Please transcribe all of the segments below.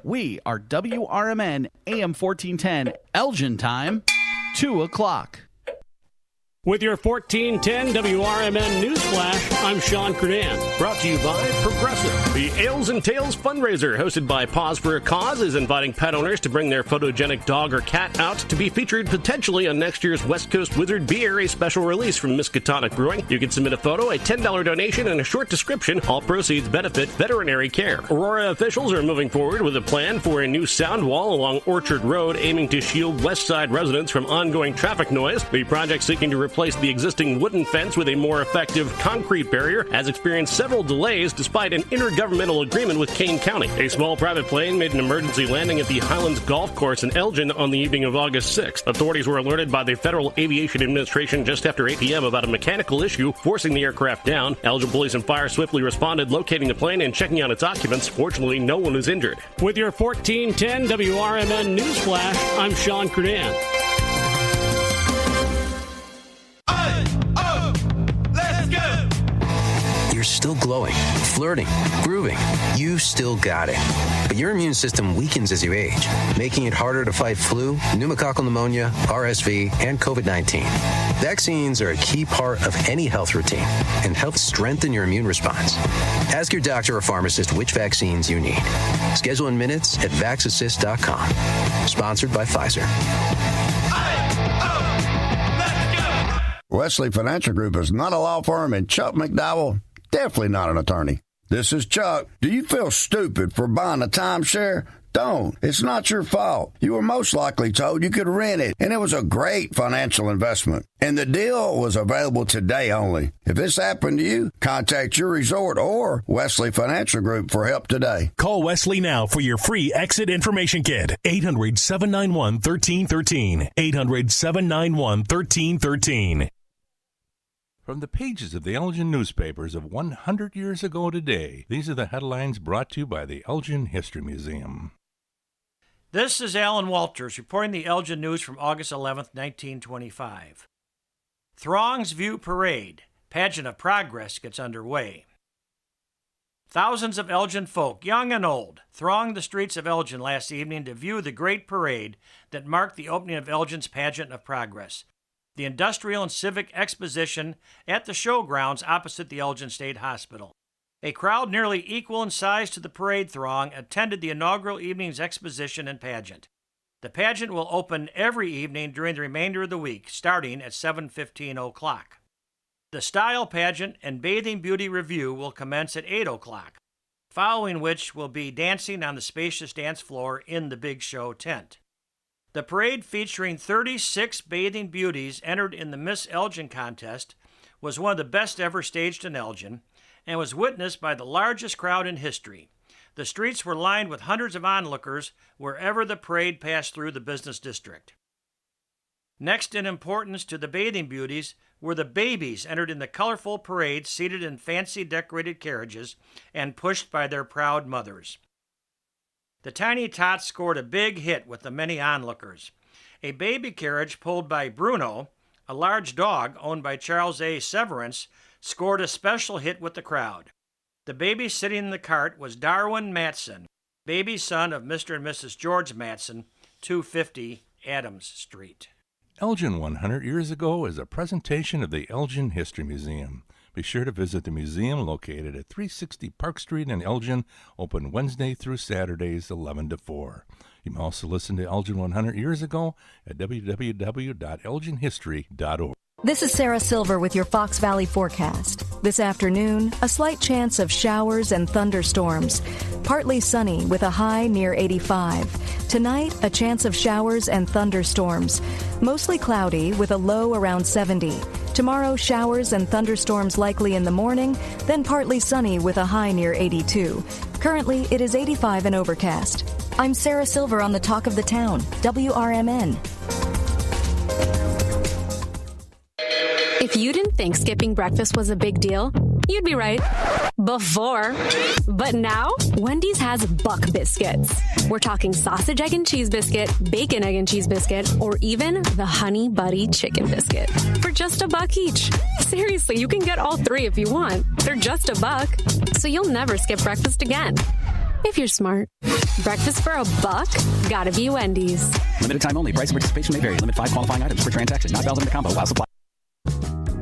We are WRMN AM 1410, Elgin time, 2 o'clock. With your 1410 WRMN News Flash, I'm Sean Credan. Brought to you by Progressive. The Ales and Tales fundraiser, hosted by Paws for a Cause, is inviting pet owners to bring their photogenic dog or cat out to be featured potentially on next year's West Coast Wizard Beer, a special release from Miskatonic Brewing. You can submit a photo, a $10 donation, and a short description. All proceeds benefit veterinary care. Aurora officials are moving forward with a plan for a new sound wall along Orchard Road, aiming to shield West Side residents from ongoing traffic noise. The project, seeking to replace the existing wooden fence with a more effective concrete barrier, has experienced several delays despite an intergovernmental agreement with Kane County. A small private plane made an emergency landing at the Highlands Golf Course in Elgin on the evening of August 6th. Authorities were alerted by the Federal Aviation Administration just after 8 p.m. about a mechanical issue forcing the aircraft down. Elgin police and fire swiftly responded, locating the plane and checking on its occupants. Fortunately, no one was injured. With your 1410 WRMN News Flash, I'm Sean Credan. You're still glowing, flirting, grooving. You still got it. But your immune system weakens as you age, making it harder to fight flu, pneumococcal pneumonia, RSV, and COVID-19. Vaccines are a key part of any health routine and help strengthen your immune response. Ask your doctor or pharmacist which vaccines you need. Schedule in minutes at vaxassist.com. Sponsored by Pfizer. Wesley Financial Group is not a law firm, and Chuck McDowell, definitely not an attorney. This is Chuck. Do you feel stupid for buying a timeshare? Don't. It's not your fault. You were most likely told you could rent it, and it was a great financial investment. And the deal was available today only. If this happened to you, contact your resort or Wesley Financial Group for help today. Call Wesley now for your free exit information kit. 800-791-1313. 800-791-1313. From the pages of the Elgin newspapers of 100 years ago today, these are the headlines brought to you by the Elgin History Museum. This is Alan Walters reporting the Elgin News from August 11th, 1925. Throngs view parade. Pageant of Progress gets underway. Thousands of Elgin folk, young and old, thronged the streets of Elgin last evening to view the great parade that marked the opening of Elgin's Pageant of Progress, the Industrial and Civic Exposition at the showgrounds opposite the Elgin State Hospital. A crowd nearly equal in size to the parade throng attended the inaugural evening's exposition and pageant. The pageant will open every evening during the remainder of the week, starting at 7:15 o'clock. The Style Pageant and Bathing Beauty Review will commence at 8 o'clock, following which will be dancing on the spacious dance floor in the Big Show tent. The parade, featuring 36 bathing beauties entered in the Miss Elgin contest, was one of the best ever staged in Elgin and was witnessed by the largest crowd in history. The streets were lined with hundreds of onlookers wherever the parade passed through the business district. Next in importance to the bathing beauties were the babies entered in the colorful parade, seated in fancy decorated carriages and pushed by their proud mothers. The Tiny Tots scored a big hit with the many onlookers. A baby carriage pulled by Bruno, a large dog owned by Charles A. Severance, scored a special hit with the crowd. The baby sitting in the cart was Darwin Matson, baby son of Mr. and Mrs. George Matson, 250 Adams Street. Elgin 100 years ago is a presentation of the Elgin History Museum. Be sure to visit the museum located at 360 Park Street in Elgin, open Wednesday through Saturdays 11 to 4. You can also listen to Elgin 100 years ago at www.elginhistory.org. This is Sarah Silver with your Fox Valley forecast. This afternoon, a slight chance of showers and thunderstorms. Partly sunny with a high near 85. Tonight, a chance of showers and thunderstorms. Mostly cloudy with a low around 70. Tomorrow, showers and thunderstorms likely in the morning, then partly sunny with a high near 82. Currently, it is 85 and overcast. I'm Sarah Silver on the Talk of the Town, WRMN. If you didn't think skipping breakfast was a big deal, you'd be right. Before. But now, Wendy's has Buck Biscuits. We're talking sausage, egg, and cheese biscuit, bacon, egg, and cheese biscuit, or even the Honey Buddy chicken biscuit for just $1 each. Seriously, you can get all three if you want. They're just $1, so you'll never skip breakfast again. If you're smart. Breakfast for $1? Gotta be Wendy's. Limited time only. Price and participation may vary. Limit 5 qualifying items per transaction. Not valid in a combo while supply.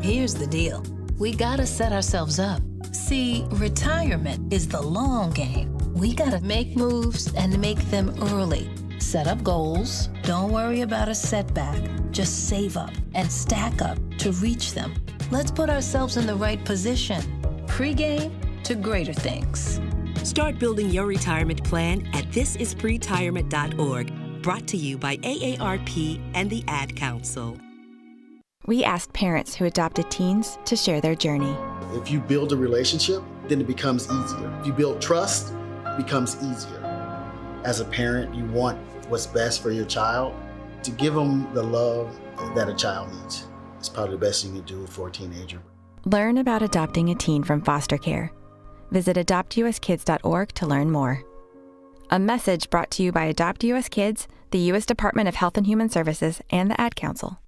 Here's the deal. We gotta set ourselves up. See, retirement is the long game. We gotta make moves and make them early. Set up goals. Don't worry about a setback. Just save up and stack up to reach them. Let's put ourselves in the right position. Pre-game to greater things. Start building your retirement plan at thisispretirement.org. Brought to you by AARP and the Ad Council. We asked parents who adopted teens to share their journey. If you build a relationship, then it becomes easier. If you build trust, it becomes easier. As a parent, you want what's best for your child. To give them the love that a child needs. It's probably the best thing you can do for a teenager. Learn about adopting a teen from foster care. Visit adoptuskids.org to learn more. A message brought to you by Adopt US Kids, the U.S. Department of Health and Human Services, and the Ad Council.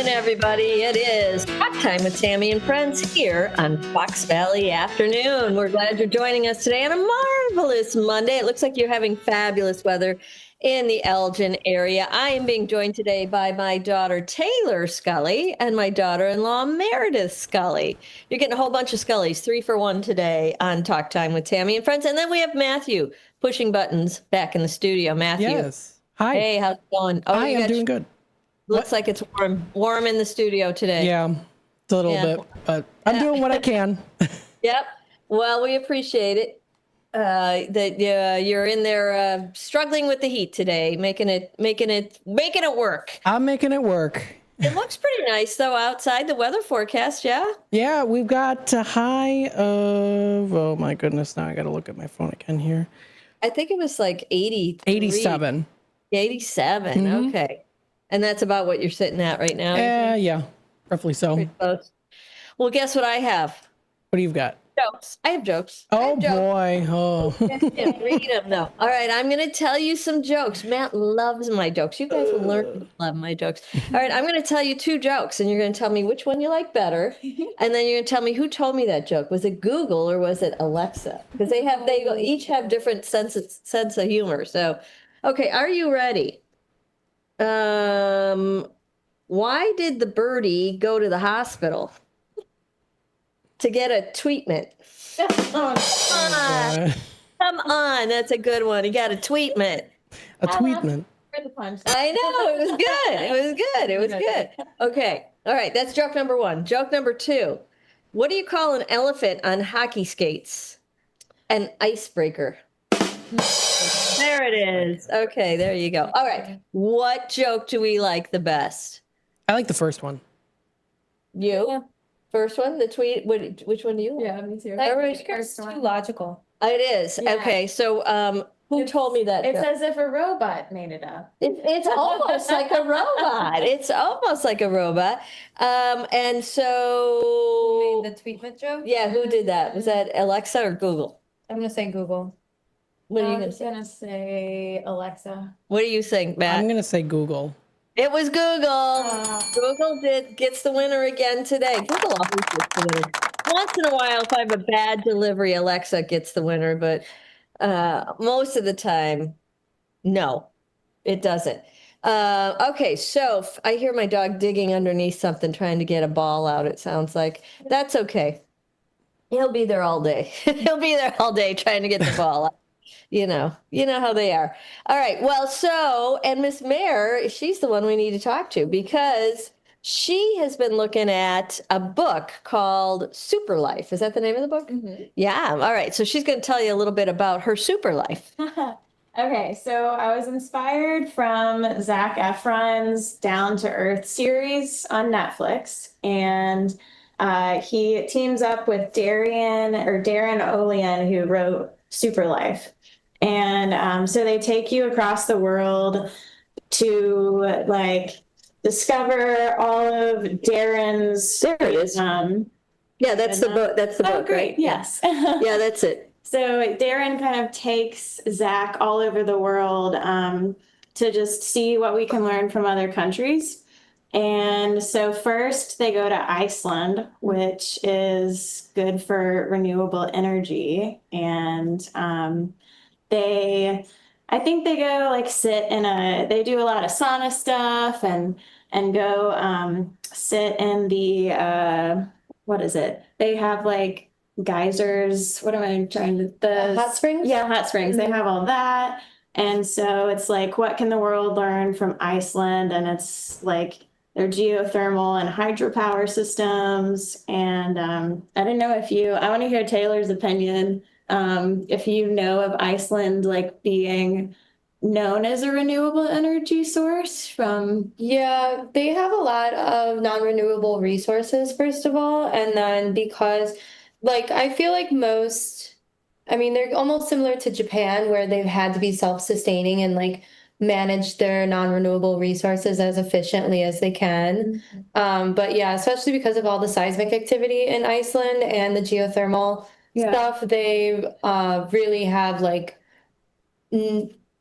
Everybody, it is Talk Time with Tammy and Friends here on Fox Valley Afternoon. We're glad you're joining us today on a marvelous Monday. It looks like you're having fabulous weather in the Elgin area. I am being joined today by my daughter Taylor Scully and my daughter-in-law Meredith Scully. You're getting a whole bunch of Scullys, 3 for 1 today on Talk Time with Tammy and Friends. And then we have Matthew pushing buttons back in the studio. Matthew. Yes. Hi. Hey, how's it going? Oh, Hi, I'm doing good. Looks like it's warm in the studio today. Yeah, it's a little bit, but I'm doing what I can. Yep. Well, we appreciate it that you're in there struggling with the heat today, making it work. I'm making it work. It looks pretty nice though outside. The weather forecast, yeah. Yeah, we've got a high of oh my goodness, now I got to look at my phone again here. I think it was like 87. 87. Mm-hmm. Okay. And that's about what you're sitting at right now? Yeah, roughly so. Pretty close. Well, guess what I have? What do you got? Jokes. I have jokes. Oh, boy. Oh. Read them, though. All right, I'm going to tell you some jokes. Matt loves my jokes. You guys will learn to love my jokes. All right, I'm going to tell you 2 jokes, and you're going to tell me which one you like better. And then you're going to tell me who told me that joke. Was it Google or was it Alexa? Because they each have different sense of humor. So, okay, are you ready? Why did the birdie go to the hospital? To get a treatment. Come on, that's a good one. He got a treatment. A treatment. I know, it was good. Okay, all right, that's joke number 1. Joke number 2. What do you call an elephant on hockey skates? An icebreaker. There it is. Okay, there you go. All right. What joke do we like the best? I like the first one. You? Yeah. First one? The tweet? Which one do you like? Yeah, me too. It's too logical. It is. Yeah. Okay, so who told me that? It's as if a robot made it up. It's almost like a robot. It's almost like a robot. And so... Who made the tweetment joke? Yeah, who did that? Was that Alexa or Google? I'm going to say Google. What are you I'm going to say? gonna say Alexa. What do you think, Matt? I'm going to say Google. It was Google. Google gets the winner again today. Google always gets the winner. Once in a while, if I have a bad delivery, Alexa gets the winner, but most of the time, no, it doesn't. Okay, so I hear my dog digging underneath something, trying to get a ball out, it sounds like. That's okay. He'll be there all day. He'll be there all day trying to get the ball out. You know how they are. All right. Well, and Miss Mare, she's the one we need to talk to because she has been looking at a book called Super Life. Is that the name of the book? Mm-hmm. Yeah. All right. So she's going to tell you a little bit about her super life. Okay, so I was inspired from Zac Efron's Down to Earth series on Netflix, and he teams up with Darren Olean, who wrote Super Life. And so they take you across the world to discover all of Darren's. There he is. Yeah, that's the book. That's the book, great. right? Yes. Yeah, that's it. So Darren kind of takes Zac all over the world to just see what we can learn from other countries. And so first they go to Iceland, which is good for renewable energy. And I think they go sit they do a lot of sauna stuff and go sit in the, what is it? They have geysers. What am I trying to, the hot springs? Yeah, hot springs. Mm-hmm. They have all that. And so it's what can the world learn from Iceland? And it's their geothermal and hydropower systems. And I don't know I want to hear Taylor's opinion. If you know of Iceland being known as a renewable energy source from. Yeah, they have a lot of non-renewable resources, first of all. And then because I feel they're almost similar to Japan where they've had to be self-sustaining and manage their non-renewable resources as efficiently as they can. But yeah, especially because of all the seismic activity in Iceland and the geothermal stuff, they really have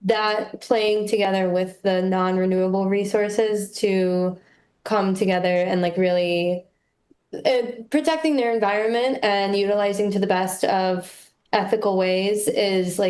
that playing together with the non-renewable resources to come together and really protecting their environment and utilizing to the best of ethical ways is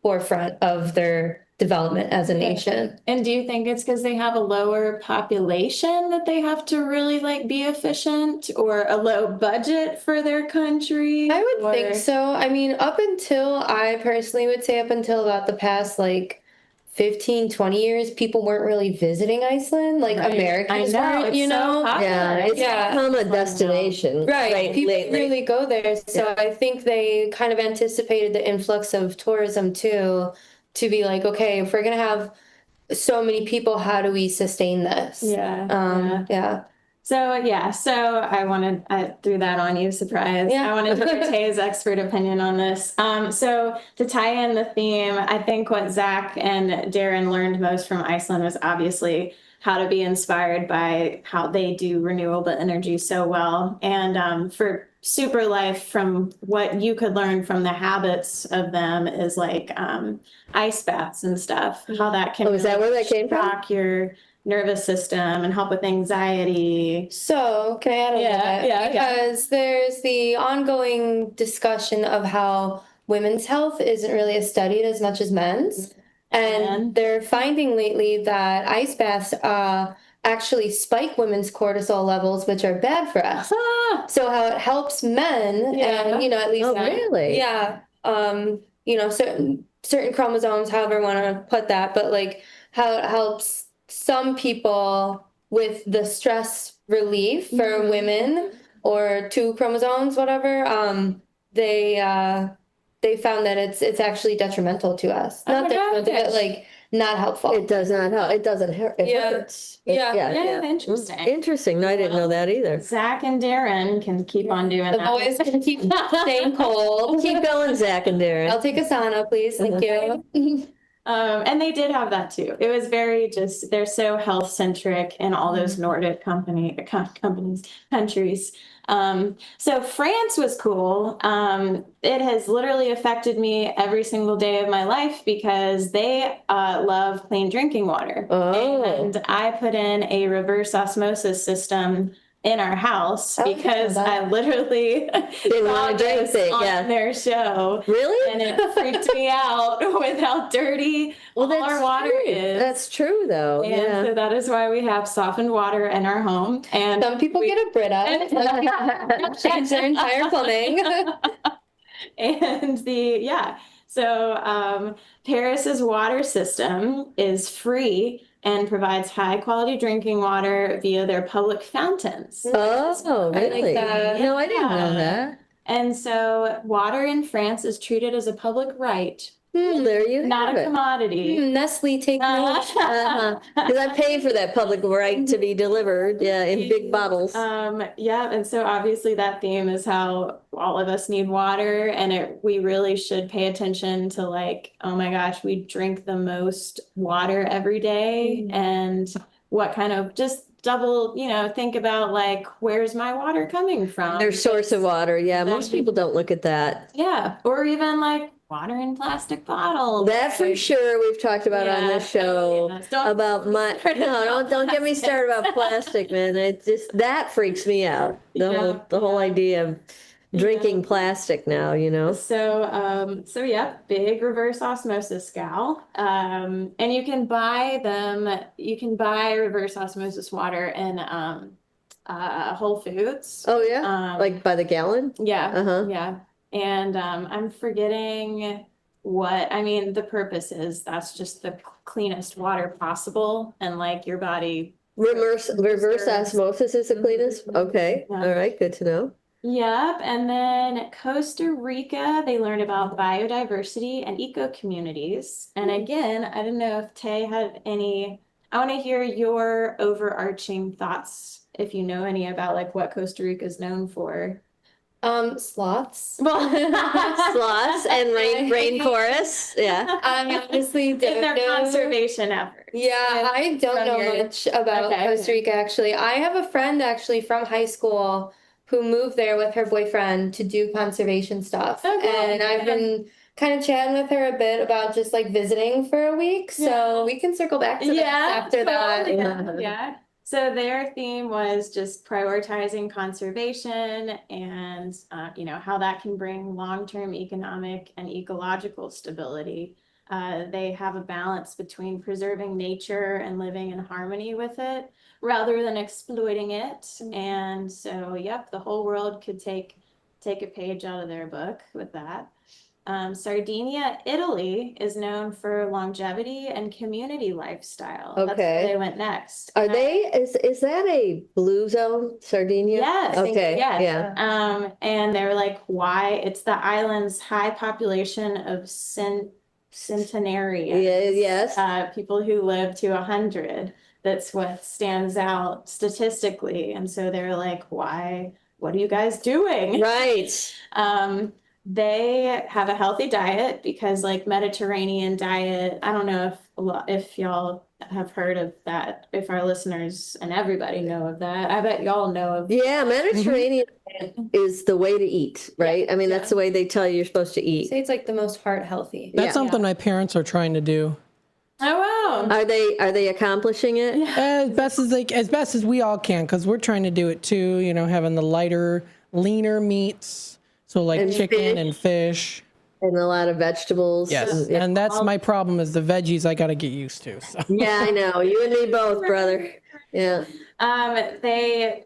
forefront of their development as a nation. And do you think it's because they have a lower population that they have to really be efficient, or a low budget for their country? I would think so. I personally would say up until about the past 15, 20 years, people weren't really visiting Iceland. Americans weren't, it's so popular. Yeah, it's become a destination. Right. People lately. really go there. So I think they kind of anticipated the influx of tourism too, to be okay, if we're going to have so many people, how do we sustain this? Yeah. So I threw that on you, surprise. Yeah. I wanted to hear Tay's expert opinion on this. So to tie in the theme, I think what Zac and Darren learned most from Iceland was obviously how to be inspired by how they do renewable energy so well. And for Super Life, from what you could learn from the habits of them is ice baths and stuff, how that can is that where that came from? shock your nervous system and help with anxiety. So can I add a little bit? Because there's the ongoing discussion of how women's health isn't really studied as much as men's. And they're finding lately that ice baths actually spike women's cortisol levels, which are bad for us. So how it helps men, and at least really? Yeah. Certain chromosomes, however you want to put that, but how it helps some people with the stress relief for women, or 2 chromosomes, whatever. They found that it's actually detrimental to us. Not detrimental, but not helpful. It does not help. It doesn't hurt. It hurts. Interesting. Interesting. No, I didn't know that either. Zac and Darren can keep on doing The that. boys can keep staying cold. Keep going, Zac and Darren. I'll take a sauna, please. Thank you. And they did have that too. It was very just, they're so health centric in all those Nordic countries. So France was cool. It has literally affected me every single day of my life because they love clean drinking water. And I put in a reverse osmosis system in our house because I literally Didn't saw want to drink this it, on their show. Really? And it freaked me out with how dirty all our water is. That's true, though. And so that is why we have softened water in our home. And some people get a Brita, change their entire plumbing. And so Paris's water system is free and provides high quality drinking water via their public fountains. Oh, really? No, I didn't know that. And so water in France is treated as a public right. There you Not have a it. commodity. Nestle, take note. Because I pay for that public right to be delivered, in big bottles. And so obviously that theme is how all of us need water, and we really should pay attention to like, oh my gosh, we drink the most water every day, and what kind of just double, think about like, where's my water coming from? Their source of water, most people don't look at that. Yeah, or even like water in plastic bottles. That for sure we've talked about on this show about don't get me started about plastic, man. It just that freaks me out. The whole idea of drinking plastic now, So big reverse osmosis gal. And you can buy reverse osmosis water in Whole Foods. Oh yeah, like by the gallon. Yeah. Yeah. And I'm forgetting the purpose is that's just the cleanest water possible, and like your body. Reverse osmosis is the cleanest? Okay. Yeah. All right. Good to know. Yep. And then Costa Rica, they learned about biodiversity and eco communities. And again, I don't know if Tay had any, I want to hear your overarching thoughts, if you know any about like what Costa Rica is known for. Sloths. Well, sloths and rainforests. Yeah. I honestly don't in their conservation efforts. Yeah, I don't know much about Costa Rica, actually. I have a friend actually from high school who moved there with her boyfriend to do conservation stuff. And I've been kind of chatting with her a bit about just like visiting for a week. So we can circle back to that after that. Yeah. So their theme was just prioritizing conservation and, how that can bring long-term economic and ecological stability. They have a balance between preserving nature and living in harmony with it rather than exploiting it. And so, the whole world could take a page out of their book with that. Sardinia, Italy is known for longevity and community lifestyle. Okay. That's where they went next. Are they, is that a blue zone, Sardinia? Yes. Okay. Yes. Yeah. And they were like, why? It's the island's high population of centenarians. Yes. People who live to 100. That's what stands out statistically. And so they're like, why? What are you guys doing? Right. They have a healthy diet because like Mediterranean diet, I don't know if y'all have heard of that, if our listeners and everybody know of that. I bet y'all know of Mediterranean is the way to eat, right? I mean, that's the way they tell you you're supposed to eat. Say it's like the most heart healthy. That's something my parents are trying to do. Oh wow. Are they accomplishing it? As best as we all can, because we're trying to do it too, having the lighter, leaner meats. So like and chicken fish. And fish. And a lot of vegetables. Yes. And that's my problem is the veggies I got to get used to. So. Yeah, I know. You and me both, brother. Yeah. The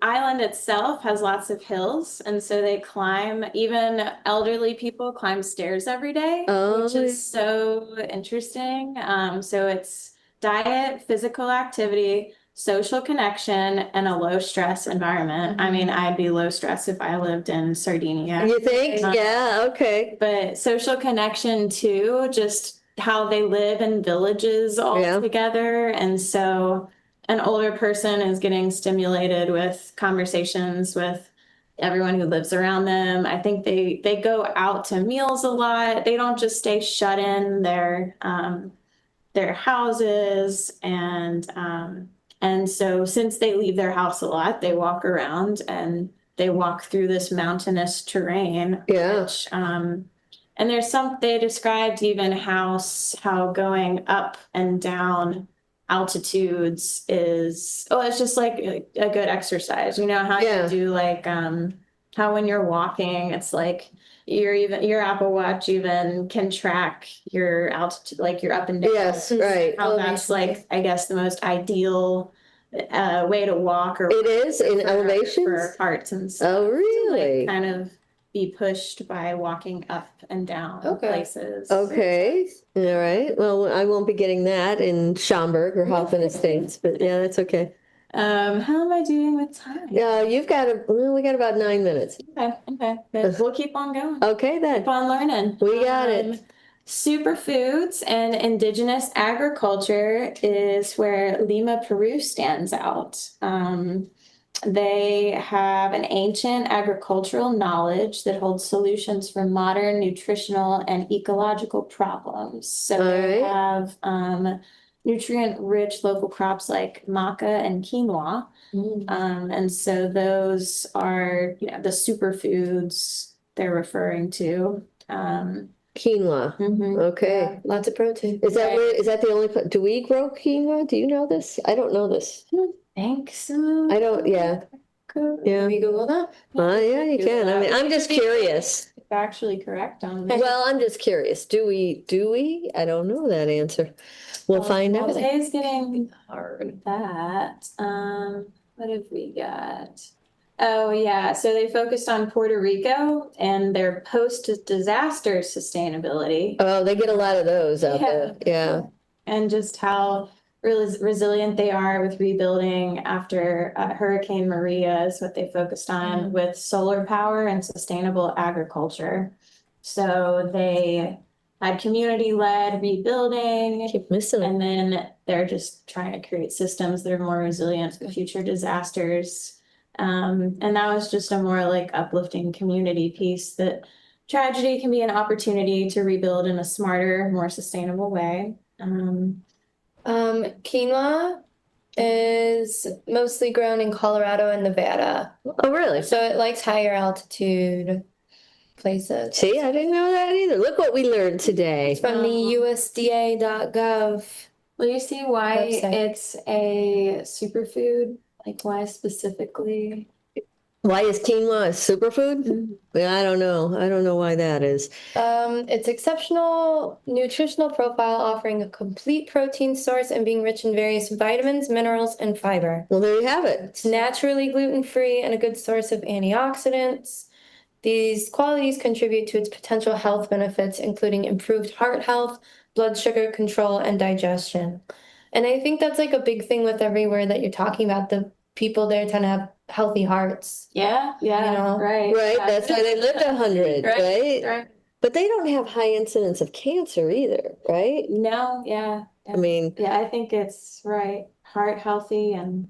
island itself has lots of hills. And so they climb, even elderly people climb stairs every day, which is so interesting. So it's diet, physical activity, social connection, and a low stress environment. I mean, I'd be low stress if I lived in Sardinia. You think? Yeah, okay. But social connection too, just how they live in villages all together. And so an older person is getting stimulated with conversations with everyone who lives around them. I think they go out to meals a lot. They don't just stay shut in their houses, and so since they leave their house a lot, they walk around and they walk through this mountainous terrain. Yeah. Which, and they described even how going up and down altitudes it's just like a good exercise. You know how you do like how when you're walking, it's like your Apple Watch even can track your altitude, like your up and down. Yes, right. How that's like, I guess, the most ideal way to walk, or it is in elevations for hearts and stuff. Oh, really? To, like, kind of be pushed by walking up and down places. Okay. All right. Well, I won't be getting that in Schaumburg or Hoffman Estates, but yeah, that's okay. How am I doing with time? Yeah, we got about 9 minutes. Okay. But we'll keep on going. Okay, then. Keep on learning. We got it. Superfoods and indigenous agriculture is where Lima, Peru stands out. They have an ancient agricultural knowledge that holds solutions for modern nutritional and ecological problems. So they have nutrient-rich local crops like maca and quinoa. And so those are, the superfoods they're referring to. Quinoa. Okay. Yeah, lots of protein. Is that the only, do we grow quinoa? Do you know this? I don't know this. I don't think so. I don't, yeah. Can we Google that? Yeah, you can. I mean, I'm just curious. Factually correct on this. Well, I'm just curious. Do we? I don't know that answer. We'll find out. Today's getting hard. What have we got? Oh, yeah. So they focused on Puerto Rico and their post-disaster sustainability. Oh, they get a lot of those out there. Yeah. And just how resilient they are with rebuilding after Hurricane Maria is what they focused on with solar power and sustainable agriculture. So they had community-led rebuilding. Keep missing it. And then they're just trying to create systems that are more resilient to future disasters. And that was just a more like uplifting community piece, that tragedy can be an opportunity to rebuild in a smarter, more sustainable way. Quinoa is mostly grown in Colorado and Nevada. Oh, really? So it likes higher altitude places. See, I didn't know that either. Look what we learned today. It's from the USDA.gov. Will you see why website. It's a superfood? Like, why specifically? Why is quinoa a superfood? Yeah, I don't know. I don't know why that is. Its exceptional nutritional profile, offering a complete protein source and being rich in various vitamins, minerals, and fiber. Well, there you have it. It's naturally gluten-free and a good source of antioxidants. These qualities contribute to its potential health benefits, including improved heart health, blood sugar control, and digestion. And I think that's like a big thing with everywhere that you're talking about. The people there tend to have healthy hearts. Yeah, right. Right, that's why they lived 100, right? Right. But they don't have high incidence of cancer either, right? No, yeah. I mean, yeah, I think it's right. Heart healthy, and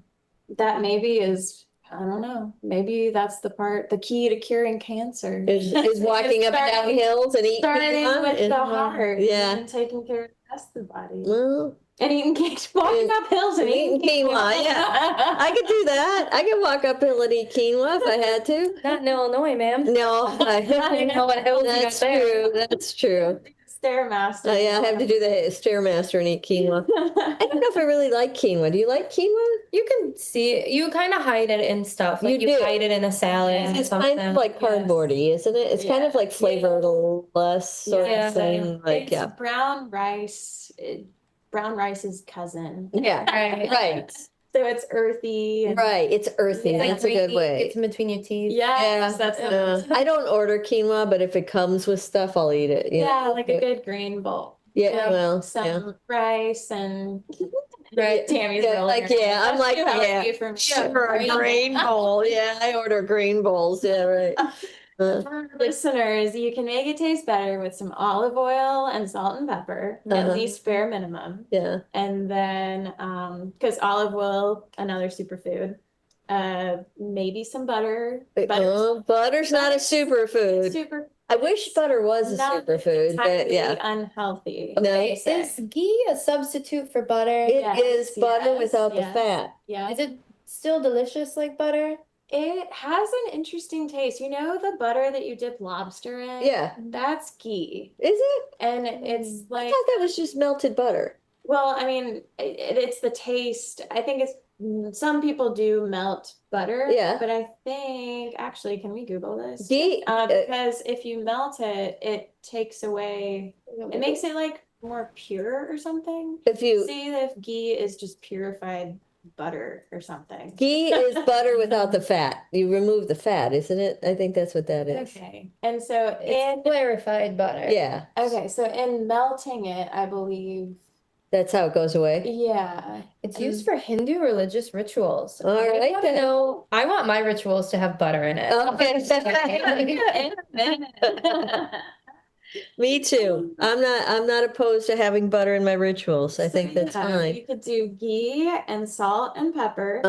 that maybe is, I don't know, maybe that's the key to curing cancer. Is walking up and down hills and eating. Starting with the heart, yeah, and taking care of the rest of the body. Well, and eating walking up hills and eating quinoa. Yeah, I could do that. I could walk uphill and eat quinoa if I had to. Not in Illinois, ma'am. No, I don't know what hills you got that's there. true. That's true. Stairmaster. Yeah, I have to do the Stairmaster and eat quinoa. I don't know if I really like quinoa. Do you like quinoa? You can see it. You kind of hide it in stuff. Like You you do. hide it in a salad. It's or something. kind of like cardboardy, isn't it? It's kind of like flavorless sort of thing. Like, It's brown rice. Brown rice's cousin. Yeah, right. So it's earthy. And Right, it's earthy. It's like That's a good way. It's in between your teeth. Yes, that's I don't order quinoa, but if it comes with stuff, I'll eat it. you know? like a good grain bowl. Yeah, well, some yeah. rice and Right. Tammy's Yeah, rolling like, her yeah, eyes. I'm like, That's too yeah. healthy for me. For a grain bowl. Yeah, I order grain bowls. Yeah, right. For listeners, you can make it taste better with some olive oil and salt and pepper, at least bare minimum. Yeah. And then, because olive oil, another superfood, maybe some butter. Butter's not a superfood. I wish butter was a superfood, but yeah. Unhealthy. No. Is ghee a substitute for butter? It is butter without the fat. Yeah. Is it still delicious like butter? It has an interesting taste. You know the butter that you dip lobster in? Yeah. That's ghee. Is it? And it's like... I thought that was just melted butter. Well, I mean, it's the taste. I think it's... Some people do melt butter. Yeah. But I think... Actually, can we Google this? Ghee... because if you melt it, it takes away... It makes it like more pure or something. If you... See if ghee is just purified butter or something. Ghee is butter without the fat. You remove the fat, isn't it? I think that's what that is. Okay. And so It's clarified butter. Yeah. Okay, so in melting it, I believe... That's how it goes away. Yeah. It's used for Hindu religious rituals. All right, I then. know. I want my rituals to have butter in it. Okay. Me too. I'm not opposed to having butter in my rituals. I think that's fine. You could do ghee and salt and pepper.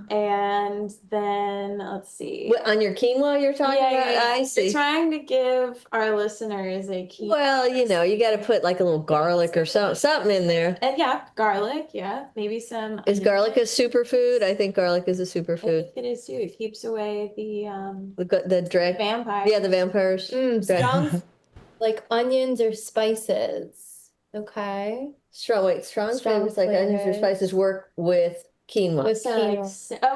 And then let's see. What, on your quinoa you're talking about? I see. We're trying to give our listeners a quinoa. Well, you know, you got to put like a little garlic or something in there. And yeah, garlic. Yeah, maybe some. Is garlic a superfood? I think garlic is a superfood. I think it is too. It keeps away the vampires. Yeah, the vampires. Strong, like onions or spices. Okay. Strong flavors like onions or spices work with quinoa. With some,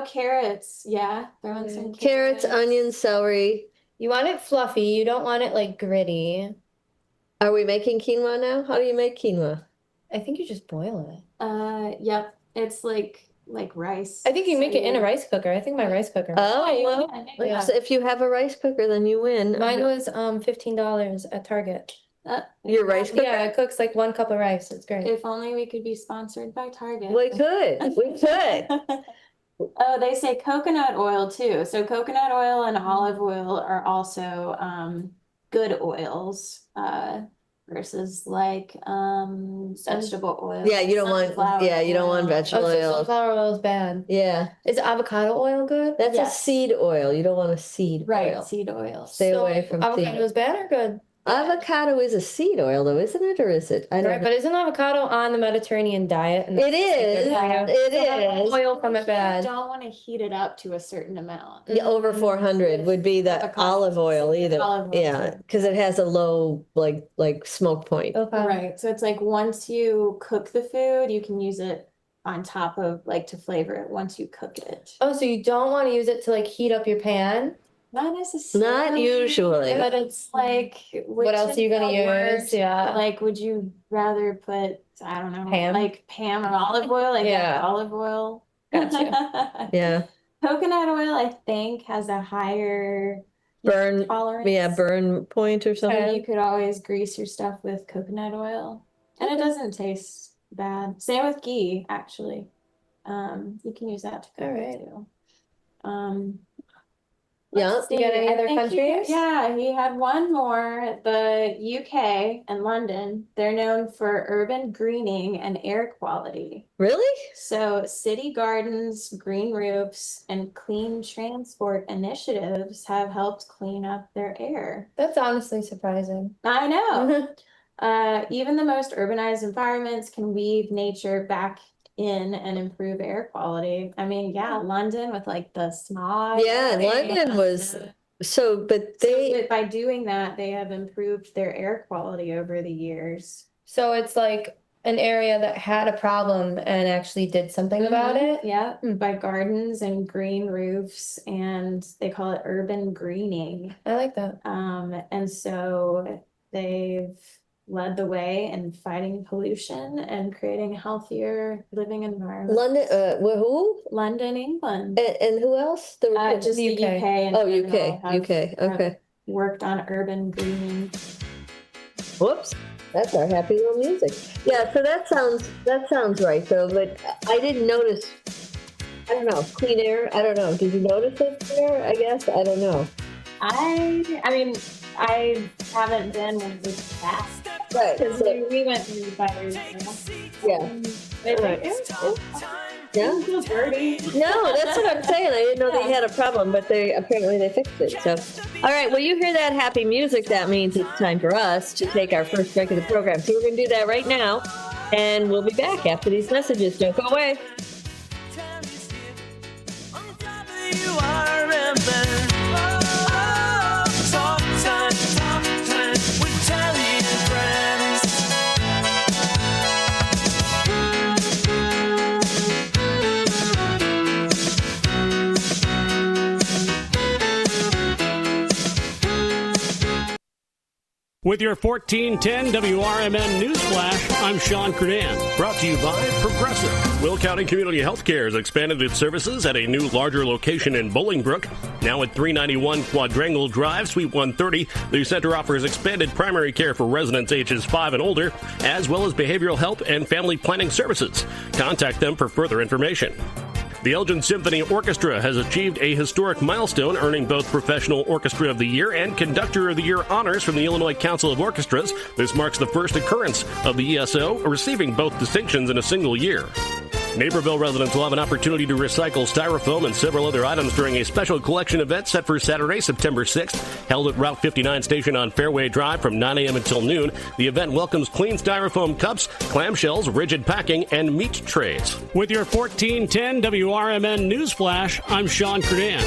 carrots. Yeah, throw in some carrots, onions, celery. You want it fluffy. You don't want it like gritty. Are we making quinoa now? How do you make quinoa? I think you just boil it. Yep. It's like rice. I think you make it in a rice cooker. I think my rice cooker. Oh, well, so if you have a rice cooker, then you win. Mine was $15 at Target. Your rice cooker? Yeah, it cooks like 1 cup of rice. It's great. If only we could be sponsored by Target. We could. We could. Oh, they say coconut oil too. So coconut oil and olive oil are also good oils versus like vegetable oil. Yeah, you don't want vegetable oil. Sunflower oil is bad. Yeah. Is avocado oil good? That's a seed oil. You don't want a seed oil. Seed oil. Stay away from avocado is bad or good? Avocado is a seed oil, though, isn't it? Or is it? I don't know. But isn't avocado on the Mediterranean diet? It is. It is. Oil from it bad. You don't want to heat it up to a certain amount. Yeah, over 400 would be the olive oil either. Yeah, because it has a low like smoke point. Okay. Right. So it's like once you cook the food, you can use it on top of to flavor it once you cook it. Oh, so you don't want to use it to heat up your pan? Not necessarily. Not usually. But it's like, what else are you going to use? Yeah. Like, would you rather put, I don't know, ham? Like ham and olive oil? Olive oil. Gotcha. Yeah. Coconut oil, I think, has a higher burn tolerance. Yeah, burn point or something. So you could always grease your stuff with coconut oil. And it doesn't taste bad. Same with ghee, actually. You can use that to cook it too. Yeah. You got any other countries? He had one more. The UK and London, they're known for urban greening and air quality. Really? So city gardens, green roofs, and clean transport initiatives have helped clean up their air. That's honestly surprising. I know. Even the most urbanized environments can weave nature back in and improve air quality. I mean, London with the smog. Yeah, London was but by doing that, they have improved their air quality over the years. So it's like an area that had a problem and actually did something about it. Yeah, by gardens and green roofs, and they call it urban greening. I like that. And so they've led the way in fighting pollution and creating healthier living environments. London, who? London, England. And who else? Just the UK. UK. Okay. Worked on urban greening. Whoops. That's our happy little music. Yeah, so that sounds right though, but I didn't notice. I don't know, clean air. I don't know. Did you notice it there? I guess I don't know. I mean, I haven't been when it was past. Right. Because we went through fires. Yeah. Right. Yeah. So dirty. No, that's what I'm saying. I didn't know they had a problem, but apparently they fixed it. So, all right. Well, you hear that happy music? That means it's time for us to take our first break of the program. So we're going to do that right now, and we'll be back after these messages. Don't go away. With your 1410 WRMN News Flash, I'm Sean Kernan. Brought to you by Progressive. Will County Community Healthcare has expanded its services at a new, larger location in Bolingbrook. Now at 391 Quadrangle Drive, Suite 130, the center offers expanded primary care for residents ages 5 and older, as well as behavioral health and family planning services. Contact them for further information. The Elgin Symphony Orchestra has achieved a historic milestone, earning both Professional Orchestra of the Year and Conductor of the Year honors from the Illinois Council of Orchestras. This marks the first occurrence of the ESO receiving both distinctions in a single year. Naperville residents will have an opportunity to recycle styrofoam and several other items during a special collection event set for Saturday, September 6th, held at Route 59 station on Fairway Drive from 9 a.m. until noon. The event welcomes clean styrofoam cups, clamshells, rigid packing, and meat trays. With your 1410 WRMN News Flash, I'm Sean Kernan.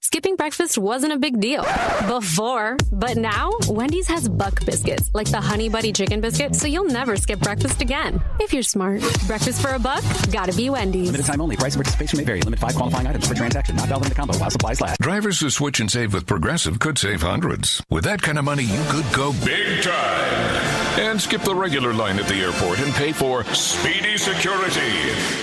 Skipping breakfast wasn't a big deal before, but now Wendy's has Buck Biscuits, like the Honey Buddy Chicken Biscuit, so you'll never skip breakfast again. If you're smart. Breakfast for a buck? Gotta be Wendy's. Limited time only. Price of participation may vary. Limit 5 qualifying items per transaction. Not valid in the combo while supplies last. Drivers who switch and save with Progressive could save hundreds. With that kind of money, you could go big time and skip the regular line at the airport and pay for speedy security.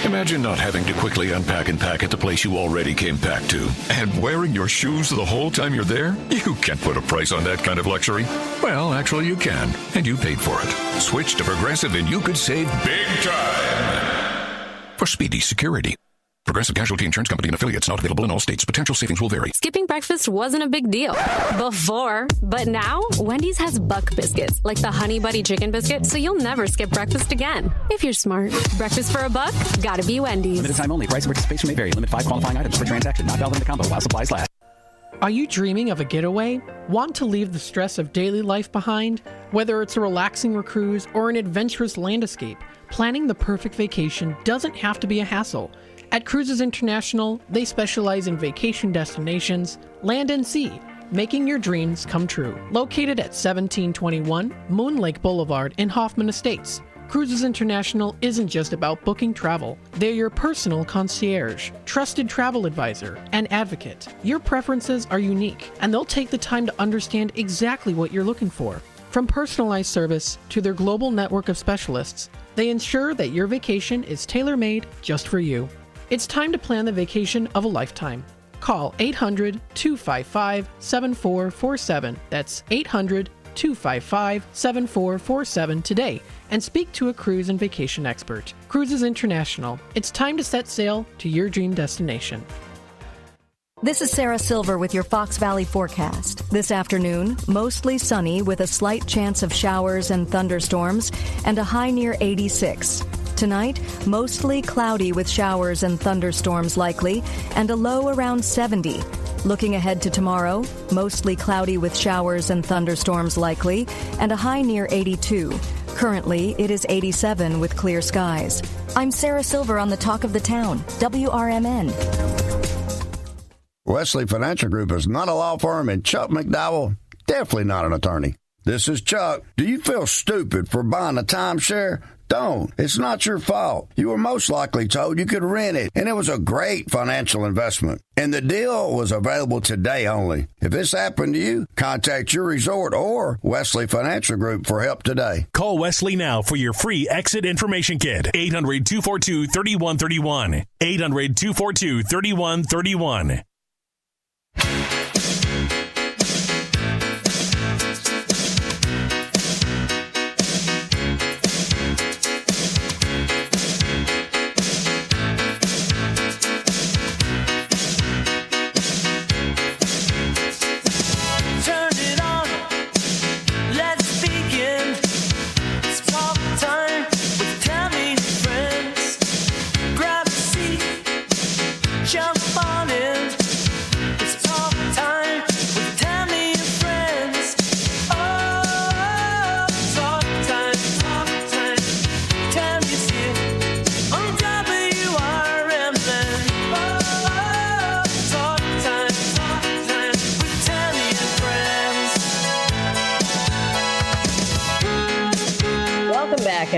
Imagine not having to quickly unpack and pack at the place you already came packed to. And wearing your shoes the whole time you're there? You can't put a price on that kind of luxury. Well, actually you can, and you paid for it. Switch to Progressive and you could save big time for speedy security. Progressive Casualty Insurance Company and affiliates, not available in all states. Potential savings will vary. Skipping breakfast wasn't a big deal before, but now Wendy's has Buck Biscuits, like the Honey Buddy Chicken Biscuit, so you'll never skip breakfast again. If you're smart. Breakfast for a buck? Gotta be Wendy's. Limited time only. Price of participation may vary. Limit 5 qualifying items per transaction. Not valid in the combo while supplies last. Are you dreaming of a getaway? Want to leave the stress of daily life behind? Whether it's a relaxing cruise or an adventurous land escape, planning the perfect vacation doesn't have to be a hassle. At Cruises International, they specialize in vacation destinations, land and sea, making your dreams come true. Located at 1721 Moon Lake Boulevard in Hoffman Estates, Cruises International isn't just about booking travel. They're your personal concierge, trusted travel advisor, and advocate. Your preferences are unique, and they'll take the time to understand exactly what you're looking for. From personalized service to their global network of specialists, they ensure that your vacation is tailor-made just for you. It's time to plan the vacation of a lifetime. Call 800-255-7447. That's 800-255-7447 today and speak to a cruise and vacation expert. Cruises International. It's time to set sail to your dream destination. This is Sarah Silver with your Fox Valley forecast. This afternoon, mostly sunny with a slight chance of showers and thunderstorms and a high near 86. Tonight, mostly cloudy with showers and thunderstorms likely and a low around 70. Looking ahead to tomorrow, mostly cloudy with showers and thunderstorms likely and a high near 82. Currently, it is 87 with clear skies. I'm Sarah Silver on the Talk of the Town, WRMN. Wesley Financial Group is not a law firm, and Chuck McDowell, definitely not an attorney. This is Chuck. Do you feel stupid for buying a timeshare? Don't. It's not your fault. You were most likely told you could rent it, and it was a great financial investment. And the deal was available today only. If this happened to you, contact your resort or Wesley Financial Group for help today. Call Wesley now for your free exit information kit. 800-242-3131. 800-242-3131. Turn it on, let's begin. Spark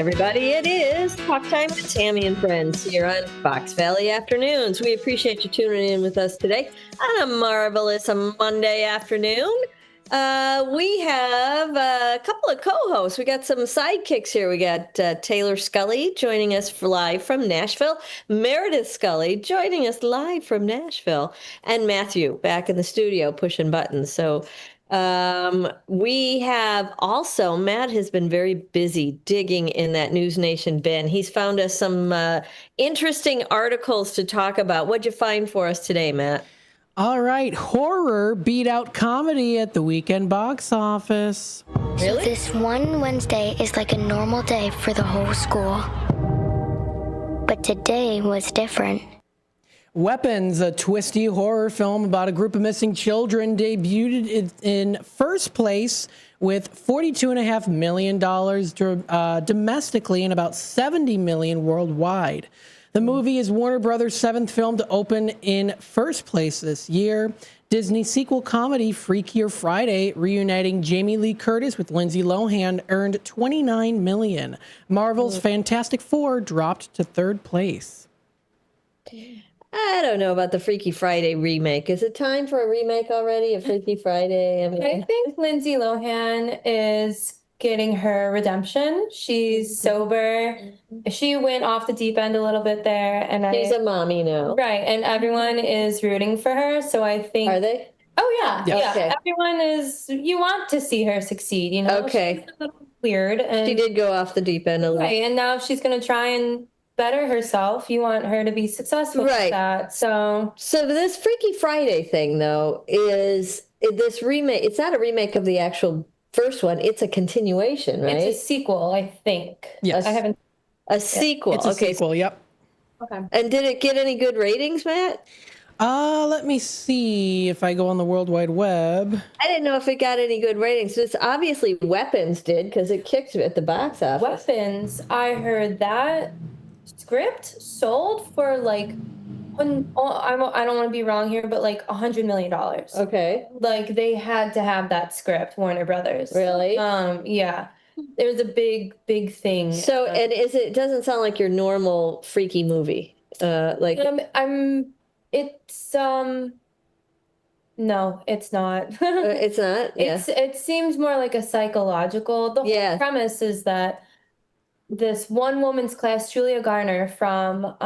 Everybody, it is Talk Time with Tammy and Friends here on Fox Valley Afternoons. We appreciate you tuning in with us today on a marvelous Monday afternoon. We have a couple of co-hosts. We got some sidekicks here. We got Taylor Scully joining us live from Nashville, Meredith Scully joining us live from Nashville, and Matthew back in the studio pushing buttons. So we have also, Matt has been very busy digging in that News Nation bin. He's found us some interesting articles to talk about. What'd you find for us today, Matt? All right, horror beat out comedy at the weekend box office. So this one Wednesday is like a normal day for the whole school. But today was different. Weapons, a twisty horror film about a group of missing children, debuted in first place with $42.5 million domestically and about $70 million worldwide. The movie is Warner Brothers' seventh film to open in first place this year. Disney sequel comedy Freakier Friday, reuniting Jamie Lee Curtis with Lindsay Lohan, earned $29 million. Marvel's Fantastic Four dropped to third place. I don't know about the Freaky Friday remake. Is it time for a remake already of Freaky Friday? I think Lindsay Lohan is getting her redemption. She's sober. She went off the deep end a little bit there. And She's a mommy now. Right. And everyone is rooting for her. So I think... Are they? Oh, yeah. Yeah. Yeah. Okay. Everyone is... You want to see her succeed, you know? Okay. She's a little weird. And, She did go off the deep end a little. Right. And now she's going to try and better herself. You want her to be successful with that. So this Freaky Friday thing, though, is this remake. It's not a remake of the actual first one. It's a continuation, right? It's a sequel, I think. Yes. I haven't... A sequel. It's a sequel, yep. Okay. And did it get any good ratings, Matt? Let me see if I go on the World Wide Web. I didn't know if it got any good ratings. It's obviously Weapons did, because it kicked at the box office. Weapons, I heard that script sold for like, I don't want to be wrong here, but like $100 million. Okay. Like they had to have that script, Warner Brothers. Really? Yeah. There's a big thing. So, and it doesn't sound like your normal freaky movie. No, it's not. It's not? Yeah. It seems more like a psychological. The whole premise is that this one woman's class, Julia Garner from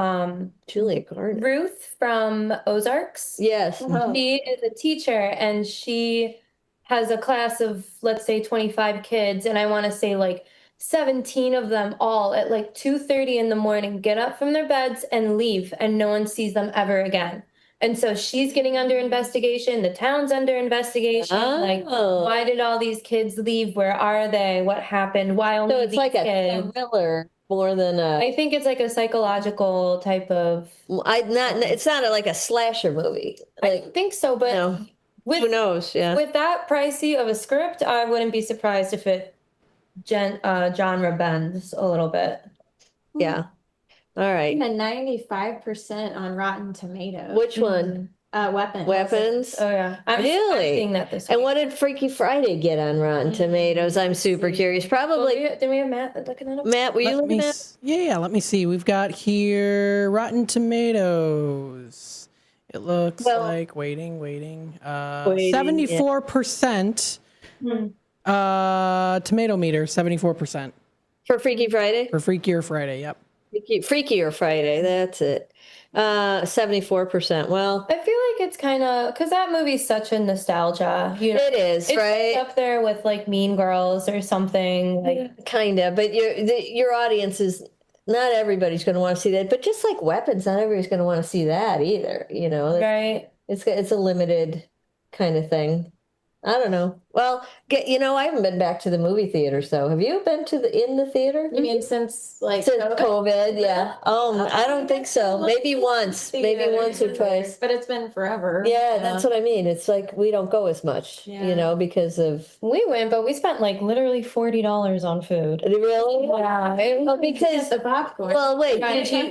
Ruth from Ozarks. Yes. She is a teacher and she has a class of, let's say, 25 kids. And I want to say like 17 of them all at like 2:30 in the morning get up from their beds and leave, and no one sees them ever again. And so she's getting under investigation. The town's under investigation. Like, why did all these kids leave? Where are they? What happened? Why only So it's these like kids? a thriller more than a... I think it's like a psychological type of... It's not like a slasher movie. I think so, but... Who knows? Yeah. With that pricey of a script, I wouldn't be surprised if it genre bends a little bit. Yeah. All right. The 95% on Rotten Tomatoes. Which one? Weapons. Weapons? Oh, yeah. I'm really? seeing that this week. And what did Freaky Friday get on Rotten Tomatoes? I'm super curious. Probably. Well, do we have Matt looking at it? Matt, were you looking at? Yeah, let me see. We've got here Rotten Tomatoes. It looks like waiting. 74%. Tomato meter, 74%. For Freaky Friday? For Freakier Friday, yep. Freakier Friday, that's it. 74%. Well, I feel like it's kind of, because that movie's such a nostalgia. You know, it is, it's right? Up there with like Mean Girls or something. Like, kind of, but your audience is, not everybody's going to want to see that. But just like Weapons, not everybody's going to want to see that either. You know, right? It's a limited kind of thing. I don't know. Well, I haven't been back to the movie theater. So, have you been in the theater? You mean since COVID? Yeah. I don't think so. Maybe once or twice. But it's been forever. Yeah, that's what I mean. It's like we don't go as much, because of. We went, but we spent like literally $40 on food. Really? Yeah. Well, because the popcorn. Well, wait.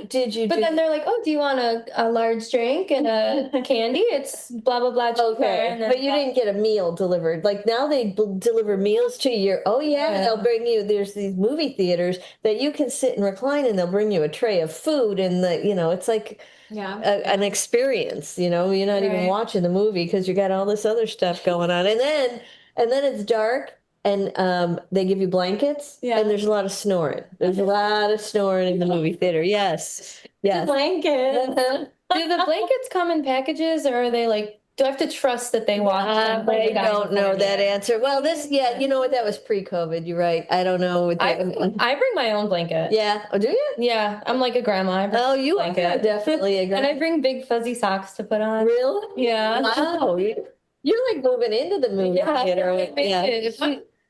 Did you? But then they're like, "Oh, do you want a large drink and a candy?" It's blah blah blah. Okay, but you didn't get a meal delivered. Like now they deliver meals to your, they'll bring you, there's these movie theaters that you can sit and recline and they'll bring you a tray of food and it's like an experience, you're not even watching the movie because you got all this other stuff going on. And then it's dark and they give you blankets and there's a lot of snoring. There's a lot of snoring in the movie theater. Yes. The blankets. Do the blankets come in packages, or are they like, do I have to trust that they wash them? I don't know that answer. Well, you know what? That was pre-COVID. You're right. I don't know. I bring my own blanket. Yeah. Oh, do you? Yeah. I'm like a grandma. You are definitely a grandma. And I bring big fuzzy socks to put on. Really? Yeah. Wow. You're like moving into the movie theater.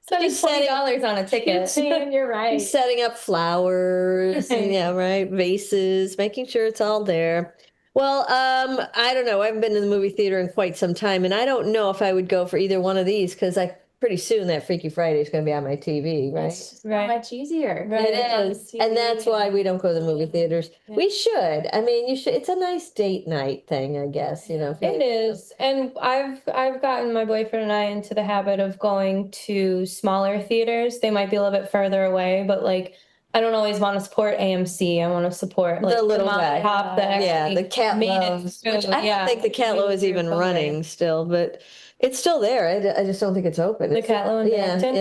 Spending $20 on a ticket. You're right. Setting up flowers, vases, making sure it's all there. Well, I don't know. I haven't been in the movie theater in quite some time, and I don't know if I would go for either one of these because pretty soon that Freaky Friday is going to be on my TV, right? It's much easier. Right. It is, and that's why we don't go to the movie theaters. Yeah. We should. I mean, you should. It's a nice date night thing, I guess. It is, and I've gotten my boyfriend and I into the habit of going to smaller theaters. They might be a little bit further away, but I don't always want to support AMC. I want to support the little guy. The Cat Loves. Which I don't think the Cat Low is even running still, but it's still there. I just don't think it's open. The Cat Low in Barrington?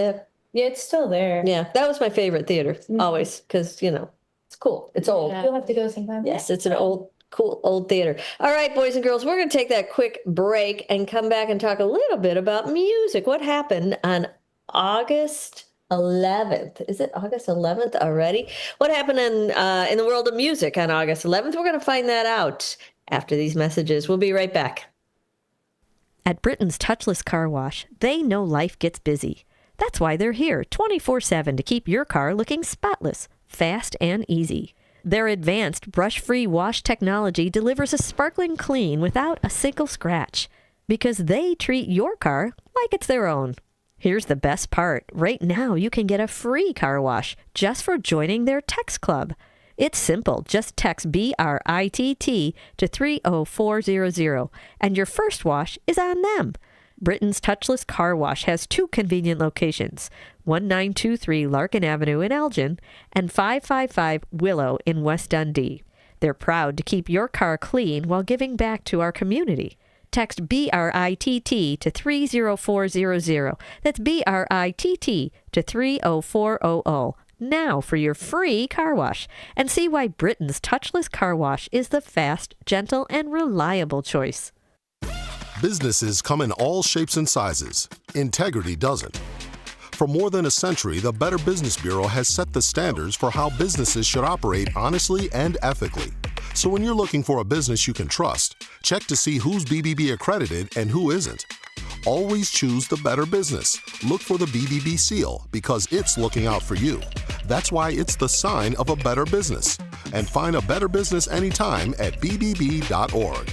Yeah, it's still there. Yeah, that was my favorite theater, always, because, it's cool. It's old. Yeah. You'll have to go sometime. Yes, it's an cool old theater. All right, boys and girls, we're going to take that quick break and come back and talk a little bit about music. What happened on August 11th? Is it August 11th already? What happened in the world of music on August 11th? We're going to find that out after these messages. We'll be right back. At Britain's Touchless Car Wash, they know life gets busy. That's why they're here 24/7 to keep your car looking spotless, fast, and easy. Their advanced brush-free wash technology delivers a sparkling clean without a single scratch, because they treat your car like it's their own. Here's the best part. Right now, you can get a free car wash just for joining their text club. It's simple. Just text BRITT to 30400, and your first wash is on them. Britain's Touchless Car Wash has 2 convenient locations, 1923 Larkin Avenue in Elgin and 555 Willow in West Dundee. They're proud to keep your car clean while giving back to our community. Text BRITT to 30400. That's BRITT to 30400. Now for your free car wash, and see why Britain's Touchless Car Wash is the fast, gentle, and reliable choice. Businesses come in all shapes and sizes. Integrity doesn't. For more than a century, the Better Business Bureau has set the standards for how businesses should operate honestly and ethically. So when you're looking for a business you can trust, check to see who's BBB accredited and who isn't. Always choose the better business. Look for the BBB seal because it's looking out for you. That's why it's the sign of a better business. And find a better business anytime at bbb.org.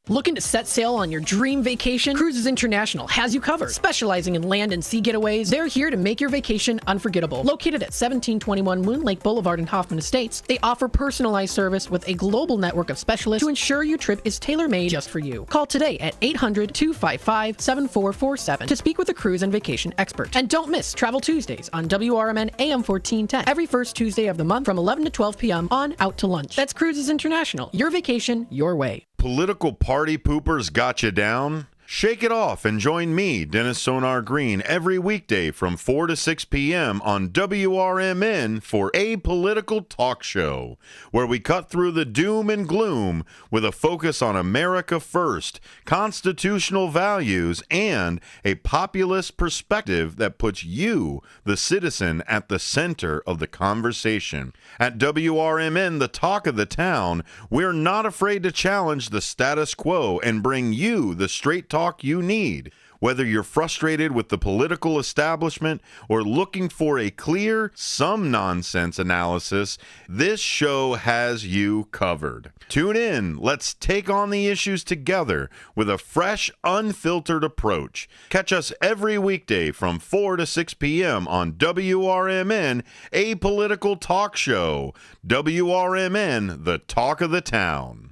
Looking to set sail on your dream vacation? Cruises International has you covered. Specializing in land and sea getaways, they're here to make your vacation unforgettable. Located at 1721 Moon Lake Boulevard in Hoffman Estates, they offer personalized service with a global network of specialists to ensure your trip is tailor-made just for you. Call today at 800-255-7447 to speak with a cruise and vacation expert. And don't miss Travel Tuesdays on WRMN AM 1410 every first Tuesday of the month from 11 to 12 p.m. on Out to Lunch. That's Cruises International. Your vacation, your way. Political party poopers got you down? Shake it off and join me, Dennis Sonar Green, every weekday from 4 to 6 p.m. on WRMN for A Political Talk Show, where we cut through the doom and gloom with a focus on America first, constitutional values, and a populist perspective that puts you, the citizen, at the center of the conversation. At WRMN, the talk of the town, we're not afraid to challenge the status quo and bring you the straight talk you need. Whether you're frustrated with the political establishment or looking for a clear, some nonsense analysis, this show has you covered. Tune in. Let's take on the issues together with a fresh, unfiltered approach. Catch us every weekday from 4 to 6 p.m. on WRMN, A Political Talk Show. WRMN, the talk of the town.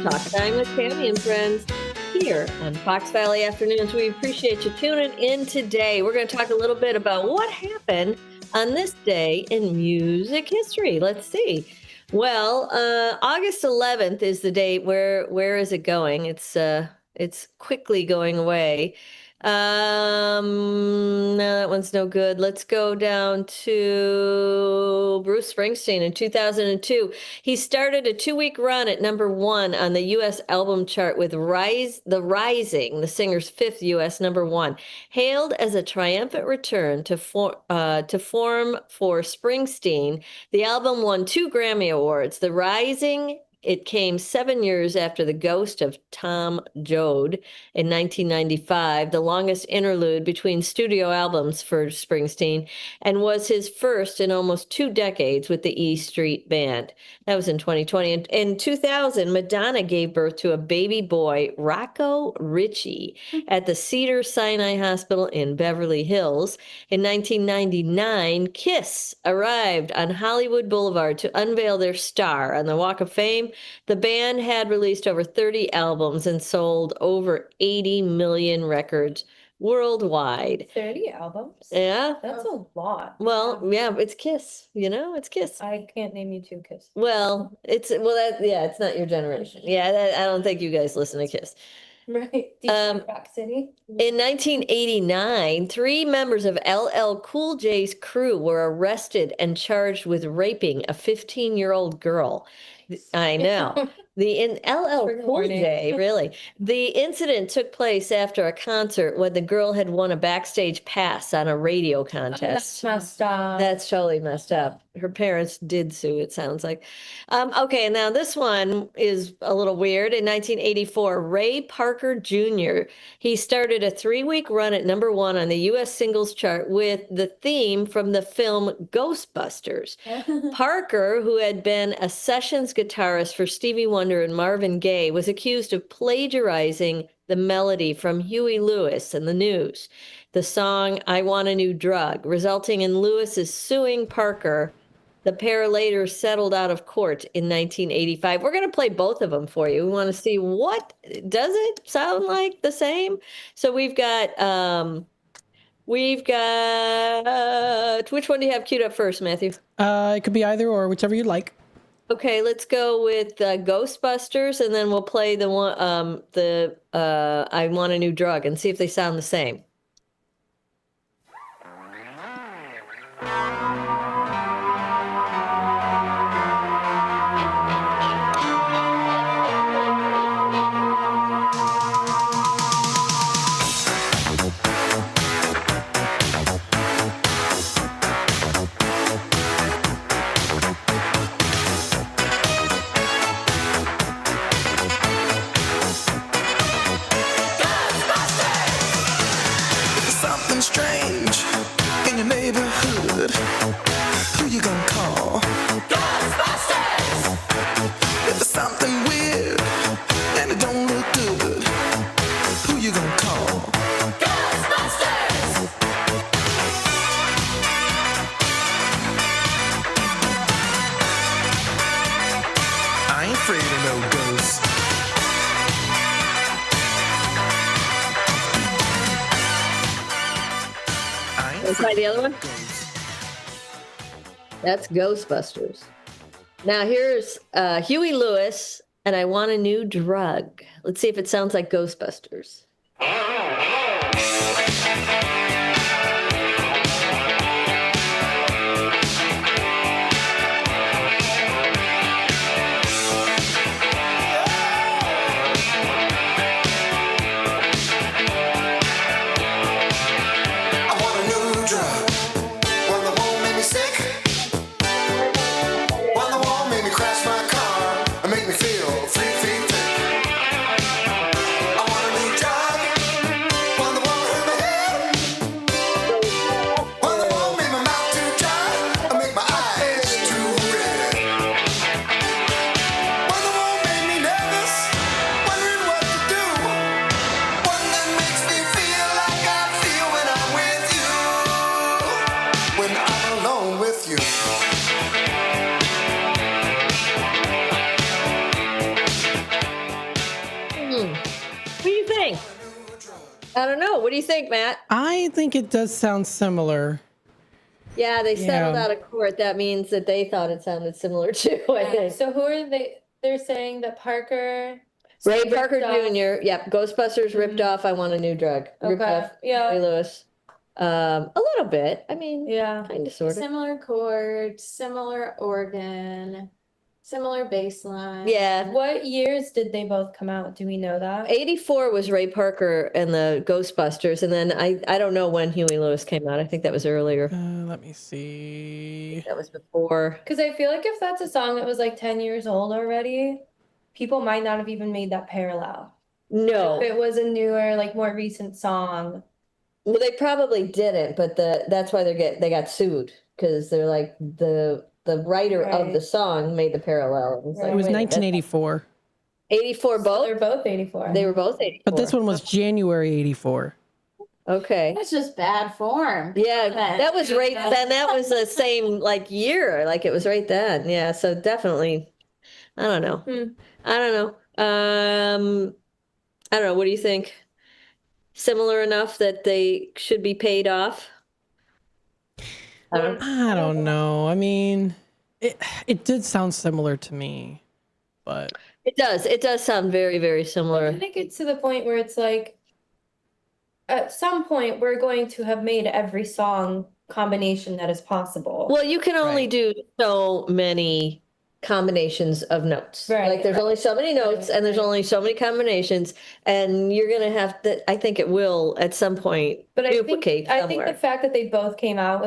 Talk Time with Tammy and Friends here on Fox Valley Afternoons. We appreciate you tuning in today. We're going to talk a little bit about what happened on this day in music history. Let's see. Well, August 11th is the date. Where is it going? It's quickly going away. No, that one's no good. Let's go down to Bruce Springsteen in 2002. He started a 2-week run at #1 on the U.S. album chart with The Rising, the singer's 5th U.S. #1. Hailed as a triumphant return to form for Springsteen, the album won 2 Grammy Awards. The Rising, it came 7 years after The Ghost of Tom Joad in 1995, the longest interlude between studio albums for Springsteen, and was his first in almost 2 decades with the E Street Band. That was in 2020. In 2000, Madonna gave birth to a baby boy, Rocco Ritchie, at the Cedars-Sinai Hospital in Beverly Hills. In 1999, Kiss arrived on Hollywood Boulevard to unveil their star on the Walk of Fame. The band had released over 30 albums and sold over 80 million records worldwide. 30 albums? Yeah. That's a lot. Well, yeah, it's Kiss. It's Kiss. I can't name you 2 Kiss. Well, it's not your generation. Yeah, I don't think you guys listen to Kiss. Right. Detroit Rock City. In 1989, 3 members of LL Cool J's crew were arrested and charged with raping a 15-year-old girl. I know. In LL Cool J, really. The incident took place after a concert when the girl had won a backstage pass on a radio contest. That's messed up. That's totally messed up. Her parents did sue, it sounds like. Okay, now this one is a little weird. In 1984, Ray Parker Jr., he started a 3-week run at #1 on the U.S. singles chart with the theme from the film Ghostbusters. Parker, who had been a sessions guitarist for Stevie Wonder and Marvin Gaye, was accused of plagiarizing the melody from Huey Lewis and the News, the song I Want a New Drug, resulting in Lewis's suing Parker. The pair later settled out of court in 1985. We're going to play both of them for you. We want to see does it sound like the same? So we've got which one do you have queued up first, Matthew? It could be either or, whichever you like. Okay, let's go with Ghostbusters, and then we'll play the one, I Want a New Drug, and see if they sound the same. Try the other one. That's Ghostbusters. Now here's Huey Lewis and I Want a New Drug. Let's see if it sounds like Ghostbusters. I don't know. What do you think, Matt? I think it does sound similar. Yeah, they settled out of court. That means that they thought it sounded similar too, I think. So who are they? They're saying that Parker. Ray Parker Jr. Yep, Ghostbusters ripped off I Want a New Drug. Ripped off Huey Lewis. A little bit. I mean, kind of, sort of. Similar chords, similar organ, similar bass line. Yeah. What years did they both come out? Do we know that? 84 was Ray Parker and the Ghostbusters, and then I don't know when Huey Lewis came out. I think that was earlier. Let me see. That was before. Because I feel like if that's a song that was like 10 years old already, people might not have even made that parallel. No. If it was a newer, like more recent song. Well, they probably didn't, but that's why they got sued, because they're like the writer of the song made the parallel. It was 1984. 84 both? So they're both 84. They were both 84. But this one was January 84. Okay. That's just bad form. Yeah, that was right then. That was the same year, like it was right then. Yeah, so definitely. I don't know. I don't know. I don't know. What do you think? Similar enough that they should be paid off? I don't know. I mean, it did sound similar to me, but it does. It does sound very, very similar. I think it's to the point where it's like, at some point, we're going to have made every song combination that is possible. Well, you can only do so many combinations of notes. Like there's only so many notes and there's only so many combinations, and you're going to have to, I think it will at some point duplicate somewhere. I think the fact that they both came out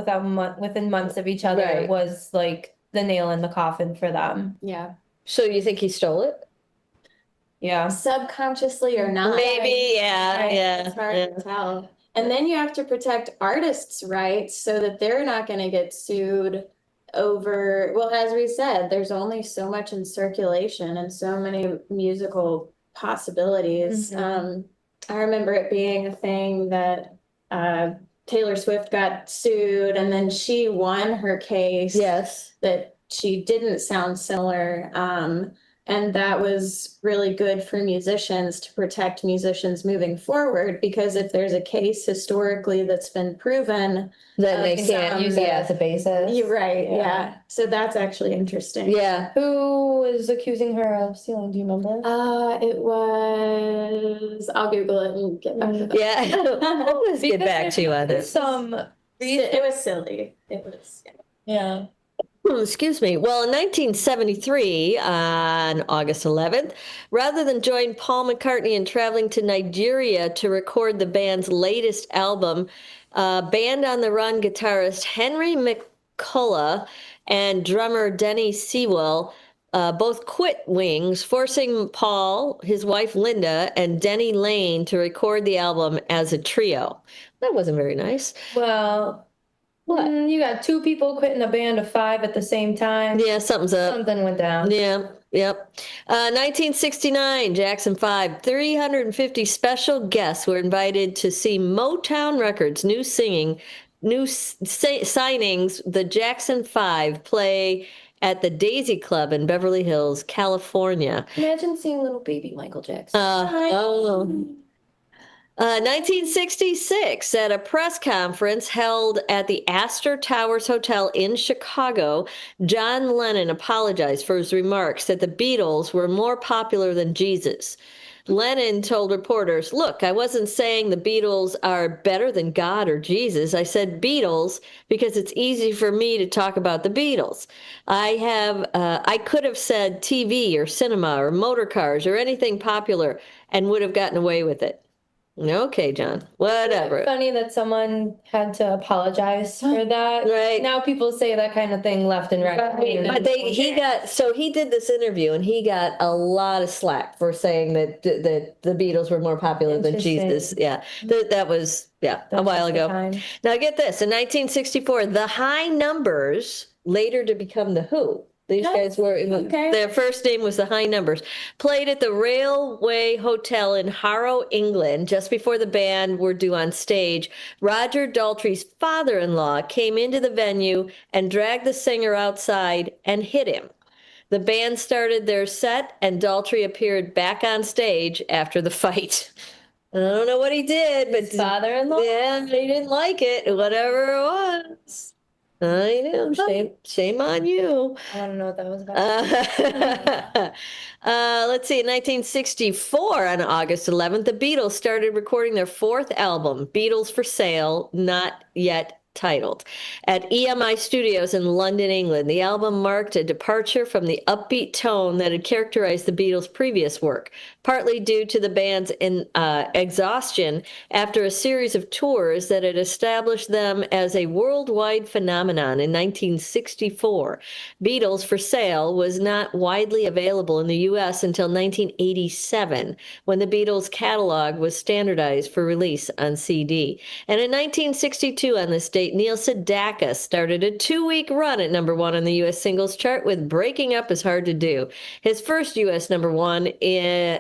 within months of each other was like the nail in the coffin for them. Yeah. So you think he stole it? Yeah. Subconsciously or not. Maybe, yeah. It's hard to tell. And then you have to protect artists' rights so that they're not going to get sued over, well, as we said, there's only so much in circulation and so many musical possibilities. I remember it being a thing that Taylor Swift got sued, and then she won her case. Yes. That she didn't sound similar. And that was really good for musicians to protect musicians moving forward, because if there's a case historically that's been proven, then they can't use it as a basis. You're right. Yeah. So that's actually interesting. Yeah. Who was accusing her of stealing? Do you remember? It was. I'll Google it and get back to that. Yeah. Let's get back to you on this. It was silly. It was. Yeah. Excuse me. Well, in 1973, on August 11th, rather than join Paul McCartney in traveling to Nigeria to record the band's latest album, Band on the Run guitarist Henry McCullough and drummer Denny Sewell both quit Wings, forcing Paul, his wife Linda, and Denny Lane to record the album as a trio. That wasn't very nice. Well... What? You got two people quitting a band of 5 at the same time. Yeah, something's up. Something went down. Yeah, yep. 1969, Jackson 5. 350 special guests were invited to see Motown Records' new signings, the Jackson 5, play at the Daisy Club in Beverly Hills, California. Imagine seeing little baby Michael Jackson. 1966, at a press conference held at the Astor Towers Hotel in Chicago, John Lennon apologized for his remarks that the Beatles were more popular than Jesus. Lennon told reporters, "Look, I wasn't saying the Beatles are better than God or Jesus. I said Beatles because it's easy for me to talk about the Beatles. I could have said TV or cinema or motor cars or anything popular and would have gotten away with it." Okay, John. Whatever. It's funny that someone had to apologize for that. Right. Now people say that kind of thing left and right. But he did this interview and he got a lot of slack for saying that the Beatles were more popular than Jesus. Yeah. That was a while ago. Now get this. In 1964, the High Numbers, later to become the Who. These guys were, their first name was the High Numbers, played at the Railway Hotel in Harrow, England. Just before the band were due on stage, Roger Daltrey's father-in-law came into the venue and dragged the singer outside and hit him. The band started their set, and Daltrey appeared back on stage after the fight. I don't know what he did, but his father-in-law? Yeah, he didn't like it, whatever it was. I know. Shame on you. I want to know what that was about. Let's see. In 1964, on August 11th, the Beatles started recording their fourth album, Beatles for Sale, Not Yet Titled, at EMI Studios in London, England. The album marked a departure from the upbeat tone that had characterized the Beatles' previous work, partly due to the band's exhaustion after a series of tours that had established them as a worldwide phenomenon. In 1964, Beatles for Sale was not widely available in the U.S. until 1987, when the Beatles catalog was standardized for release on CD. And in 1962, on this date, Neil Sedaka started a 2-week run at number 1 on the U.S. singles chart with Breaking Up Is Hard to Do, his first U.S. number 1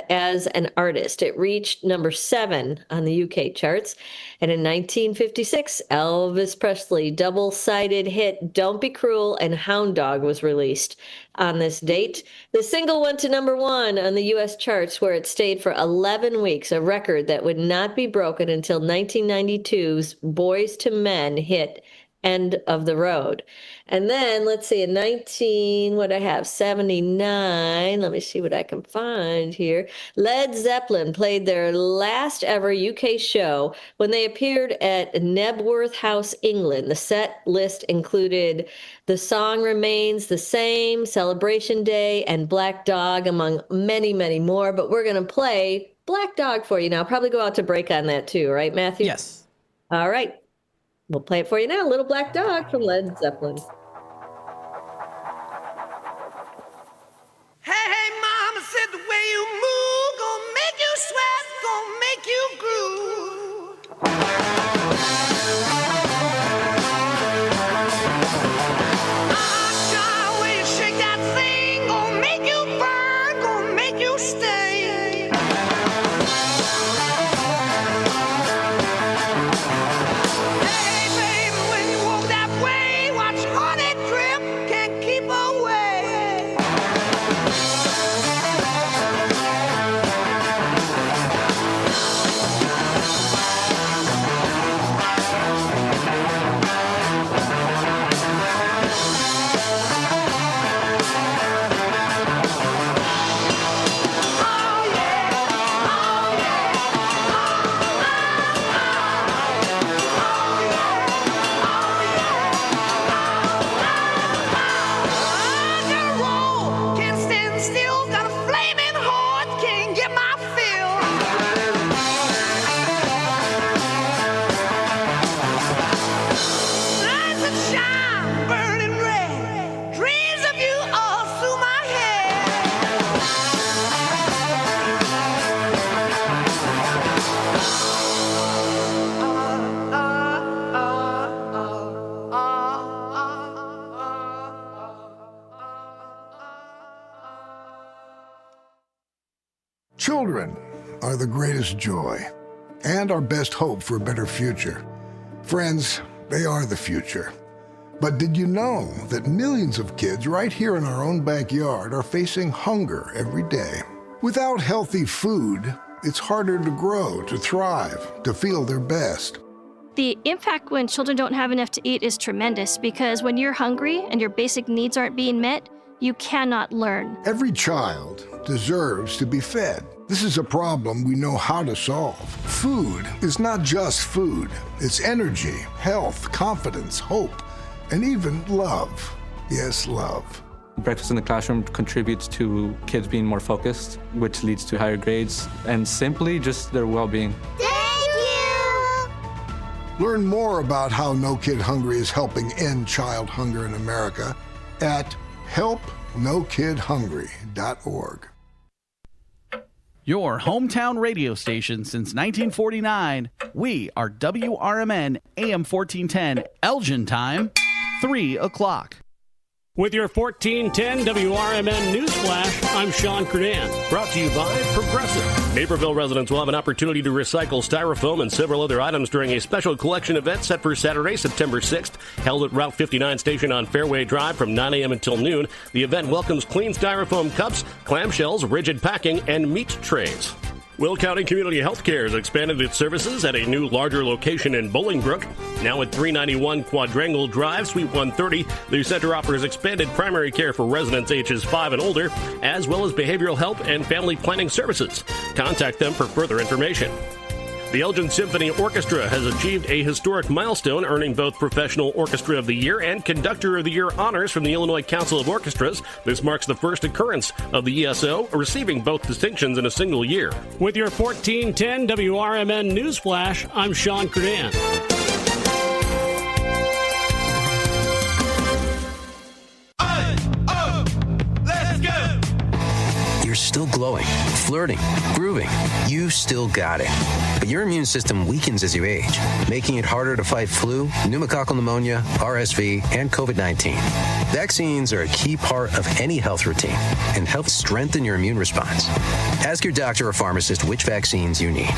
as an artist. It reached number 7 on the UK charts. And in 1956, Elvis Presley double-sided hit Don't Be Cruel and Hound Dog was released. On this date, the single went to number 1 on the U.S. charts, where it stayed for 11 weeks, a record that would not be broken until 1992's Boys to Men hit End of the Road. And then, let's see, in 79, let me see what I can find here. Led Zeppelin played their last ever UK show when they appeared at Knebworth House, England. The set list included The Song Remains the Same, Celebration Day, and Black Dog, among many, many more. But we're going to play Black Dog for you now. Probably go out to break on that too, right, Matthew? Yes. All right. We'll play it for you now. Little Black Dog from Led Zeppelin. Hey, mama said the way you move gonna make you sweat, gonna make you groove. God, way you shake that thing, gonna make you burn, gonna make you stay. Children are the greatest joy and our best hope for a better future. Friends, they are the future. But did you know that millions of kids right here in our own backyard are facing hunger every day? Without healthy food, it's harder to grow, to thrive, to feel their best. The impact when children don't have enough to eat is tremendous, because when you're hungry and your basic needs aren't being met, you cannot learn. Every child deserves to be fed. This is a problem we know how to solve. Food is not just food. It's energy, health, confidence, hope, and even love. Yes, love. Breakfast in the classroom contributes to kids being more focused, which leads to higher grades, and simply just their well-being. Thank you! Learn more about how No Kid Hungry is helping end child hunger in America at helpnokidhungry.org. Your hometown radio station since 1949. We are WRMN AM 1410, Elgin time, 3 o'clock. With your 1410 WRMN News Flash, I'm Sean Credan. Brought to you by Progressive. Naperville residents will have an opportunity to recycle styrofoam and several other items during a special collection event set for Saturday, September 6th, held at Route 59 station on Fairway Drive from 9 a.m. until noon. The event welcomes clean styrofoam cups, clamshells, rigid packing, and meat trays. Will County Community Healthcare has expanded its services at a new, larger location in Bolingbrook. Now at 391 Quadrangle Drive, Suite 130, the center offers expanded primary care for residents ages 5 and older, as well as behavioral health and family planning services. Contact them for further information. The Elgin Symphony Orchestra has achieved a historic milestone, earning both Professional Orchestra of the Year and Conductor of the Year honors from the Illinois Council of Orchestras. This marks the first occurrence of the ESO receiving both distinctions in a single year. With your 1410 WRMN News Flash, I'm Sean Credan. Still glowing, flirting, grooving. You still got it. But your immune system weakens as you age, making it harder to fight flu, pneumococcal pneumonia, RSV, and COVID-19. Vaccines are a key part of any health routine and help strengthen your immune response. Ask your doctor or pharmacist which vaccines you need.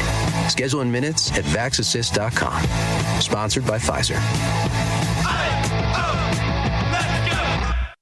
Schedule in minutes at vaxassist.com. Sponsored by Pfizer.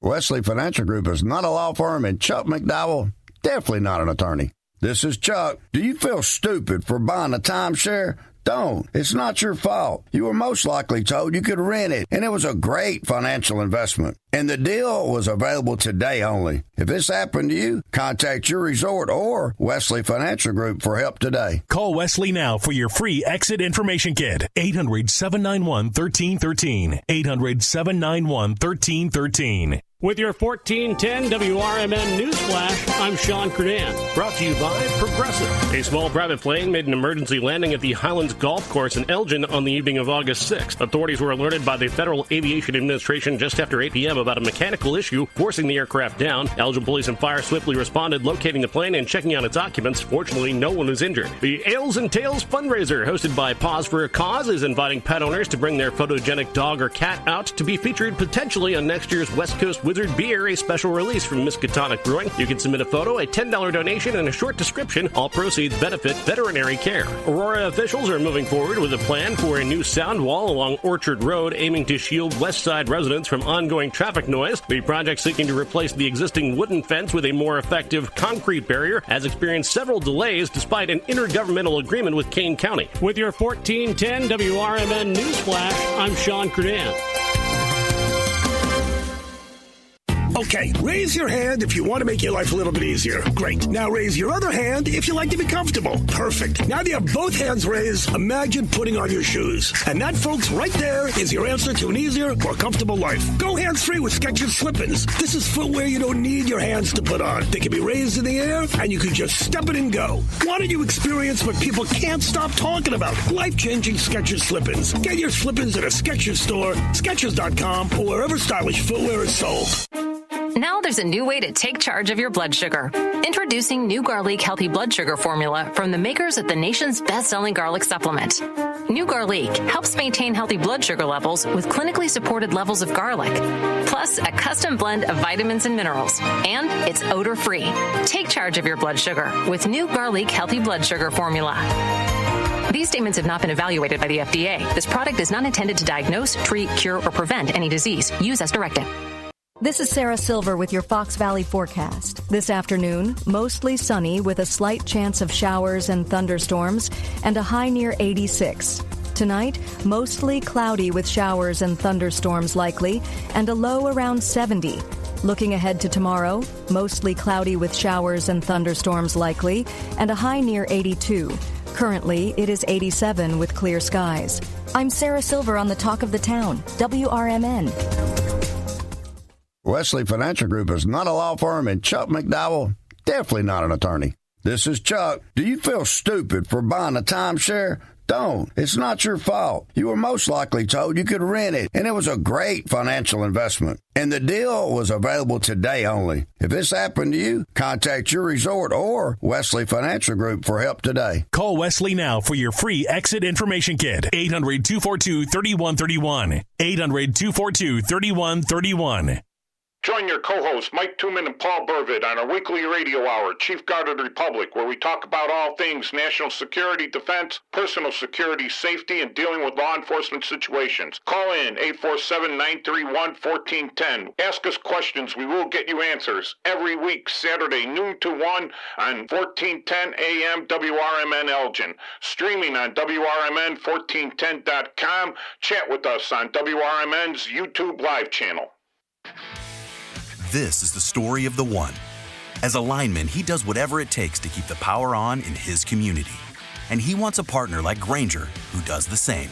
Wesley Financial Group is not a law firm, and Chuck McDowell, definitely not an attorney. This is Chuck. Do you feel stupid for buying a timeshare? Don't. It's not your fault. You were most likely told you could rent it, and it was a great financial investment. And the deal was available today only. If this happened to you, contact your resort or Wesley Financial Group for help today. Call Wesley now for your free exit information kit. 800-791-1313. 800-791-1313. With your 1410 WRMN News Flash, I'm Sean Credan. Brought to you by Progressive. A small private plane made an emergency landing at the Highlands Golf Course in Elgin on the evening of August 6th. Authorities were alerted by the Federal Aviation Administration just after 8 p.m. about a mechanical issue forcing the aircraft down. Elgin police and fire swiftly responded, locating the plane and checking on its occupants. Fortunately, no one was injured. The Ales and Tails fundraiser, hosted by Pause for a Cause, is inviting pet owners to bring their photogenic dog or cat out to be featured potentially on next year's West Coast Wizard Beer, a special release from Miskatonic Brewing. You can submit a photo, a $10 donation, and a short description. All proceeds benefit veterinary care. Aurora officials are moving forward with a plan for a new sound wall along Orchard Road, aiming to shield West Side residents from ongoing traffic noise. The project, seeking to replace the existing wooden fence with a more effective concrete barrier, has experienced several delays despite an intergovernmental agreement with Kane County. With your 1410 WRMN News Flash, I'm Sean Credan. Okay, raise your hand if you want to make your life a little bit easier. Great. Now raise your other hand if you like to be comfortable. Perfect. Now that you have both hands raised, imagine putting on your shoes. And that, folks, right there is your answer to an easier, more comfortable life. Go hands-free with Skechers Slip-ins. This is footwear you don't need your hands to put on. They can be raised in the air, and you can just step it and go. Why don't you experience what people can't stop talking about? Life-changing Skechers Slip-ins. Get your Slip-ins at a Skechers store, Skechers.com, or wherever stylish footwear is sold. Now there's a new way to take charge of your blood sugar. Introducing new Garlic Healthy Blood Sugar Formula from the makers of the nation's best-selling garlic supplement. New Garlic helps maintain healthy blood sugar levels with clinically supported levels of garlic, plus a custom blend of vitamins and minerals. And it's odor-free. Take charge of your blood sugar with new Garlic Healthy Blood Sugar Formula. These statements have not been evaluated by the FDA. This product is not intended to diagnose, treat, cure, or prevent any disease. Use as directed. This is Sarah Silver with your Fox Valley forecast. This afternoon, mostly sunny with a slight chance of showers and thunderstorms and a high near 86. Tonight, mostly cloudy with showers and thunderstorms likely and a low around 70. Looking ahead to tomorrow, mostly cloudy with showers and thunderstorms likely and a high near 82. Currently, it is 87 with clear skies. I'm Sarah Silver on the Talk of the Town, WRMN. Wesley Financial Group is not a law firm, and Chuck McDowell, definitely not an attorney. This is Chuck. Do you feel stupid for buying a timeshare? Don't. It's not your fault. You were most likely told you could rent it, and it was a great financial investment. And the deal was available today only. If this happened to you, contact your resort or Wesley Financial Group for help today. Call Wesley now for your free exit information kit. 800-242-3131. 800-242-3131. Join your co-hosts Mike Tooman and Paul Burvitt on our weekly radio hour, Chief Guarded Republic, where we talk about all things national security, defense, personal security, safety, and dealing with law enforcement situations. Call in 847-931-1410. Ask us questions. We will get you answers. Every week, Saturday, noon to 1 on 1410 AM WRMN Elgin. Streaming on WRMN1410.com. Chat with us on WRMN's YouTube live channel. This is the story of the one. As a lineman, he does whatever it takes to keep the power on in his community. And he wants a partner like Grainger who does the same.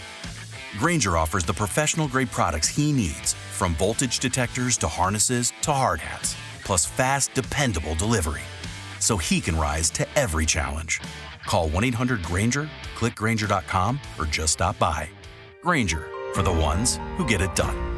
Grainger offers the professional-grade products he needs, from voltage detectors to harnesses to hard hats, plus fast, dependable delivery, so he can rise to every challenge. Call 1-800-GRAINGER, click Grainger.com, or just stop by. Grainger, for the ones who get it done.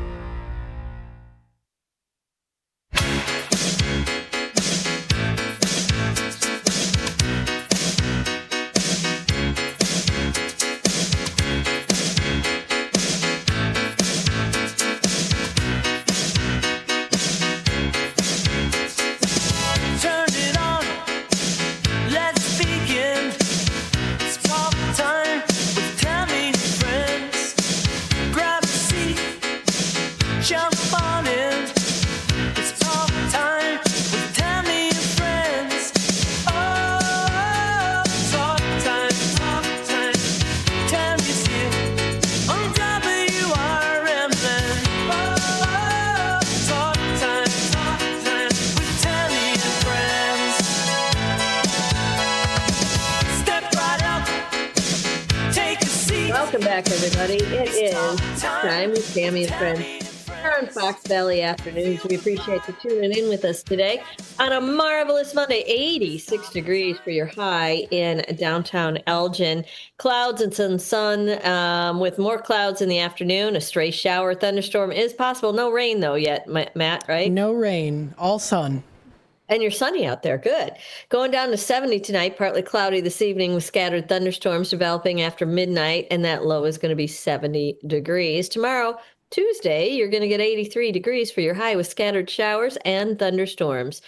Welcome back, everybody. It is time with Tammy and Friends here on Fox Valley Afternoons. We appreciate you tuning in with us today on a marvelous Monday. 86 degrees for your high in downtown Elgin. Clouds and some sun with more clouds in the afternoon. A stray shower, thunderstorm is possible. No rain, though, yet, Matt, right? No rain, all sun. And you're sunny out there. Good. Going down to 70 tonight, partly cloudy this evening with scattered thunderstorms developing after midnight, and that low is going to be 70 degrees. Tomorrow, Tuesday, you're going to get 83 degrees for your high with scattered showers and thunderstorms.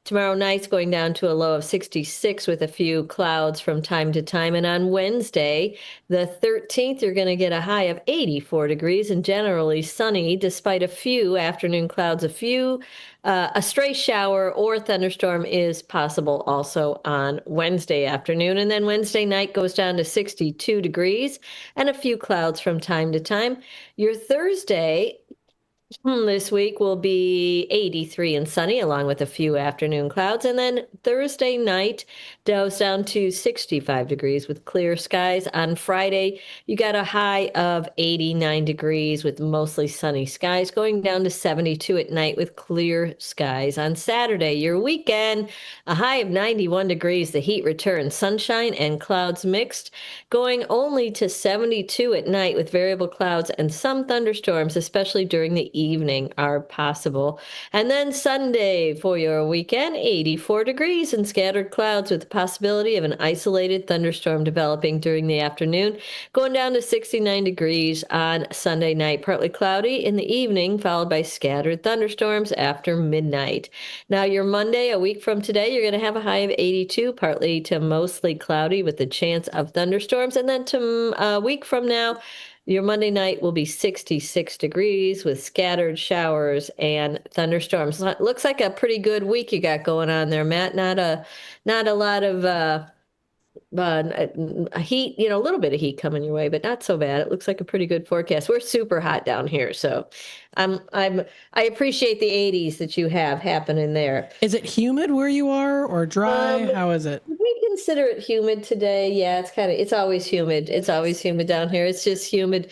Tomorrow night's going down to a low of 66 with a few clouds from time to time. And on Wednesday, the 13th, you're going to get a high of 84 degrees and generally sunny despite a few afternoon clouds. A stray shower or thunderstorm is possible also on Wednesday afternoon. And then Wednesday night goes down to 62 degrees and a few clouds from time to time. Your Thursday this week will be 83 and sunny, along with a few afternoon clouds. And then Thursday night goes down to 65 degrees with clear skies. On Friday, you got a high of 89 degrees with mostly sunny skies, going down to 72 at night with clear skies. On Saturday, your weekend, a high of 91 degrees. The heat returns, sunshine and clouds mixed, going only to 72 at night with variable clouds and some thunderstorms, especially during the evening, are possible. And then Sunday for your weekend, 84 degrees and scattered clouds with the possibility of an isolated thunderstorm developing during the afternoon, going down to 69 degrees on Sunday night. Partly cloudy in the evening, followed by scattered thunderstorms after midnight. Now your Monday, a week from today, you're going to have a high of 82, partly to mostly cloudy with the chance of thunderstorms. And then to a week from now, your Monday night will be 66 degrees with scattered showers and thunderstorms. It looks like a pretty good week you got going on there, Matt. Not a lot of heat, a little bit of heat coming your way, but not so bad. It looks like a pretty good forecast. We're super hot down here, so I appreciate the 80s that you have happening there. Is it humid where you are or dry? How is it? We consider it humid today. Yeah, it's always humid. It's always humid down here. It's just humid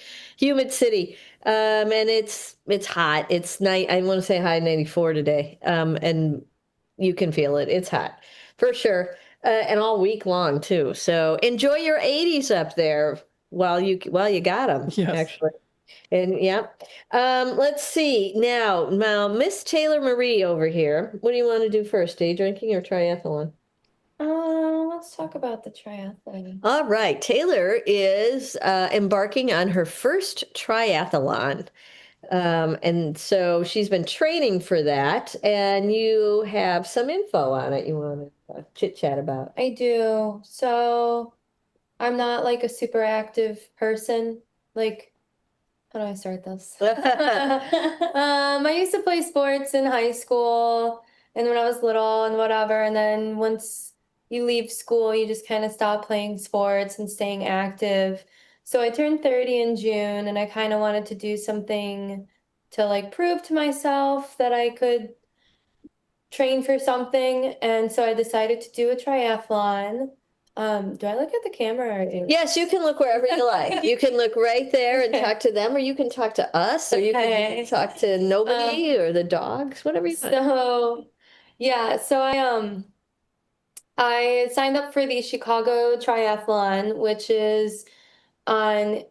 city. And it's hot. It's night. I want to say high 94 today. And you can feel it. It's hot for sure. And all week long too. So enjoy your 80s up there while you got them. Yes. Actually. And yeah. Let's see now Miss Taylor Marie over here. What do you want to do first? Day drinking or triathlon? Let's talk about the triathlon. All right. Taylor is embarking on her first triathlon. And so she's been training for that, and you have some info on it you want to chit chat about. I do. So I'm not like a super active person. Like, how do I start this? I used to play sports in high school and when I was little and whatever. And then once you leave school, you just kind of stop playing sports and staying active. So I turned 30 in June and I kind of wanted to do something to like prove to myself that I could train for something. And so I decided to do a triathlon. Do I look at the camera? Yes, you can look wherever you like. You can look right there and talk to them, or you can talk to us, or you can talk to nobody or the dogs, whatever you want. So, yeah, so I signed up for the Chicago Triathlon, which is on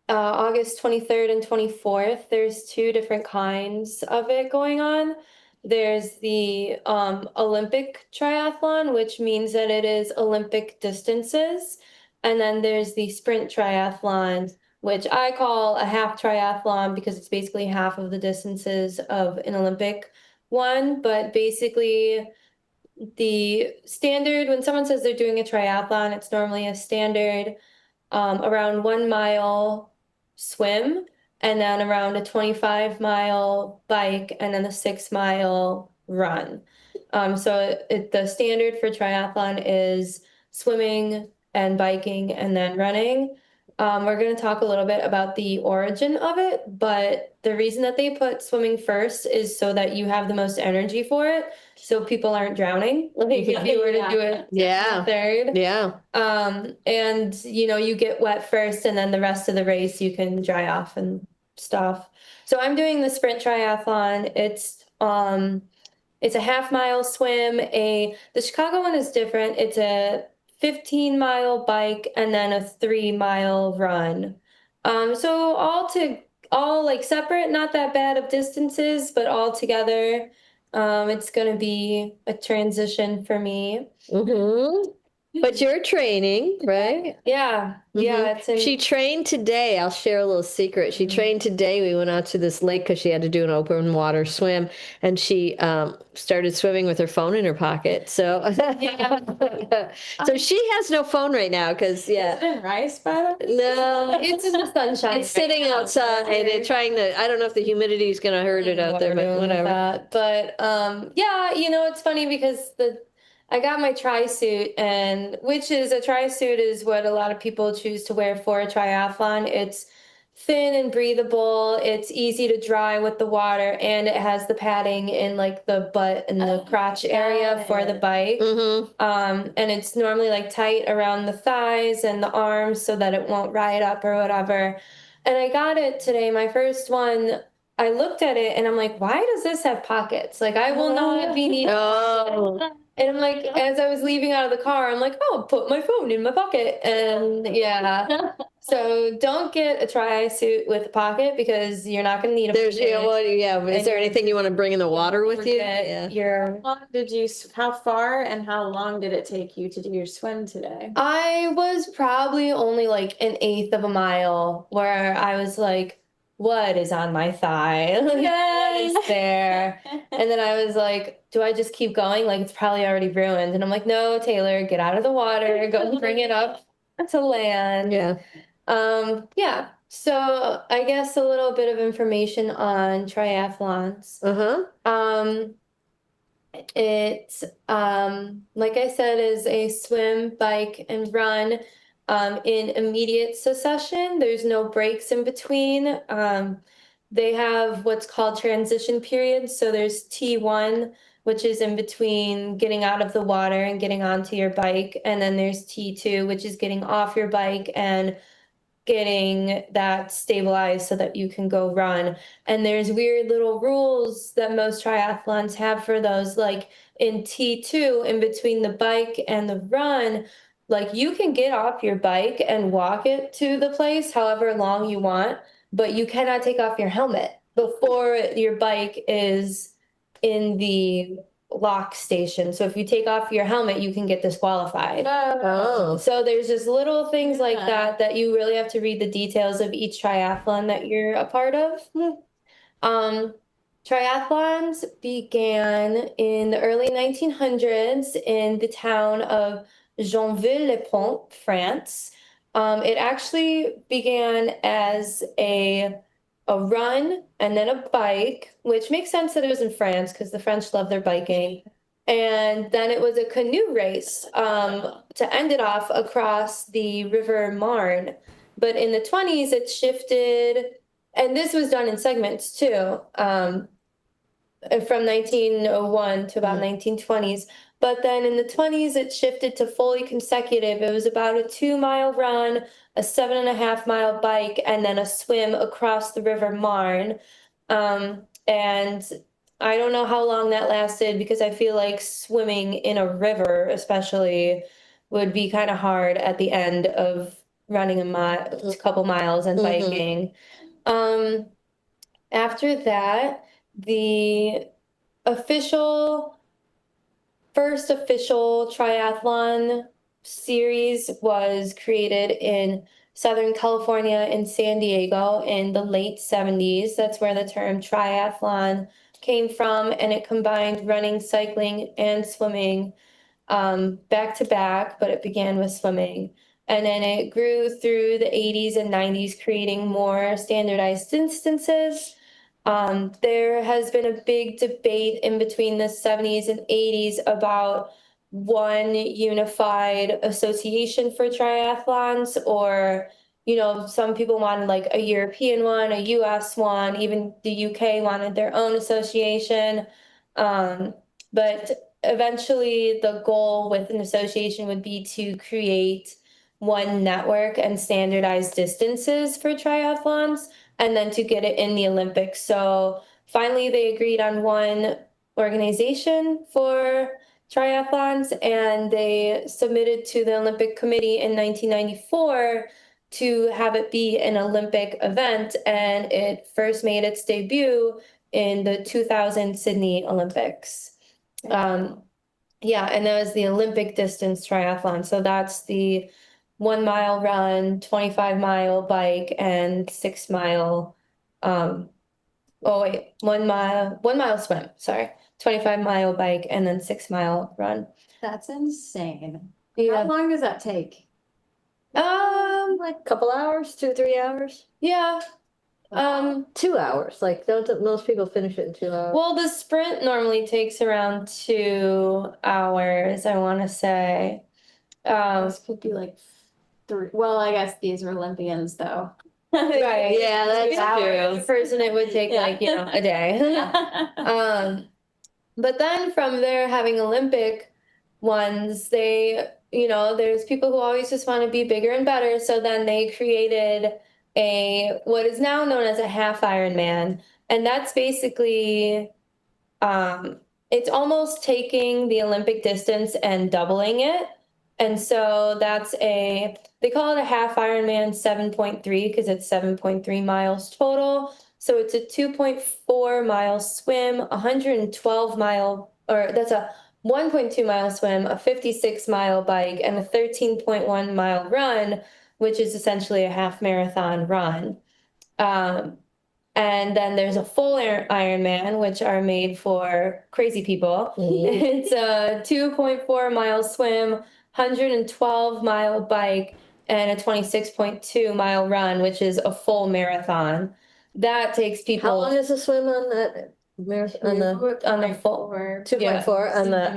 August 23rd and 24th. There's two different kinds of it going on. There's the Olympic triathlon, which means that it is Olympic distances. And then there's the sprint triathlon, which I call a half triathlon because it's basically half of the distances of an Olympic one. But basically, the standard, when someone says they're doing a triathlon, it's normally a standard around 1 mile swim and then around a 25-mile bike and then a 6-mile run. The standard for triathlon is swimming and biking and then running. We're going to talk a little bit about the origin of it, but the reason that they put swimming first is so that you have the most energy for it, so people aren't drowning. Like if you were to do it third. Yeah. And you get wet first and then the rest of the race you can dry off and stuff. So I'm doing the sprint triathlon. It's a half-mile swim. The Chicago one is different. It's a 15-mile bike and then a 3-mile run. So all like separate, not that bad of distances, but all together, it's going to be a transition for me. Mm-hmm. But you're training, right? Yeah. Yeah. She trained today. I'll share a little secret. She trained today. We went out to this lake because she had to do an open water swim, and she started swimming with her phone in her pocket. So, so she has no phone right now because Is it in rice, by the way? No, it's in the sunshine. It's sitting outside and trying to. I don't know if the humidity is going to hurt it out there, but whatever. But yeah, it's funny because I got my tri-suit, and which is a tri-suit is what a lot of people choose to wear for a triathlon. It's thin and breathable. It's easy to dry with the water, and it has the padding in like the butt and the crotch area for the bike. And it's normally like tight around the thighs and the arms so that it won't ride up or whatever. And I got it today, my first one. I looked at it and I'm like, why does this have pockets? Like, I will not be needing. And I'm like, as I was leaving out of the car, I'm like, oh, put my phone in my pocket. And yeah. So don't get a tri-suit with a pocket because you're not going to need a pocket. Is there anything you want to bring in the water with you? How far and how long did it take you to do your swim today? I was probably only like 1/8 of a mile where I was like, what is on my thigh? What is there? And then I was like, do I just keep going? Like, it's probably already ruined. And I'm like, no, Taylor, get out of the water, go bring it up to land. Yeah. So I guess a little bit of information on triathlons. It, like I said, is a swim, bike, and run in immediate succession. There's no breaks in between. They have what's called transition periods. So there's T1, which is in between getting out of the water and getting onto your bike. And then there's T2, which is getting off your bike and getting that stabilized so that you can go run. And there's weird little rules that most triathlons have for those. Like in T2, in between the bike and the run, like you can get off your bike and walk it to the place however long you want, but you cannot take off your helmet before your bike is in the lock station. So if you take off your helmet, you can get disqualified. So there's just little things like that you really have to read the details of each triathlon that you're a part of. Triathlons began in the early 1900s in the town of Joinville-le-Pont, France. It actually began as a run and then a bike, which makes sense that it was in France because the French love their biking. And then it was a canoe race to end it off across the River Marne. But in the 20s, it shifted, and this was done in segments too, from 1901 to about 1920s. But then in the 20s, it shifted to fully consecutive. It was about a 2-mile run, a 7.5-mile bike, and then a swim across the River Marne. And I don't know how long that lasted because I feel like swimming in a river, especially, would be kind of hard at the end of running a couple miles and biking. After that, the first official triathlon series was created in Southern California in San Diego in the late 70s. That's where the term triathlon came from, and it combined running, cycling, and swimming back to back, but it began with swimming. And then it grew through the 80s and 90s, creating more standardized distances. There has been a big debate in between the 70s and 80s about one unified association for triathlons, or, some people wanted like a European one, a US one, even the UK wanted their own association. But eventually the goal with an association would be to create one network and standardize distances for triathlons, and then to get it in the Olympics. So finally they agreed on one organization for triathlons, and they submitted to the Olympic Committee in 1994 to have it be an Olympic event, and it first made its debut in the 2000 Sydney Olympics. And that was the Olympic distance triathlon. So that's the 1-mile run, 25-mile bike, and 6-mile. 1-mile swim. Sorry, 25-mile bike, and then 6-mile run. That's insane. Yeah. How long does that take? Like a couple hours, 2-3 hours. Yeah. 2 hours. Like, don't most people finish it in 2 hours? Well, the sprint normally takes around 2 hours, I want to say. This could be like 3. Well, I guess these are Olympians, though. Right. Yeah, that's true. The person, it would take like, a day. But then from there, having Olympic ones, there's people who always just want to be bigger and better. So then they created what is now known as a half Ironman. And that's basically, it's almost taking the Olympic distance and doubling it. And so they call it a half Ironman 7.3 because it's 7.3 miles total. So it's a 2.4 mile swim, that's a 1.2 mile swim, a 56 mile bike, and a 13.1 mile run, which is essentially a half marathon run. And then there's a full Ironman, which are made for crazy people. It's a 2.4 mile swim, 112 mile bike, and a 26.2 mile run, which is a full marathon. That takes people. How long is the swim on that marathon? On the full 2.4 on the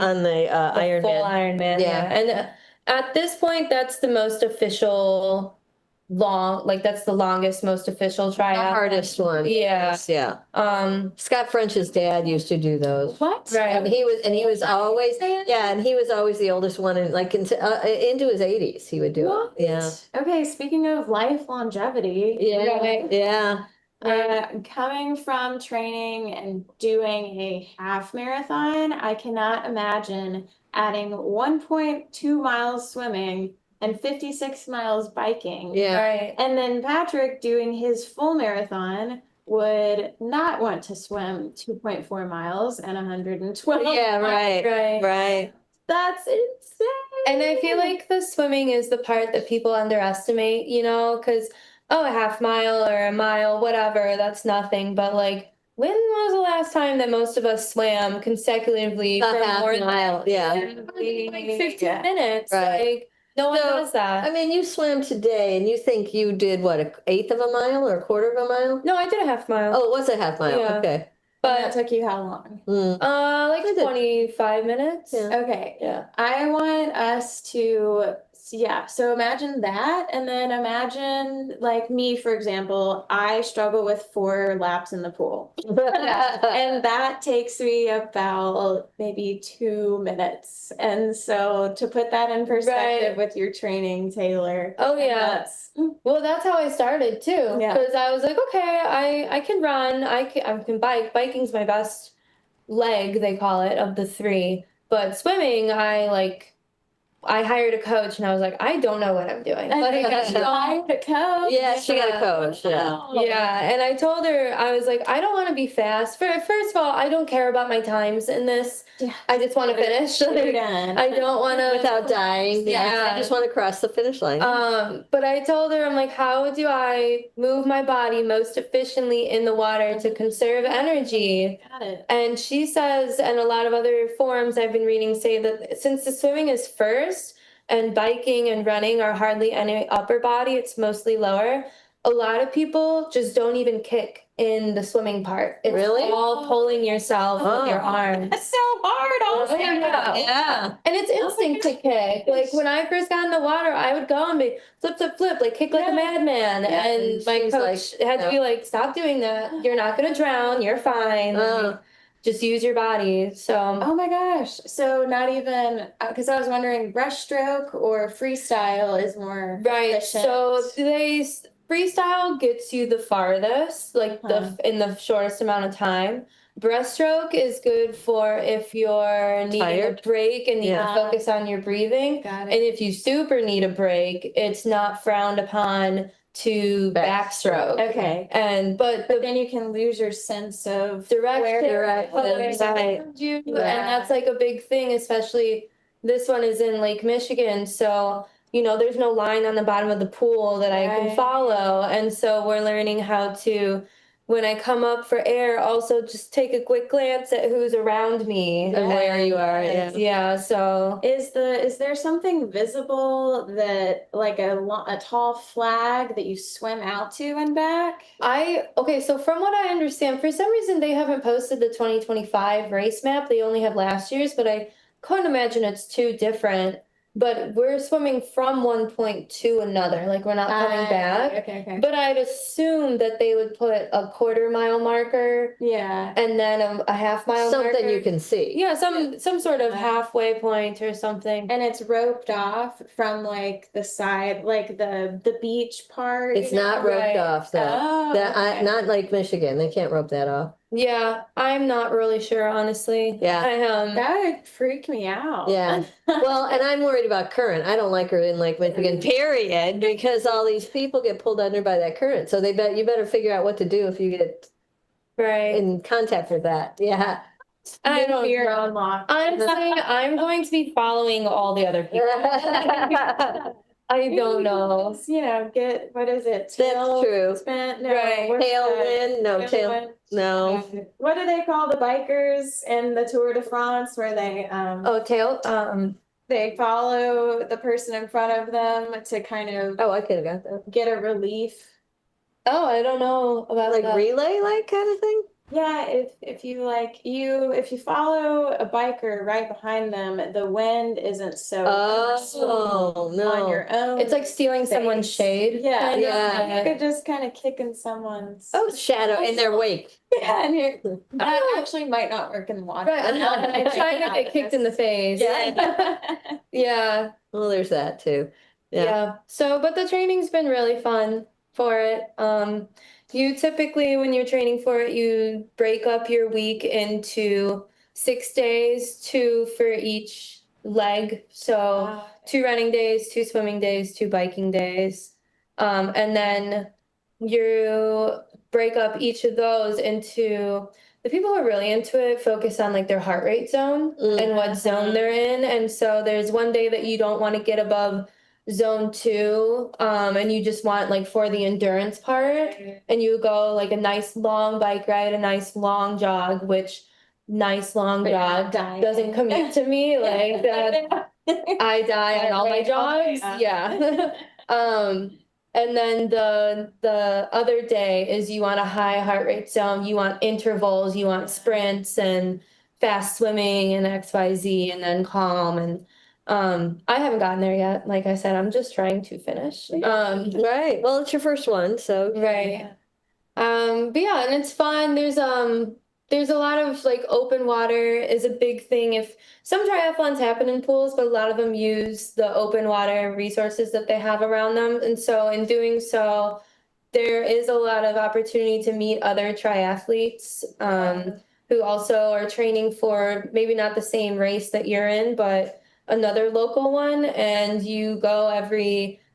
Ironman. Full Ironman. Yeah. And at this point, that's the most official that's the longest, most official triathlon. The hardest one. Yeah. Yeah. Scott French's dad used to do those. What? Right. And he was always the oldest one, and like into his 80s he would do What? it. Yeah. Okay, speaking of life longevity. Yeah. Coming from training and doing a half marathon, I cannot imagine adding 1.2 miles swimming and 56 miles biking. Yeah. Right. And then Patrick doing his full marathon would not want to swim 2.4 miles and 112. Yeah, right. That's insane. And I feel like the swimming is the part that people underestimate, because, a half mile or a mile, whatever, that's nothing. But like when was the last time that most of us swam consecutively for half more mile, yeah. than like 15 minutes? Right. Like, no one does that. I mean, you swam today, and you think you did what, an eighth of a mile or a quarter of a mile? No, I did a half mile. Oh, it was a half mile. Yeah. Okay. But that took you how long? Like 25 minutes. Okay. Yeah. I want us to, so imagine that. And then imagine, like me, for example, I struggle with 4 laps in the pool. And that takes me about maybe 2 minutes. And so to put that in perspective with your training, Taylor. Oh, yeah. Well, that's how I started too. Yeah. Because I was like, okay, I can run, I can bike. Biking's my best leg, they call it, of the 3. But swimming, I hired a coach, and I was like, I don't know what I'm doing. Like, she hired a coach. Yeah, she got a coach. Yeah. Yeah, and I told her, I was like, I don't want to be fast. First of all, I don't care about my times in this. Yeah. I just want to finish. I don't want to... Without dying. Yeah. I just want to cross the finish line. But I told her, I'm like, how do I move my body most efficiently in the water to conserve energy? Got it. And she says, and a lot of other forums I've been reading say that since the swimming is first, and biking and running are hardly any upper body, it's mostly lower. A lot of people just don't even kick in the swimming part. It's all pulling yourself with your arms. That's so hard also. Yeah. And it's instinct to kick. Like when I first got in the water, I would go and be flip, flip, flip, like kick like a madman. Yeah. And my coach had to be like, stop doing that. You're not going to drown. You're fine. Just use your body. So. Oh my gosh. So not even, because I was wondering, breaststroke or freestyle is more efficient. So freestyle gets you the farthest, like in the shortest amount of time. Breaststroke is good for if you're needing a break and need to focus on your breathing. Got it. And if you super need a break, it's not frowned upon to backstroke. Okay. But then you can lose your sense of direction. Right. And that's like a big thing, especially this one is in Lake Michigan. So, there's no line on the bottom of the pool that I can follow. And so we're learning how to, when I come up for air, also just take a quick glance at who's around me and where you are. Yeah. So is there something visible that like a tall flag that you swim out to and back? So from what I understand, for some reason they haven't posted the 2025 race map. They only have last year's, but I couldn't imagine it's too different. But we're swimming from one point to another. Like, we're not coming back. Okay. But I'd assume that they would put a quarter-mile marker. Yeah. And then a half-mile marker. Something you can see. Yeah, some sort of halfway point or something. And it's roped off from, like, the side, like the beach part. It's not roped off, though. Oh, not like Michigan. They can't rope that off. Yeah, I'm not really sure, honestly. Yeah. That would freak me out. Yeah. Well, and I'm worried about current. I don't like her in Lake Michigan, period, because all these people get pulled under by that current. So you better figure out what to do if you get in contact with that. Yeah. I don't know. I'm saying I'm going to be following all the other people. I don't know. Get, what is it? That's true. Spent? No. Tailwind? No, tail. No. What do they call the bikers in the Tour de France where they they follow the person in front of them to kind of I could have got that. Get a relief. Oh, I don't know about like relay kind of thing. Yeah, if you follow a biker right behind them, the wind isn't so on your own. It's like stealing someone's shade. Yeah, Yeah. You could just kind of kick in someone's shadow in their wake. Yeah, and that actually might not work in the water. Right. I'm trying not to get kicked in the face. Yeah. Yeah. Well, there's that too. Yeah. So, but the training's been really fun for it. You typically, when you're training for it, you break up your week into 6 days, 2 for each leg. So 2 running days, 2 swimming days, 2 biking days. And then you break up each of those into, the people who are really into it focus on like their heart rate zone and what zone they're in. And so there's one day that you don't want to get above zone 2, and you just want like for the endurance part, and you go like a nice long bike ride, a nice long jog, which nice long jog doesn't commit to me like that. I die on all my jogs. Yeah. And then the other day is you want a high heart rate zone, you want intervals, you want sprints and fast swimming and XYZ, and then calm. And I haven't gotten there yet. Like I said, I'm just trying to finish. Right. Well, it's your first one, so Right. But yeah, and it's fun. There's a lot of like open water is a big thing. If some triathlons happen in pools, but a lot of them use the open water resources that they have around them. And so in doing so, there is a lot of opportunity to meet other triathletes who also are training for maybe not the same race that you're in, but another local one. And you go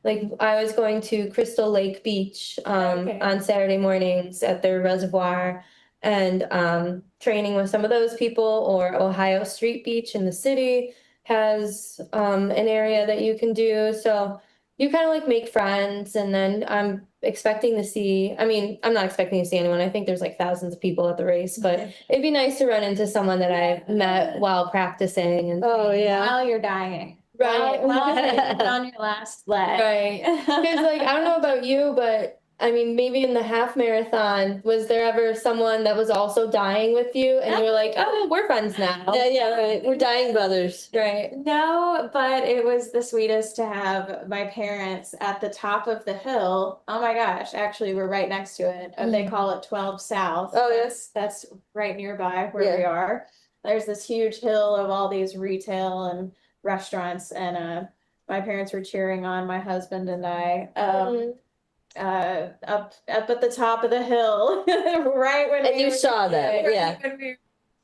like I was going to Crystal Lake Beach on Saturday mornings at their reservoir and training with some of those people, or Ohio Street Beach in the city has an area that you can do. So you kind of like make friends, and then I'm not expecting to see anyone. I think there's like thousands of people at the race, but it'd be nice to run into someone that I've met while practicing. And While you're dying. Right. While you're on your last leg. Right. Because like, I don't know about you, but I mean, maybe in the half marathon, was there ever someone that was also dying with you and you were like, oh, we're friends now? Yeah, right. We're dying brothers. Right. No, but it was the sweetest to have my parents at the top of the hill. Oh my gosh, actually we're right next to it. They call it 12 South. Oh, yes. That's right nearby where we are. There's this huge hill of all these retail and restaurants, and my parents were cheering on my husband and I. Up at the top of the hill, right when and you saw them, yeah.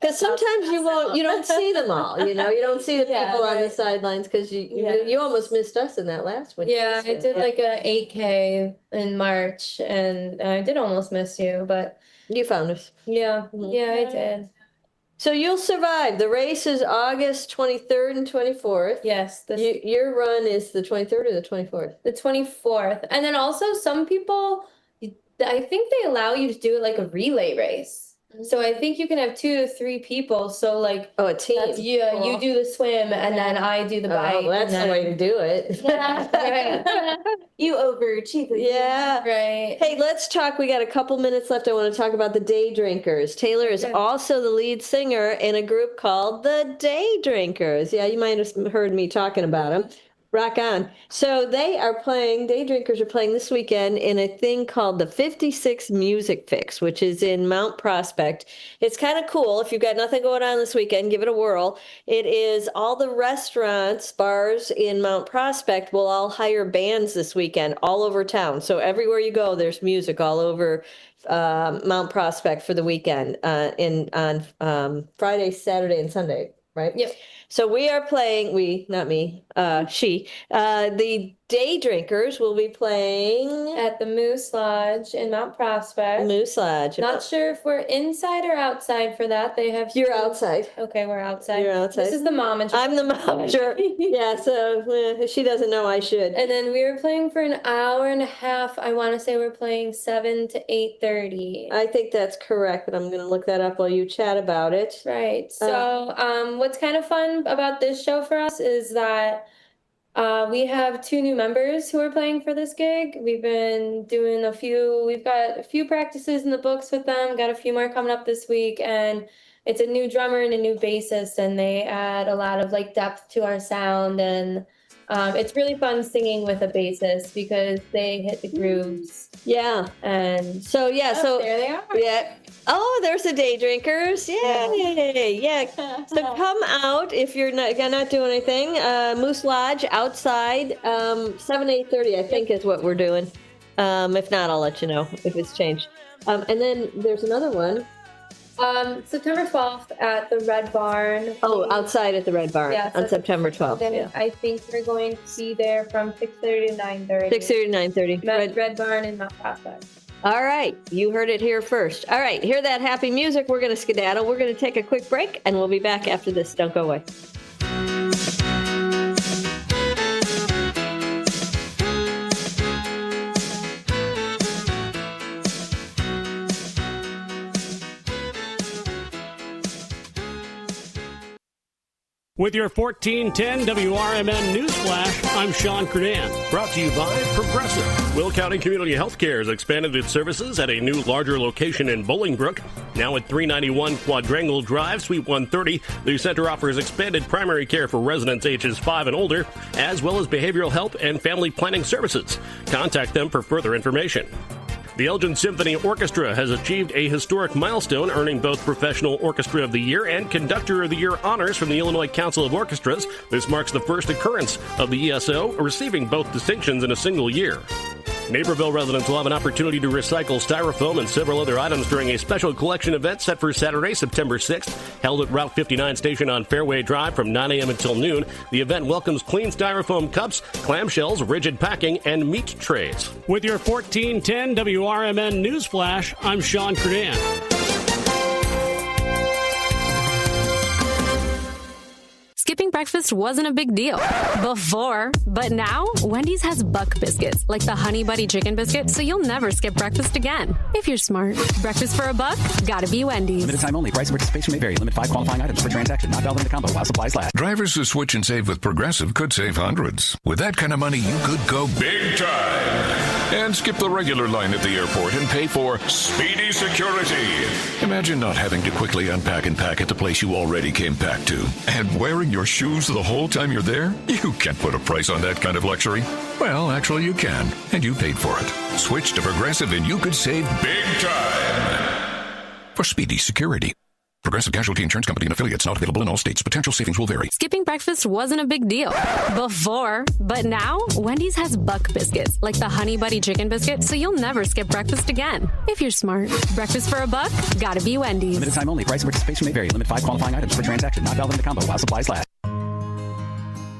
Because sometimes you don't see them all. You don't see the people on the sidelines because you almost missed us in that last one. Yeah, I did like a 8K in March, and I did almost miss you, but you found us. Yeah, yeah, I did. So you'll survive. The race is August 23rd and 24th. Yes. Your run is the 23rd or the 24th? The 24th. And then also some people, I think they allow you to do it like a relay race. So I think you can have 2 to 3 people. So like a team. Yeah, you do the swim and then I do the bike. That's the way to do it. Yeah, right. You overachieve. Yeah. Right. Hey, let's talk. We got a couple minutes left. I want to talk about the Day Drinkers. Taylor is also the lead singer in a group called the Day Drinkers. Yeah, you might have heard me talking about them. Rock on. So Day Drinkers are playing this weekend in a thing called the 56 Music Fix, which is in Mount Prospect. It's kind of cool. If you've got nothing going on this weekend, give it a whirl. It is all the restaurants, bars in Mount Prospect will all hire bands this weekend all over town. So everywhere you go, there's music all over Mount Prospect for the weekend on Friday, Saturday, and Sunday. Right? Yep. So we are playing, not me, she. The Day Drinkers will be playing at the Moose Lodge in Mount Prospect. Moose Lodge. Not sure if we're inside or outside for that. They have. You're outside. Okay, we're outside. You're outside. This is the momager. I'm the momager. Yeah, so if she doesn't know, I should. And then we were playing for an hour and a half. I want to say we're playing 7 to 8:30. I think that's correct, but I'm going to look that up while you chat about it. Right. So what's kind of fun about this show for us is that we have 2 new members who are playing for this gig. We've been doing we've got a few practices in the books with them, got a few more coming up this week, and it's a new drummer and a new bassist, and they add a lot of like depth to our sound, and it's really fun singing with a bassist because they hit the grooves. Yeah. And so there they are. Yeah. Oh, there's the Day Drinkers. Yay. Yeah. So come out if you're not doing anything. Moose Lodge outside, 7 to 8:30, I think is what we're doing. If not, I'll let you know if it's changed. And then there's another one. September 12th at the Red Barn. Oh, outside at the Red Barn on September 12th. Then I think we're going to be there from 6:30 to 9:30. 6:30 to 9:30. Red Barn in Mount Prospect. All right. You heard it here first. All right. Hear that happy music. We're going to skedaddle. We're going to take a quick break, and we'll be back after this. Don't go away. With your 1410 WRMN News Flash, I'm Sean Kernan. Brought to you by Progressive. Will County Community Healthcare has expanded its services at a new, larger location in Bolingbrook. Now at 391 Quadrangle Drive, Suite 130, the center offers expanded primary care for residents ages 5 and older, as well as behavioral health and family planning services. Contact them for further information. The Elgin Symphony Orchestra has achieved a historic milestone, earning both Professional Orchestra of the Year and Conductor of the Year honors from the Illinois Council of Orchestras. This marks the first occurrence of the ESO receiving both distinctions in a single year. Naperville residents will have an opportunity to recycle styrofoam and several other items during a special collection event set for Saturday, September 6th, held at Route 59 station on Fairway Drive from 9 a.m. until noon. The event welcomes clean styrofoam cups, clamshells, rigid packing, and meat trays. With your 1410 WRMN News Flash, I'm Sean Kernan. Skipping breakfast wasn't a big deal before, but now Wendy's has Buck Biscuits, like the Honey Buddy Chicken Biscuit, so you'll never skip breakfast again. If you're smart. Breakfast for a buck? Gotta be Wendy's. Limited time only. Price and participation may vary. Limit 5 qualifying items per transaction. Not valid in the combo while supplies last. Drivers who switch and save with Progressive could save hundreds. With that kind of money, you could go big time and skip the regular line at the airport and pay for speedy security. Imagine not having to quickly unpack and pack at the place you already came packed to. And wearing your shoes the whole time you're there? You can't put a price on that kind of luxury. Well, actually you can, and you paid for it. Switch to Progressive and you could save big time for speedy security. Progressive Casualty Insurance Company and affiliates, not available in all states. Potential savings will vary. Skipping breakfast wasn't a big deal before, but now Wendy's has Buck Biscuits, like the Honey Buddy Chicken Biscuit, so you'll never skip breakfast again. If you're smart. Breakfast for a buck? Gotta be Wendy's. Limited time only. Price and participation may vary. Limit 5 qualifying items per transaction. Not valid in the combo while supplies last.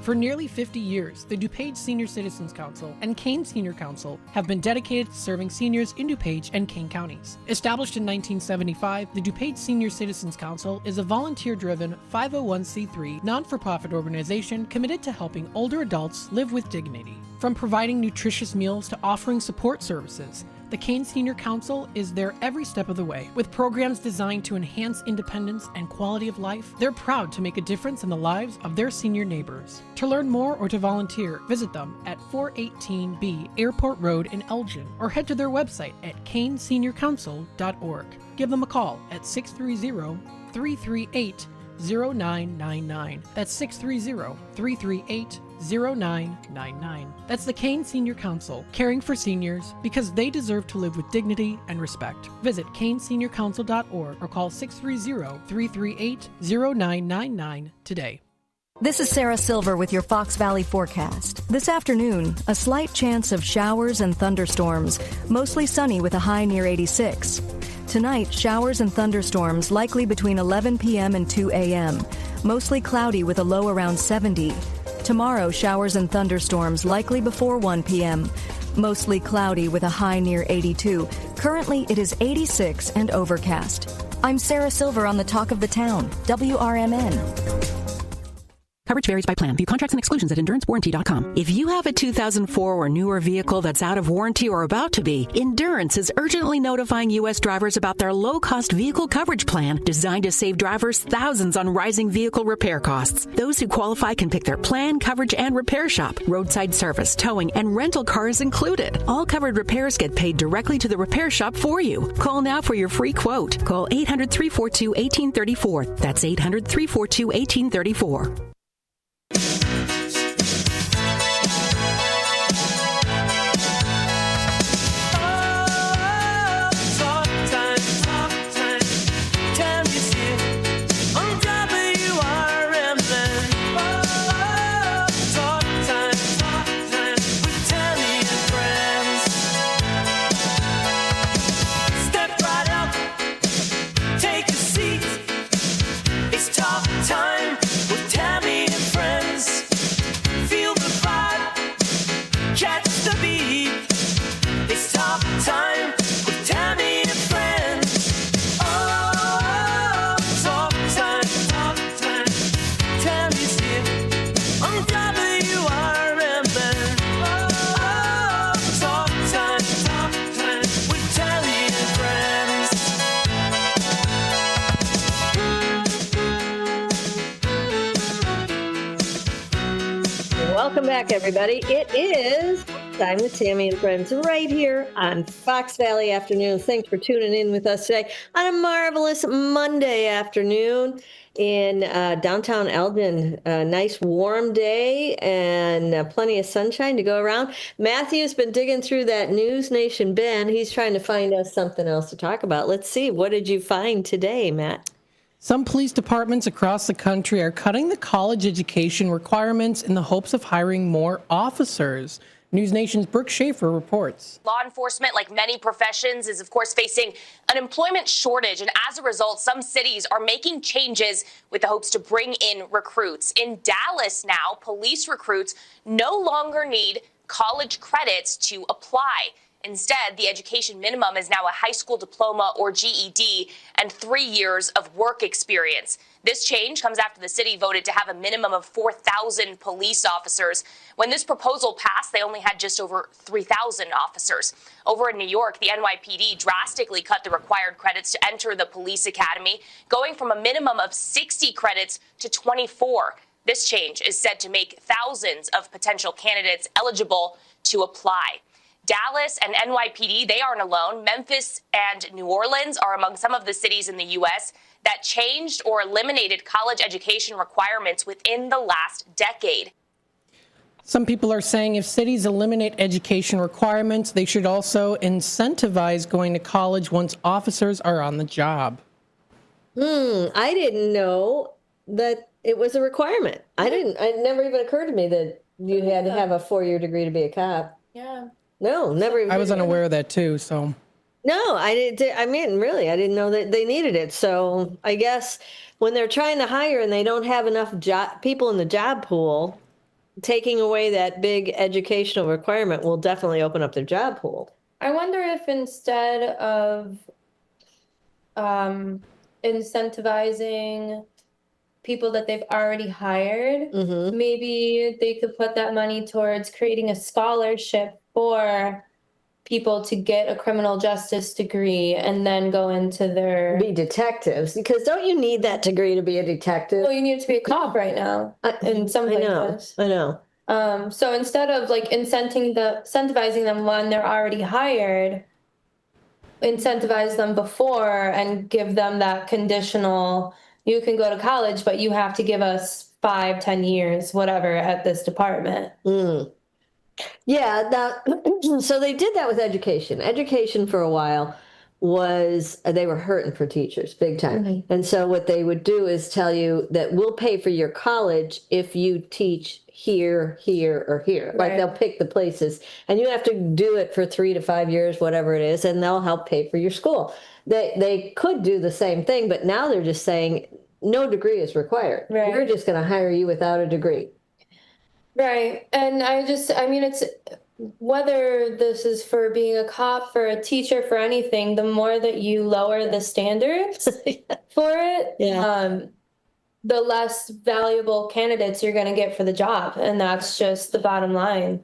For nearly 50 years, the DuPage Senior Citizens Council and Kane Senior Council have been dedicated to serving seniors in DuPage and Kane counties. Established in 1975, the DuPage Senior Citizens Council is a volunteer-driven 501c3 non-for-profit organization committed to helping older adults live with dignity. From providing nutritious meals to offering support services, the Kane Senior Council is there every step of the way. With programs designed to enhance independence and quality of life, they're proud to make a difference in the lives of their senior neighbors. To learn more or to volunteer, visit them at 418B Airport Road in Elgin or head to their website at caneseniorcouncil.org. Give them a call at 630-338-0999. That's 630-338-0999. That's the Kane Senior Council, caring for seniors because they deserve to live with dignity and respect. Visit caneseniorcouncil.org or call 630-338-0999 today. This is Sarah Silver with your Fox Valley forecast. This afternoon, a slight chance of showers and thunderstorms, mostly sunny with a high near 86. Tonight, showers and thunderstorms likely between 11 p.m. and 2 a.m., mostly cloudy with a low around 70. Tomorrow, showers and thunderstorms likely before 1 p.m., mostly cloudy with a high near 82. Currently, it is 86 and overcast. I'm Sarah Silver on the Talk of the Town, WRMN. Coverage varies by plan. View contracts and exclusions at EnduranceWarranty.com. If you have a 2004 or newer vehicle that's out of warranty or about to be, Endurance is urgently notifying U.S. drivers about their low-cost vehicle coverage plan designed to save drivers thousands on rising vehicle repair costs. Those who qualify can pick their plan, coverage, and repair shop. Roadside service, towing, and rental cars included. All covered repairs get paid directly to the repair shop for you. Call now for your free quote. Call 800-342-1834. That's 800-342-1834. Time with Tammy Welcome back, everybody. It is time with Tammy and Friends right here on Fox Valley Afternoon. Thanks for tuning in with us today on a marvelous Monday afternoon in downtown Elgin. A nice warm day and plenty of sunshine to go around. Matthew's been digging through that News Nation bin. He's trying to find us something else to talk about. Let's see. What did you find today, Matt? Some police departments across the country are cutting the college education requirements in the hopes of hiring more officers. News Nation's Brooke Schaefer reports. Law enforcement, like many professions, is of course facing an employment shortage. And as a result, some cities are making changes with the hopes to bring in recruits. In Dallas now, police recruits no longer need college credits to apply. Instead, the education minimum is now a high school diploma or GED and 3 years of work experience. This change comes after the city voted to have a minimum of 4,000 police officers. When this proposal passed, they only had just over 3,000 officers. Over in New York, the NYPD drastically cut the required credits to enter the police academy, going from a minimum of 60 credits to 24. This change is said to make thousands of potential candidates eligible to apply. Dallas and NYPD, they aren't alone. Memphis and New Orleans are among some of the cities in the U.S. that changed or eliminated college education requirements within the last decade. Some people are saying if cities eliminate education requirements, they should also incentivize going to college once officers are on the job. I didn't know that it was a requirement. It never even occurred to me that you had to have a 4-year degree to be a cop. Yeah. No, never even. I was unaware of that too, so. No, I didn't. I mean, really, I didn't know that they needed it. So I guess when they're trying to hire and they don't have enough people in the job pool, taking away that big educational requirement will definitely open up their job pool. I wonder if instead of incentivizing people that they've already hired, maybe they could put that money towards creating a scholarship for people to get a criminal justice degree and then go into be detectives. Because don't you need that degree to be a detective? Well, you need to be a cop right now in some places. I know. So instead of like incentivizing them when they're already hired, incentivize them before and give them that conditional, you can go to college, but you have to give us 5-10 years, whatever, at this department. Yeah, so they did that with education. Education for a while they were hurting for teachers big time. And so what they would do is tell you that we'll pay for your college if you teach here, here, or here. Like they'll pick the places and you have to do it for 3 to 5 years, whatever it is, and they'll help pay for your school. They could do the same thing, but now they're just saying no degree is required. We're just going to hire you without a degree. Right. And I mean, it's whether this is for being a cop, for a teacher, for anything, the more that you lower the standards for it, the less valuable candidates you're going to get for the job. And that's just the bottom line.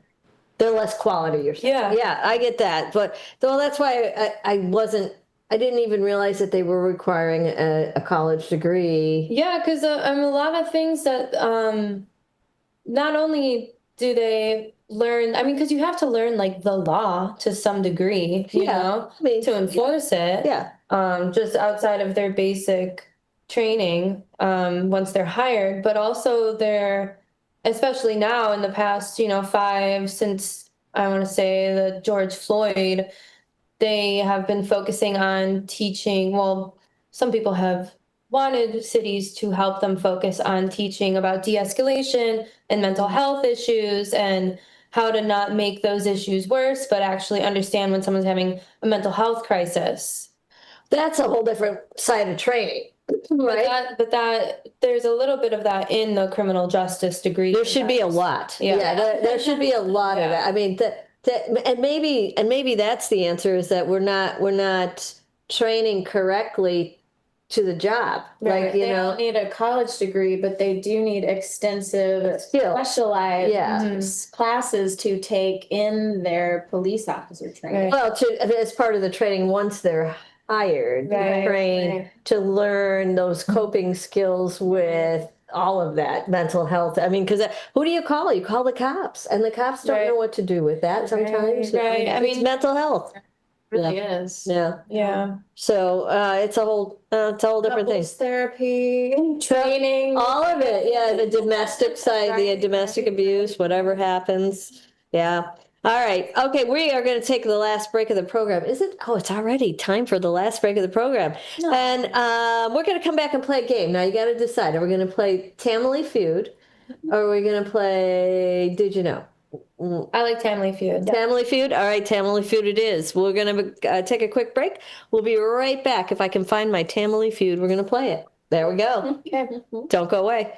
The less quality you're saying. Yeah, I get that. But that's why I didn't even realize that they were requiring a college degree. Yeah, because a lot of things that not only do they learn, I mean, because you have to learn like the law to some degree, you know, to enforce it. Yeah. Just outside of their basic training once they're hired, but also they're, especially now in the past, since I want to say the George Floyd, they have been focusing on teaching. Well, some people have wanted cities to help them focus on teaching about de-escalation and mental health issues and how to not make those issues worse, but actually understand when someone's having a mental health crisis. That's a whole different side of training, right? But that there's a little bit of that in the criminal justice degree. There should be a lot. Yeah, there should be a lot of that. I mean, and maybe that's the answer, is that we're not training correctly to the job. Right. Like, they don't need a college degree, but they do need extensive, specialized classes to take in their police officer training. Well, as part of the training once they're hired, trained to learn those coping skills with all of that mental health. I mean, because who do you call? You call the cops, and the cops don't know what to do with that sometimes. Right. I It's mean, mental health. It really is. Yeah. Yeah. So it's a whole different thing. Couples therapy, training, all of it. Yeah, the domestic side, the domestic abuse, whatever happens. Yeah. All right. Okay, we are going to take the last break of the program. Is it? Oh, it's already time for the last break of the program. No. And we're going to come back and play a game. Now, you got to decide. Are we going to play Tamily Feud, or are we going to play Did You Know? I like Tamily Feud. Tamily Feud? All right, Tamily Feud it is. We're going to take a quick break. We'll be right back. If I can find my Tamily Feud, we're going to play it. There we go. Okay. Don't go away.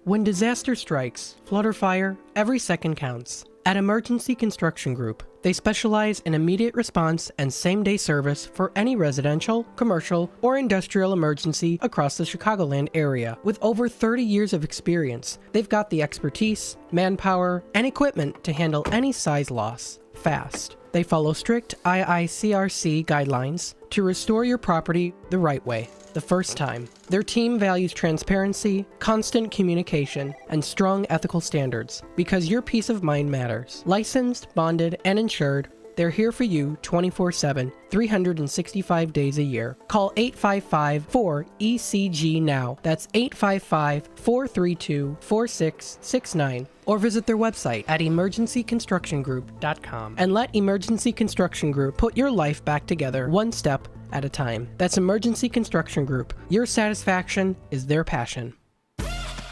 When disaster strikes, flood or fire, every second counts. At Emergency Construction Group, they specialize in immediate response and same-day service for any residential, commercial, or industrial emergency across the Chicagoland area. With over 30 years of experience, they've got the expertise, manpower, and equipment to handle any size loss fast. They follow strict IICRC guidelines to restore your property the right way, the first time. Their team values transparency, constant communication, and strong ethical standards because your peace of mind matters. Licensed, bonded, and insured, they're here for you 24/7, 365 days a year. Call 855-4ECG now. That's 855-432-4669. Or visit their website at emergencyconstructiongroup.com and let Emergency Construction Group put your life back together one step at a time. That's Emergency Construction Group. Your satisfaction is their passion.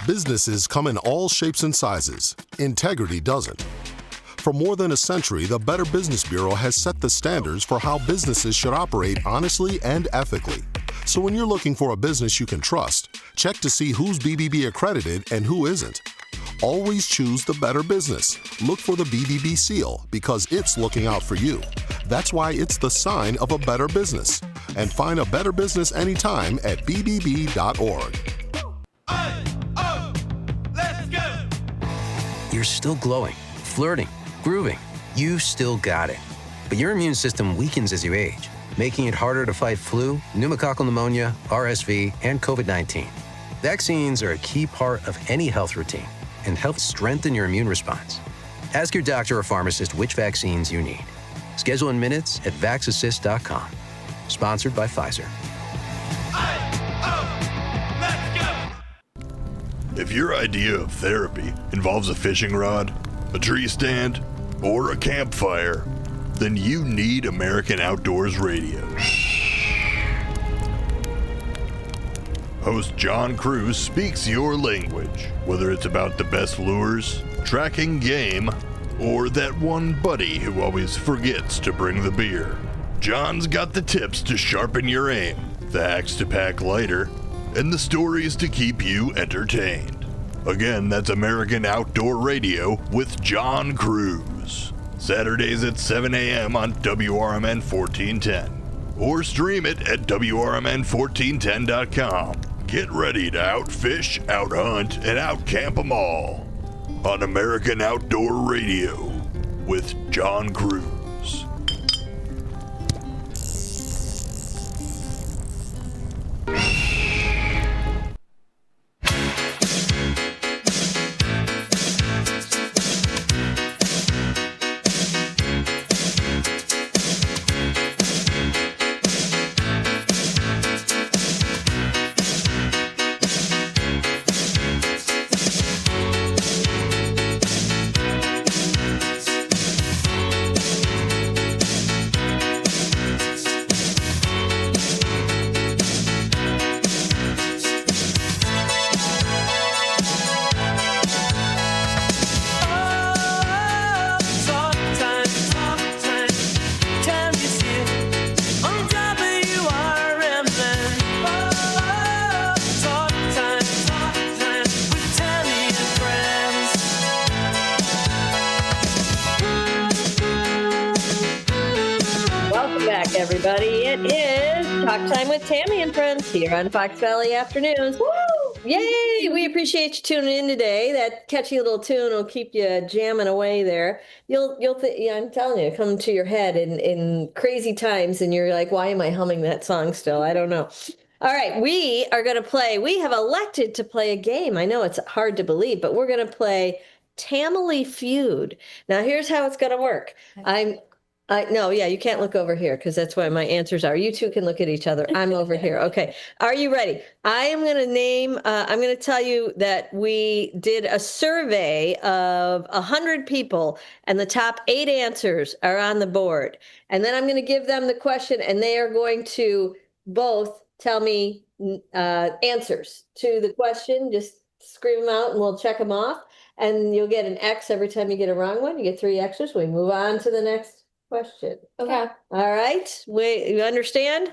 Businesses come in all shapes and sizes. Integrity doesn't. For more than a century, the Better Business Bureau has set the standards for how businesses should operate honestly and ethically. So when you're looking for a business you can trust, check to see who's BBB accredited and who isn't. Always choose the better business. Look for the BBB seal because it's looking out for you. That's why it's the sign of a better business. And find a better business anytime at bbb.org. You're still glowing, flirting, grooving. You still got it. But your immune system weakens as you age, making it harder to fight flu, pneumococcal pneumonia, RSV, and COVID-19. Vaccines are a key part of any health routine and help strengthen your immune response. Ask your doctor or pharmacist which vaccines you need. Schedule in minutes at vaxassist.com. Sponsored by Pfizer. If your idea of therapy involves a fishing rod, a tree stand, or a campfire, then you need American Outdoors Radio. Host John Cruz speaks your language, whether it's about the best lures, tracking game, or that one buddy who always forgets to bring the beer. John's got the tips to sharpen your aim, the hacks to pack lighter, and the stories to keep you entertained. Again, that's American Outdoor Radio with John Cruz. Saturdays at 7 a.m. on WRMN 1410. Or stream it at WRMN1410.com. Get ready to outfish, outhunt, and outcamp them all on American Outdoor Radio with John Cruz. Everybody, it is Talk Time with Tammy and Friends here on Fox Valley Afternoons. Woo! Yay! We appreciate you tuning in today. That catchy little tune will keep you jamming away there. You'll yeah, I'm telling you, come to your head in crazy times, and you're like, why am I humming that song still? I don't know. All right, we are going to play. We have elected to play a game. I know it's hard to believe, but we're going to play Tamily Feud. Now, here's how it's going to work. You can't look over here because that's where my answers are. You two can look at each other. I'm over here. Okay. Are you ready? I am going to I'm going to tell you that we did a survey of 100 people and the top 8 answers are on the board. And then I'm going to give them the question and they are going to both tell me answers to the question. Just scream them out and we'll check them off. And you'll get an X every time you get a wrong one. You get 3 X's. We move on to the next question. Okay. All right. You understand?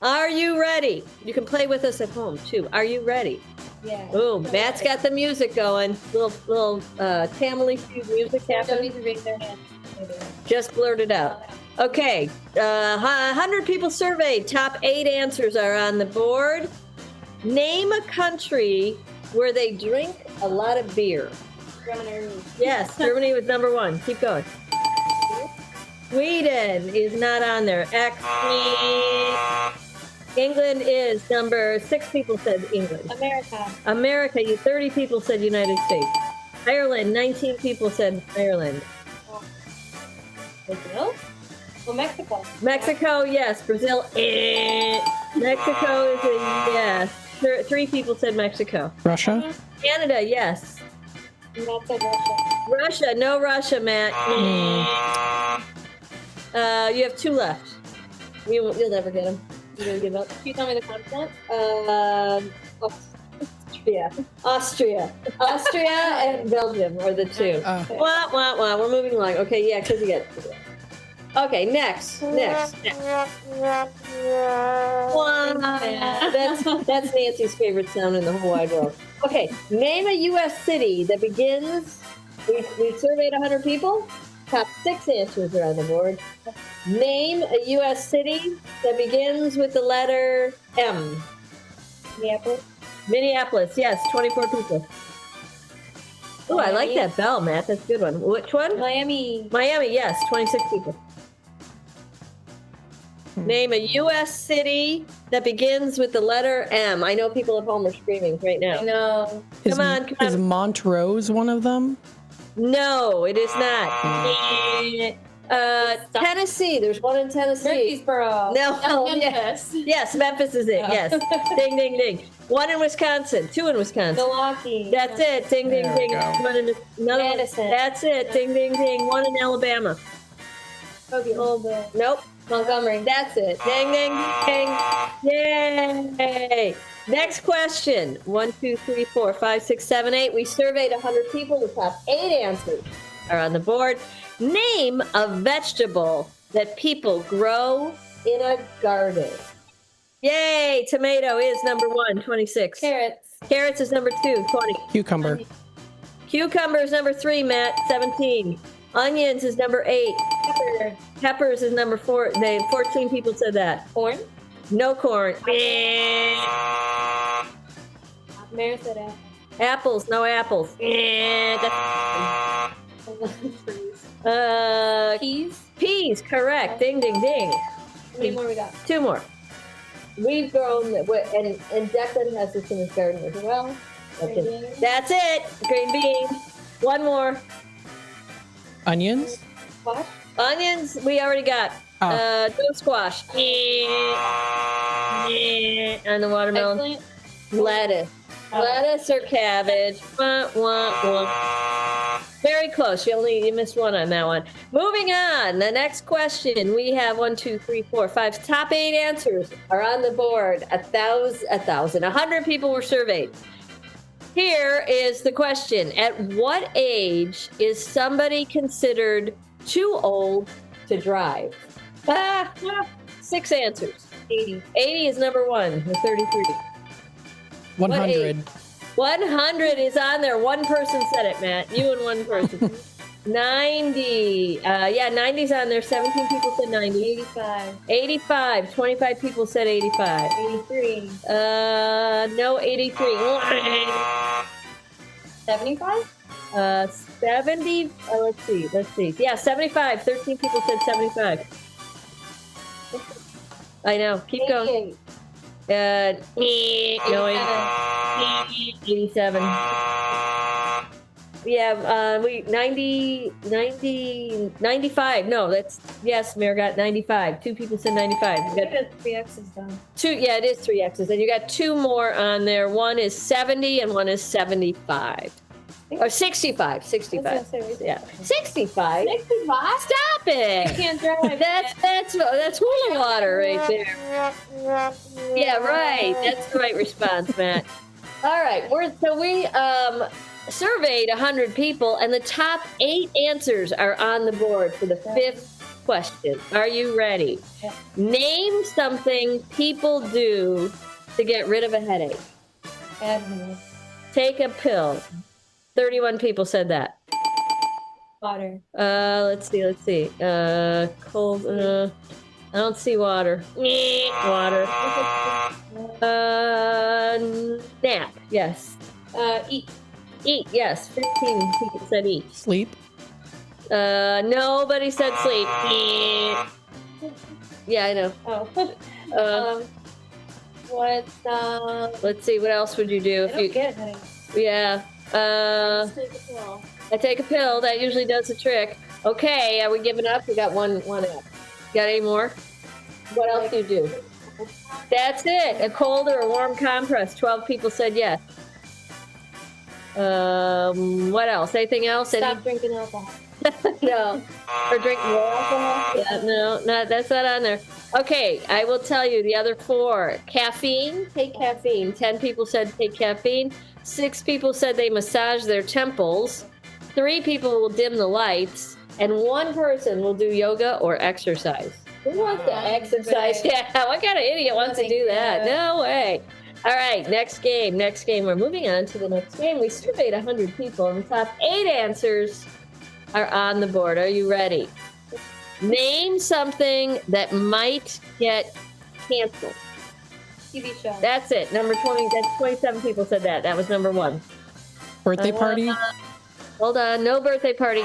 Are you ready? You can play with us at home too. Are you ready? Yeah. Oh, Matt's got the music going. Little Tamily Feud music happening. Don't need to raise their hand. Just blurt it out. Okay. 100 people surveyed. Top 8 answers are on the board. Name a country where they drink a lot of beer. Germany. Yes, Germany was number 1. Keep going. Sweden is not on there. X. England is number 6. People said England. America, 30 people said United States. Ireland, 19 people said Ireland. Brazil? Well, Mexico. Mexico, yes. Brazil, Mexico is a yes. 3 people said Mexico. Russia? Canada, yes. Matt said Russia. Russia, no Russia, Matt. You have 2 left. You'll never get them. You're gonna give up. Can you tell me the continent? Austria, and Belgium are the 2. Wah, wah, wah. We're moving along. Okay, yeah, because you get. Okay, next. That's Nancy's favorite sound in the whole wide world. Okay, name a U.S. city that begins. We surveyed 100 people. Top 6 answers are on the board. Name a U.S. city that begins with the letter M. Minneapolis, yes, 24 people. Oh, I like that bell, Matt. That's a good one. Which one? Miami, yes, 26 people. Name a U.S. city that begins with the letter M. I know people at home are screaming right now. I know. Come on. Is Montrose one of them? No, it is not. Tennessee. There's one in Tennessee. Murfreesboro. No. Memphis. Yes, Memphis is it. Yes. Ding, ding, ding. 1 in Wisconsin. 2 in Wisconsin. Milwaukee. That's it. Ding, ding, ding. Madison. That's it. Ding, ding, ding. 1 in Alabama. Nope. Montgomery. That's it. Ding, ding, ding. Yay. Next question. 1, 2, 3, 4, 5, 6, 7, 8. We surveyed 100 people. The top 8 answers are on the board. Name a vegetable that people grow in a garden. Yay! Tomato is number 1, 26. Carrots is number 2, 20. Cucumber. Cucumber is number 3, Matt, 17. Onions is number 8. Peppers is number 4. 14 people said that. Corn? No corn. Mary said apple. Apples, no apples. Peas, correct. Ding, ding, ding. How many more we got? 2 more. We've grown, and Declan has this in his garden as well. That's it. Green beans. 1 more. Onions? Squash? Onions, we already got. No squash. And the watermelon. Eggplant? Lettuce. Lettuce or cabbage. Wah, wah, wah. Very close. You missed 1 on that one. Moving on. The next question. We have 1, 2, 3, 4, 5. Top 8 answers are on the board. 100 people were surveyed. Here is the question. At what age is somebody considered too old to drive? 6 answers. 80. 80 is number 1 with 33. 100. 100 is on there. 1 person said it, Matt. You and 1 person. 90. 90's on there. 17 people said 90. 85. 85. 25 people said 85. 83. No, 83. 75? 70. Let's see. Yeah, 75. 13 people said 75. I know. Keep going. Noise. 87. Yeah, 95. No, yes, Mayor got 95. 2 people said 95. You got 3 X's down. 2, yeah, it is 3 X's. And you got 2 more on there. One is 70 and one is 75. Or 65. 65. Yeah. 65? 65? Stop it! You can't drive. That's holy water right there. Yeah, right. That's the right response, Matt. All right. We surveyed 100 people, and the top 8 answers are on the board for the 5th question. Are you ready? Name something people do to get rid of a headache. Admin. Take a pill. 31 people said that. Water. Let's see. Cold. I don't see water. Water. Nap. Yes. Eat. Eat. Yes. 15 people said eat. Sleep. Nobody said sleep. Yeah, I know. Let's see. What else would you do if you get headache. Yeah. I take a pill. That usually does the trick. Okay, are we giving up? We got one up. Got any more? What else do you do? That's it. A cold or a warm compress. 12 people said yes. What else? Anything else? Stop drinking alcohol. No. Or drink more alcohol? Yeah, no, that's not on there. Okay, I will tell you the other 4. Caffeine. Take caffeine. 10 people said take caffeine. 6 people said they massage their temples. 3 people will dim the lights. And 1 person will do yoga or exercise. Who wants to exercise? Yeah, what kind of idiot wants to do that? No way. All right, next game. We're moving on to the next game. We surveyed 100 people, and the top 8 answers are on the board. Are you ready? Name something that might get canceled. TV show. That's it. Number 20. That's 27 people said that. That was number 1. Birthday party. Hold on. No birthday party.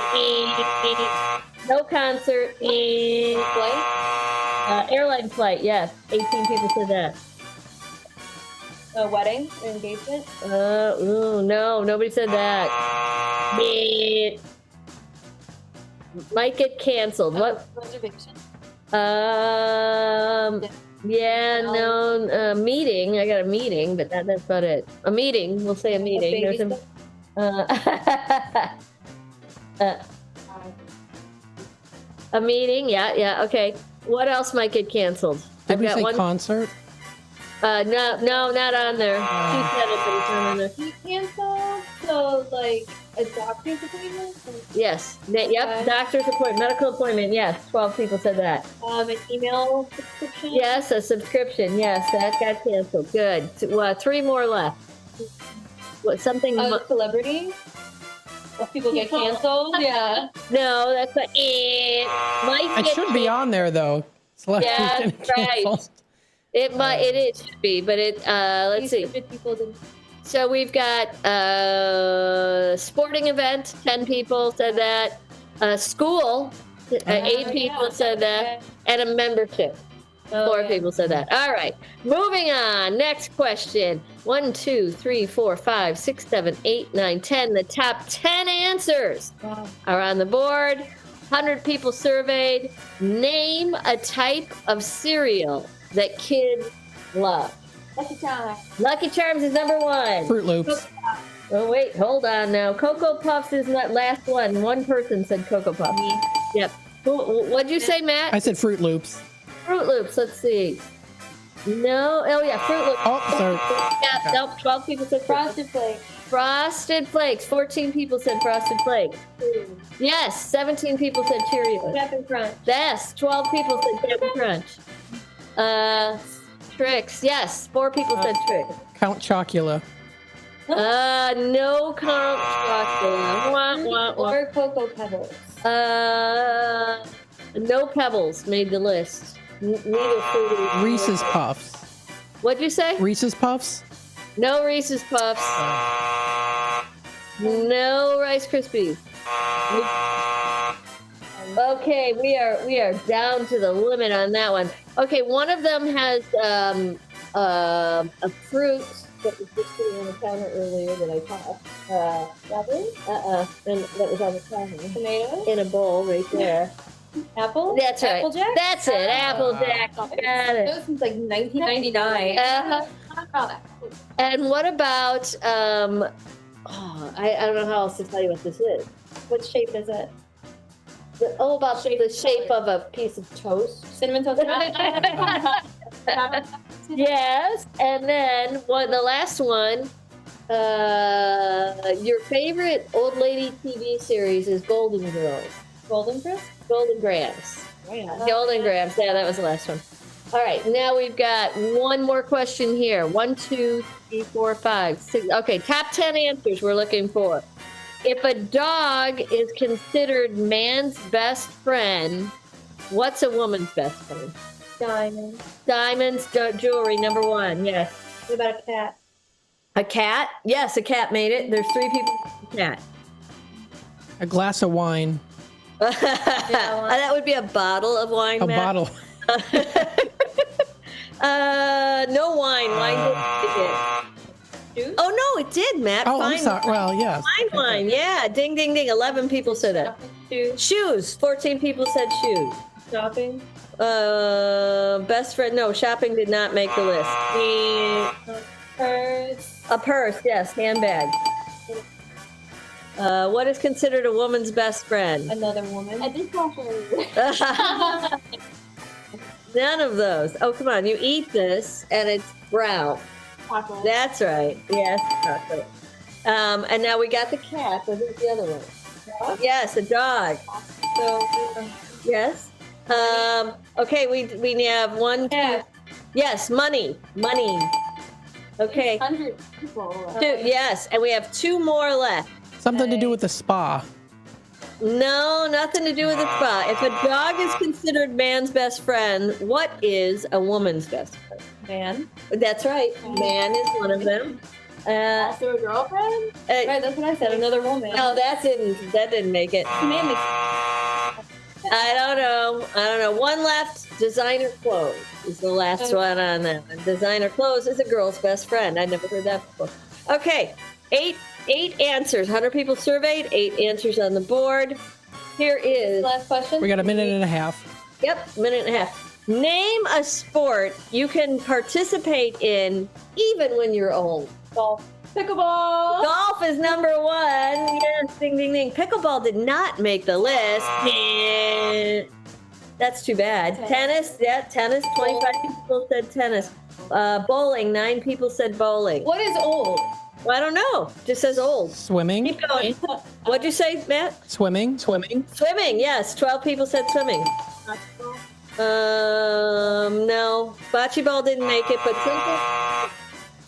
No concert. Flight. Airline flight. Yes. 18 people said that. A wedding or engagement. No. Nobody said that. Might get canceled. What? Reservation. Yeah, no, meeting. I got a meeting, but that's about it. A meeting. We'll say a meeting. There's a meeting. Yeah. Okay. What else might get canceled? Did we say concert? No, not on there. She said it, but it's not on there. You cancel, so like a doctor's appointment? Yes. Yep. Doctor's appointment, medical appointment. Yes. 12 people said that. An email subscription? Yes, a subscription. Yes, that got canceled. Good. 3 more left. What? Something? A celebrity? If people get canceled? Yeah. No, that's what might. It should be on there though. Yeah, right. It should be, but let's see. So we've got sporting event, 10 people said that. School, 8 people said that. And a membership, 4 people said that. All right, moving on. Next question. 1, 2, 3, 4, 5, 6, 7, 8, 9, 10. The top 10 answers are on the board. 100 people surveyed. Name a type of cereal that kids love. Lucky Charms. Lucky Charms is number 1. Fruit Loops. Oh, wait, hold on now. Cocoa Puffs is not last one. 1 person said Cocoa Puffs. Yep. What'd you say, Matt? I said Fruit Loops. Fruit Loops, let's see. No, oh yeah, Fruit Loops. Oh, sorry. Yeah, nope, 12 people said Frosted Flakes. Frosted Flakes. 14 people said Frosted Flakes. Yes, 17 people said Cheerios. Captain Crunch. Yes, 12 people said Captain Crunch. Trix. Yes, 4 people said Trix. Count Chocula. No Count Chocula. Or Cocoa Pebbles. No Pebbles made the list. Neither food. Reese's Puffs. What'd you say? Reese's Puffs. No Reese's Puffs. No Rice Krispies. Okay, we are down to the limit on that one. Okay, one of them has A fruit that was just sitting on the counter earlier that I tossed. Strawberry? And that was on the counter. Tomato? In a bowl right there. Apple? That's right. Applejack? That's it. Applejack. Got it. That was since like 1999. And what about I don't know how else to tell you what this is. What shape is it? About the shape of a piece of toast. Cinnamon toast? Yes, and then the last one. Your favorite old lady TV series is Golden Girls. Golden Grams? Golden Grams. Oh, yeah. Golden Grams. Yeah, that was the last one. All right, now we've got one more question here. 1, 2, 3, 4, 5, 6. Okay, top 10 answers we're looking for. If a dog is considered man's best friend, what's a woman's best friend? Diamonds. Diamonds, jewelry, number 1. Yes. What about a cat? A cat? Yes, a cat made it. There's 3 people with a cat. A glass of wine. That would be a bottle of wine, A Matt. bottle. No wine. Wine didn't make it. Oh, no, it did, Matt. Oh, I'm Fine sorry. Well, yes. Fine wine. Yeah. Ding, ding, ding. 11 people said that. Shoes. 14 people said shoes. Shopping? Best friend. No, shopping did not make the list. Purse. A purse. Yes. Handbag. What is considered a woman's best friend? Another woman. A dishwasher. None of those. Oh, come on. You eat this and it's brown. Chocolate. That's right. Yes, chocolate. And now we got the cat. What is the other one? Yes, a dog. So, Yes. Okay, we have 1, 2. Yes, money. Money. Okay. 100 people. 2. Yes, and we have 2 more left. Something to do with the spa. No, nothing to do with the spa. If a dog is considered man's best friend, what is a woman's best friend? man. That's right. Man is one of them. Also a girlfriend? Right, that's what I said. Another woman. No, that didn't make it. I don't know. One left. Designer clothes is the last one on that one. Designer clothes is a girl's best friend. I never heard that before. Okay, eight answers. 100 people surveyed. 8 answers on the board. Here is last question. We got a minute and a half. Yep, minute and a half. Name a sport you can participate in even when you're old. Golf. Pickleball. Golf is number 1. Yes, ding, ding, ding. Pickleball did not make the list. That's too bad. Tennis, yeah, tennis. 25 people said tennis. Bowling, 9 people said bowling. What is old? Well, I don't know. Just says old. Swimming. Keep going. What'd you say, Matt? Swimming. Swimming, yes. 12 people said swimming. No. Bocce ball didn't make it, but something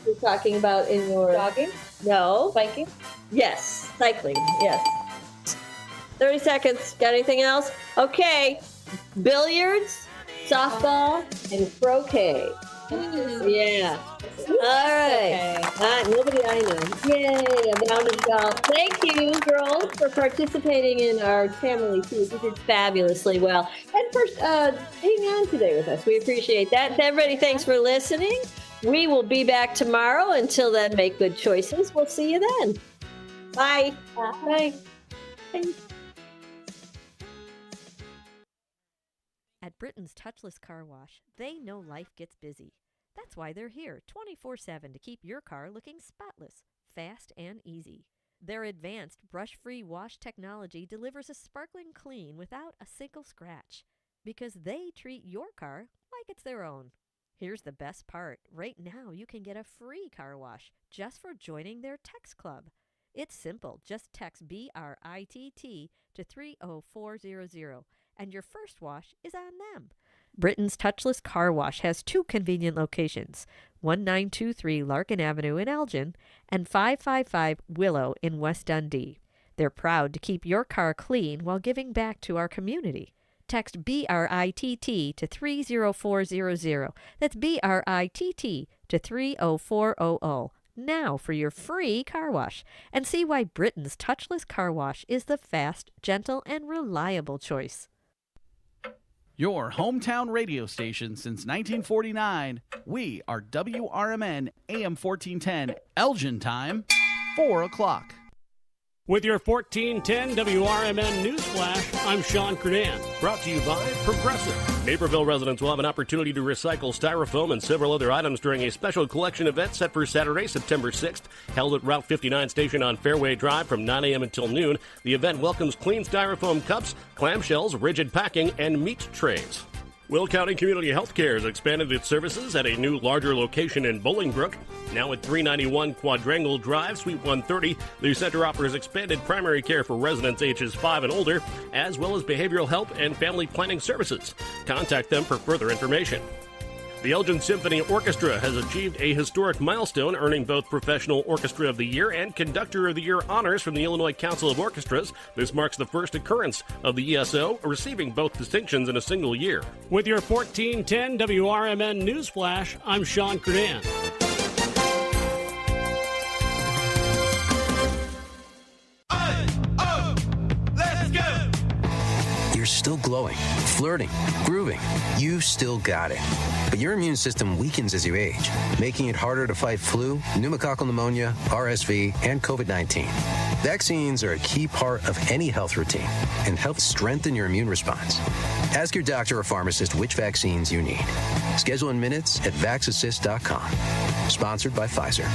you're talking about in your... Jogging? No. Biking? Yes. Cycling, yes. 30 seconds. Got anything else? Okay. Billiards, softball, and croquet. Yeah. All right. Nobody I know. Yay, a round of golf. Thank you, girls, for participating in our family feud. You did fabulously well. And for being on today with us. We appreciate that. Everybody, thanks for listening. We will be back tomorrow. Until then, make good choices. We'll see you then. Bye. Bye. Bye. At Britain's Touchless Car Wash, they know life gets busy. That's why they're here 24/7 to keep your car looking spotless, fast, and easy. Their advanced brush-free wash technology delivers a sparkling clean without a single scratch, because they treat your car like it's their own. Here's the best part. Right now, you can get a free car wash just for joining their text club. It's simple. Just text BRITT to 30400, and your first wash is on them. Britain's Touchless Car Wash has 2 convenient locations, 1923 Larkin Avenue in Elgin and 555 Willow in West Dundee. They're proud to keep your car clean while giving back to our community. Text BRITT to 30400. That's BRITT to 30400. Now for your free car wash, and see why Britain's Touchless Car Wash is the fast, gentle, and reliable choice. Your hometown radio station since 1949. We are WRMN AM 1410, Elgin time, 4 o'clock. With your 1410 WRMN News Flash, I'm Sean Credan. Brought to you by Progressive. Naperville residents will have an opportunity to recycle styrofoam and several other items during a special collection event set for Saturday, September 6th, held at Route 59 station on Fairway Drive from 9 a.m. until noon. The event welcomes clean styrofoam cups, clamshells, rigid packing, and meat trays. Will County Community Healthcare has expanded its services at a new, larger location in Bolingbrook. Now at 391 Quadrangle Drive, Suite 130, the center offers expanded primary care for residents ages 5 and older, as well as behavioral health and family planning services. Contact them for further information. The Elgin Symphony Orchestra has achieved a historic milestone, earning both Professional Orchestra of the Year and Conductor of the Year honors from the Illinois Council of Orchestras. This marks the first occurrence of the ESO receiving both distinctions in a single year. With your 1410 WRMN News Flash, I'm Sean Credan. You're still glowing, flirting, grooving. You still got it. But your immune system weakens as you age, making it harder to fight flu, pneumococcal pneumonia, RSV, and COVID-19. Vaccines are a key part of any health routine and help strengthen your immune response. Ask your doctor or pharmacist which vaccines you need. Schedule in minutes at vaxassist.com. Sponsored by Pfizer.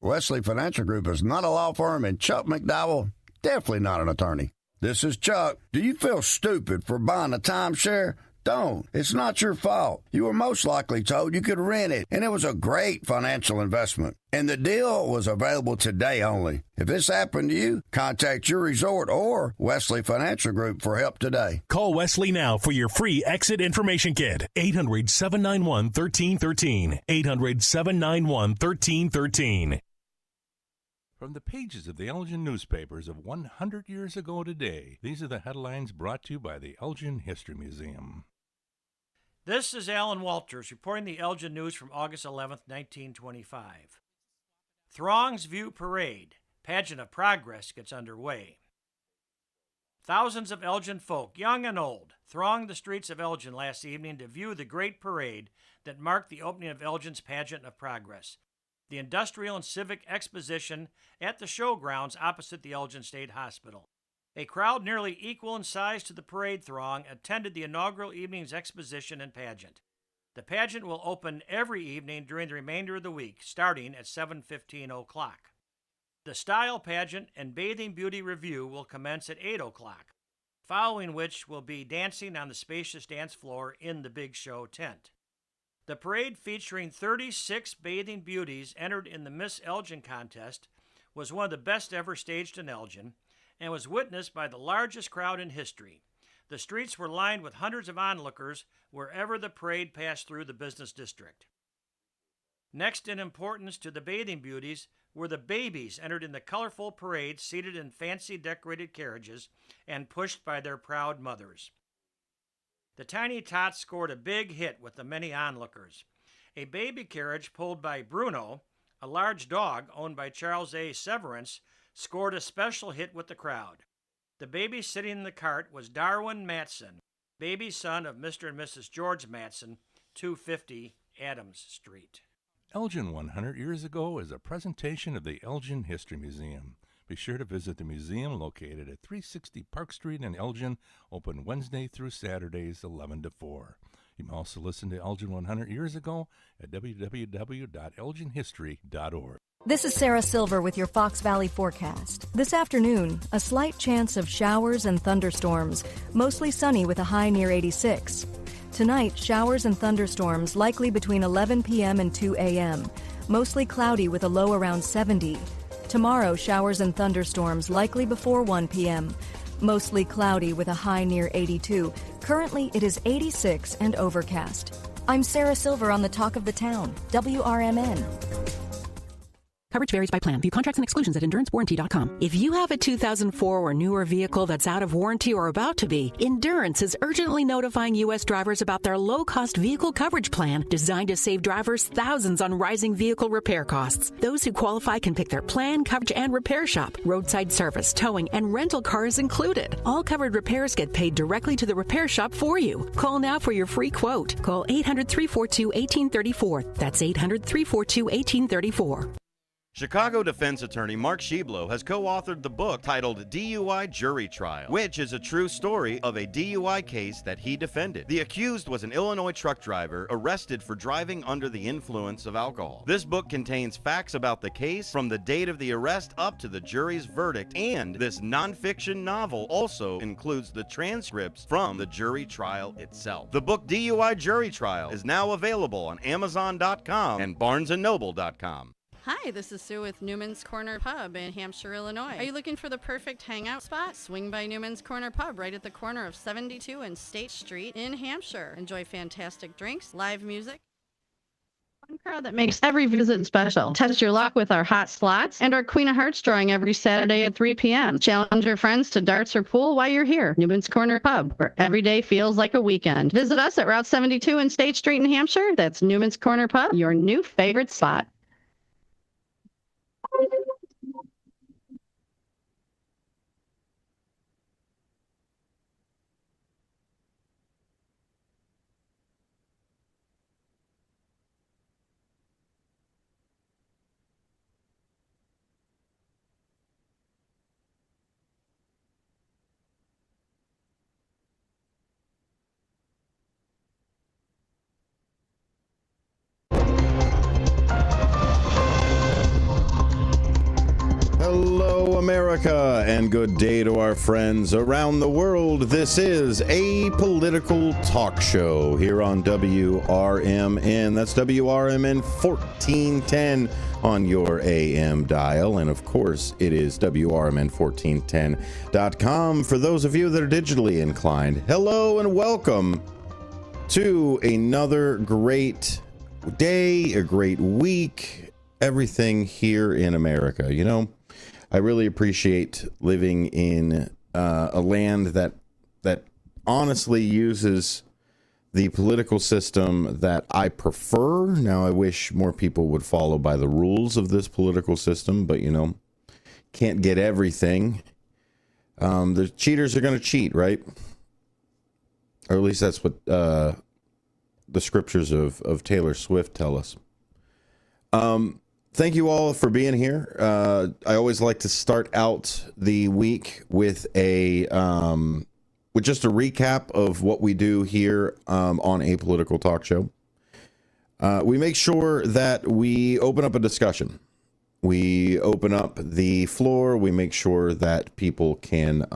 Wesley Financial Group is not a law firm, and Chuck McDowell, definitely not an attorney. This is Chuck. Do you feel stupid for buying a timeshare? Don't. It's not your fault. You were most likely told you could rent it, and it was a great financial investment. And the deal was available today only. If this happened to you, contact your resort or Wesley Financial Group for help today. Call Wesley now for your free exit information kit. 800-791-1313. 800-791-1313. From the pages of the Elgin newspapers of 100 years ago today, these are the headlines brought to you by the Elgin History Museum. This is Alan Walters reporting the Elgin News from August 11th, 1925. Throngs View Parade, Pageant of Progress gets underway. Thousands of Elgin folk, young and old, thronged the streets of Elgin last evening to view the great parade that marked the opening of Elgin's Pageant of Progress, the industrial and civic exposition at the showgrounds opposite the Elgin State Hospital. A crowd nearly equal in size to the parade throng attended the inaugural evening's exposition and pageant. The pageant will open every evening during the remainder of the week, starting at 7:15 o'clock. The style pageant and bathing beauty review will commence at 8 o'clock, following which will be dancing on the spacious dance floor in the Big Show tent. The parade, featuring 36 bathing beauties entered in the Miss Elgin contest, was one of the best ever staged in Elgin and was witnessed by the largest crowd in history. The streets were lined with hundreds of onlookers wherever the parade passed through the business district. Next in importance to the bathing beauties were the babies entered in the colorful parade, seated in fancy decorated carriages and pushed by their proud mothers. The Tiny Tots scored a big hit with the many onlookers. A baby carriage pulled by Bruno, a large dog owned by Charles A. Severance, scored a special hit with the crowd. The baby sitting in the cart was Darwin Matson, baby son of Mr. and Mrs. George Matson, 250 Adams Street. Elgin 100 years ago is a presentation of the Elgin History Museum. Be sure to visit the museum located at 360 Park Street in Elgin, open Wednesday through Saturdays 11 to 4. You can also listen to Elgin 100 years ago at www.elginhistory.org. This is Sarah Silver with your Fox Valley forecast. This afternoon, a slight chance of showers and thunderstorms, mostly sunny with a high near 86. Tonight, showers and thunderstorms likely between 11 p.m. and 2 a.m., mostly cloudy with a low around 70. Tomorrow, showers and thunderstorms likely before 1 p.m., mostly cloudy with a high near 82. Currently, it is 86 and overcast. I'm Sarah Silver on the Talk of the Town, WRMN. Coverage varies by plan. View contracts and exclusions at endurancewarranty.com. If you have a 2004 or newer vehicle that's out of warranty or about to be, Endurance is urgently notifying U.S. drivers about their low-cost vehicle coverage plan designed to save drivers thousands on rising vehicle repair costs. Those who qualify can pick their plan, coverage, and repair shop. Roadside service, towing, and rental cars included. All covered repairs get paid directly to the repair shop for you. Call now for your free quote. Call 800-342-1834. That's 800-342-1834. Chicago defense attorney Mark Schieblo has co-authored the book titled DUI Jury Trial, which is a true story of a DUI case that he defended. The accused was an Illinois truck driver arrested for driving under the influence of alcohol. This book contains facts about the case from the date of the arrest up to the jury's verdict, and this nonfiction novel also includes the transcripts from the jury trial itself. The book DUI Jury Trial is now available on Amazon.com and BarnesandNoble.com. Hi, this is Sue with Newman's Corner Pub in Hampshire, Illinois. Are you looking for the perfect hangout spot? Swing by Newman's Corner Pub right at the corner of 72 and State Street in Hampshire. Enjoy fantastic drinks, live music. One crowd that makes every visit special. Test your luck with our hot slots and our Queen of Hearts drawing every Saturday at 3 p.m. Challenge your friends to darts or pool while you're here. Newman's Corner Pub, where every day feels like a weekend. Visit us at Route 72 and State Street in Hampshire. That's Newman's Corner Pub, your new favorite spot. Hello, America, and good day to our friends around the world. This is a political talk show here on WRMN. That's WRMN 1410 on your AM dial. And of course, it is WRMN1410.com for those of you that are digitally inclined. Hello and welcome to another great day, a great week, everything here in America. You know, I really appreciate living in a land that honestly uses the political system that I prefer. Now, I wish more people would follow by the rules of this political system, but, you know, can't get everything. The cheaters are going to cheat, right? Or at least that's what the scriptures of Taylor Swift tell us. Thank you all for being here. I always like to start out the week with with just a recap of what we do here on a political talk show. We make sure that we open up a discussion. We open up the floor. We make sure that people can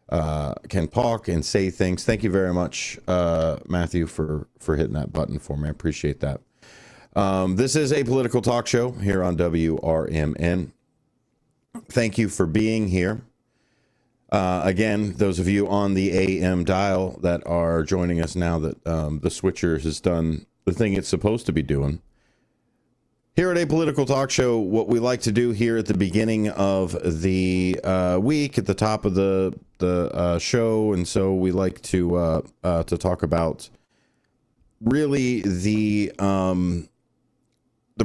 talk and say things. Thank you very much, Matthew, for hitting that button for me. I appreciate that. This is a political talk show here on WRMN. Thank you for being here. Again, those of you on the AM dial that are joining us now that the switcher has done the thing it's supposed to be doing. Here at a political talk show, what we like to do here at the beginning of the week, at the top of the show, and so we like to talk about really the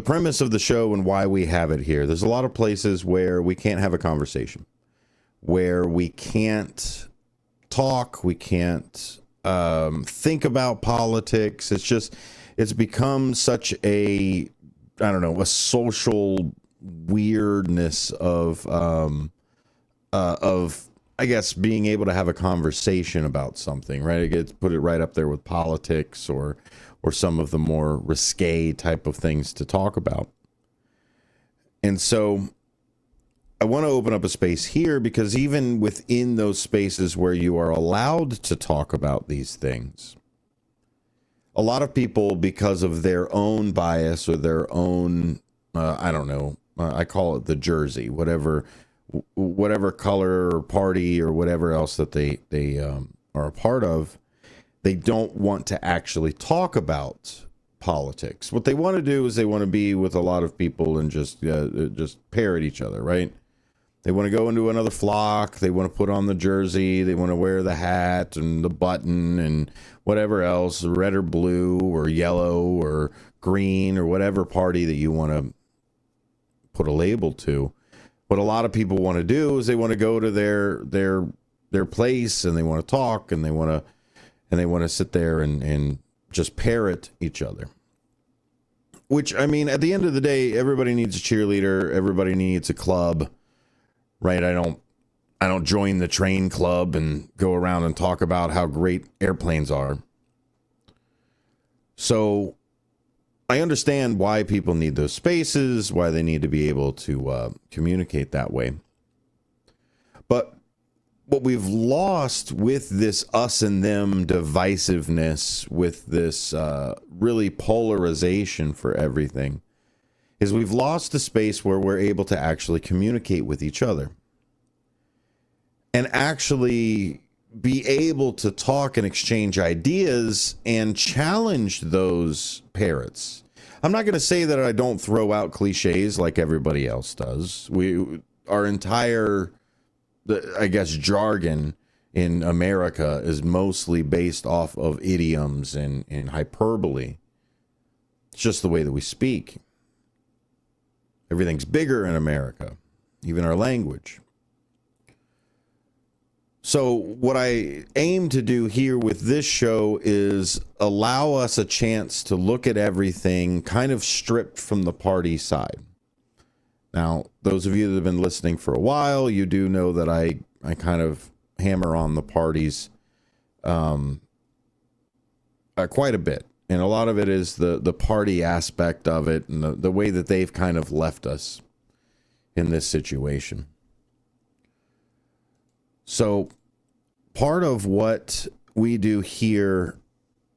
premise of the show and why we have it here. There's a lot of places where we can't have a conversation, where we can't talk, we can't think about politics. It's become such a, I don't know, a social weirdness of I guess being able to have a conversation about something, right? Put it right up there with politics or some of the more risque type of things to talk about. And so I want to open up a space here because even within those spaces where you are allowed to talk about these things, a lot of people, because of their own bias or their own, I don't know, I call it the jersey, whatever color or party or whatever else that they are a part of, they don't want to actually talk about politics. What they want to do is they want to be with a lot of people and just parrot each other, right? They want to go into another flock. They want to put on the jersey. They want to wear the hat and the button and whatever else, red or blue or yellow or green or whatever party that you want to put a label to. What a lot of people want to do is they want to go to their place and they want to talk and they want to sit there and just parrot each other. Which, I mean, at the end of the day, everybody needs a cheerleader. Everybody needs a club. Right, I don't join the train club and go around and talk about how great airplanes are. So I understand why people need those spaces, why they need to be able to communicate that way. But what we've lost with this us and them divisiveness, with this really polarization for everything, is we've lost a space where we're able to actually communicate with each other and actually be able to talk and exchange ideas and challenge those parrots. I'm not going to say that I don't throw out cliches like everybody else does. Our entire, I guess, jargon in America is mostly based off of idioms and hyperbole. It's just the way that we speak. Everything's bigger in America, even our language. So what I aim to do here with this show is allow us a chance to look at everything kind of stripped from the party side. Now, those of you that have been listening for a while, you do know that I kind of hammer on the parties quite a bit. And a lot of it is the party aspect of it and the way that they've kind of left us in this situation. So part of what we do here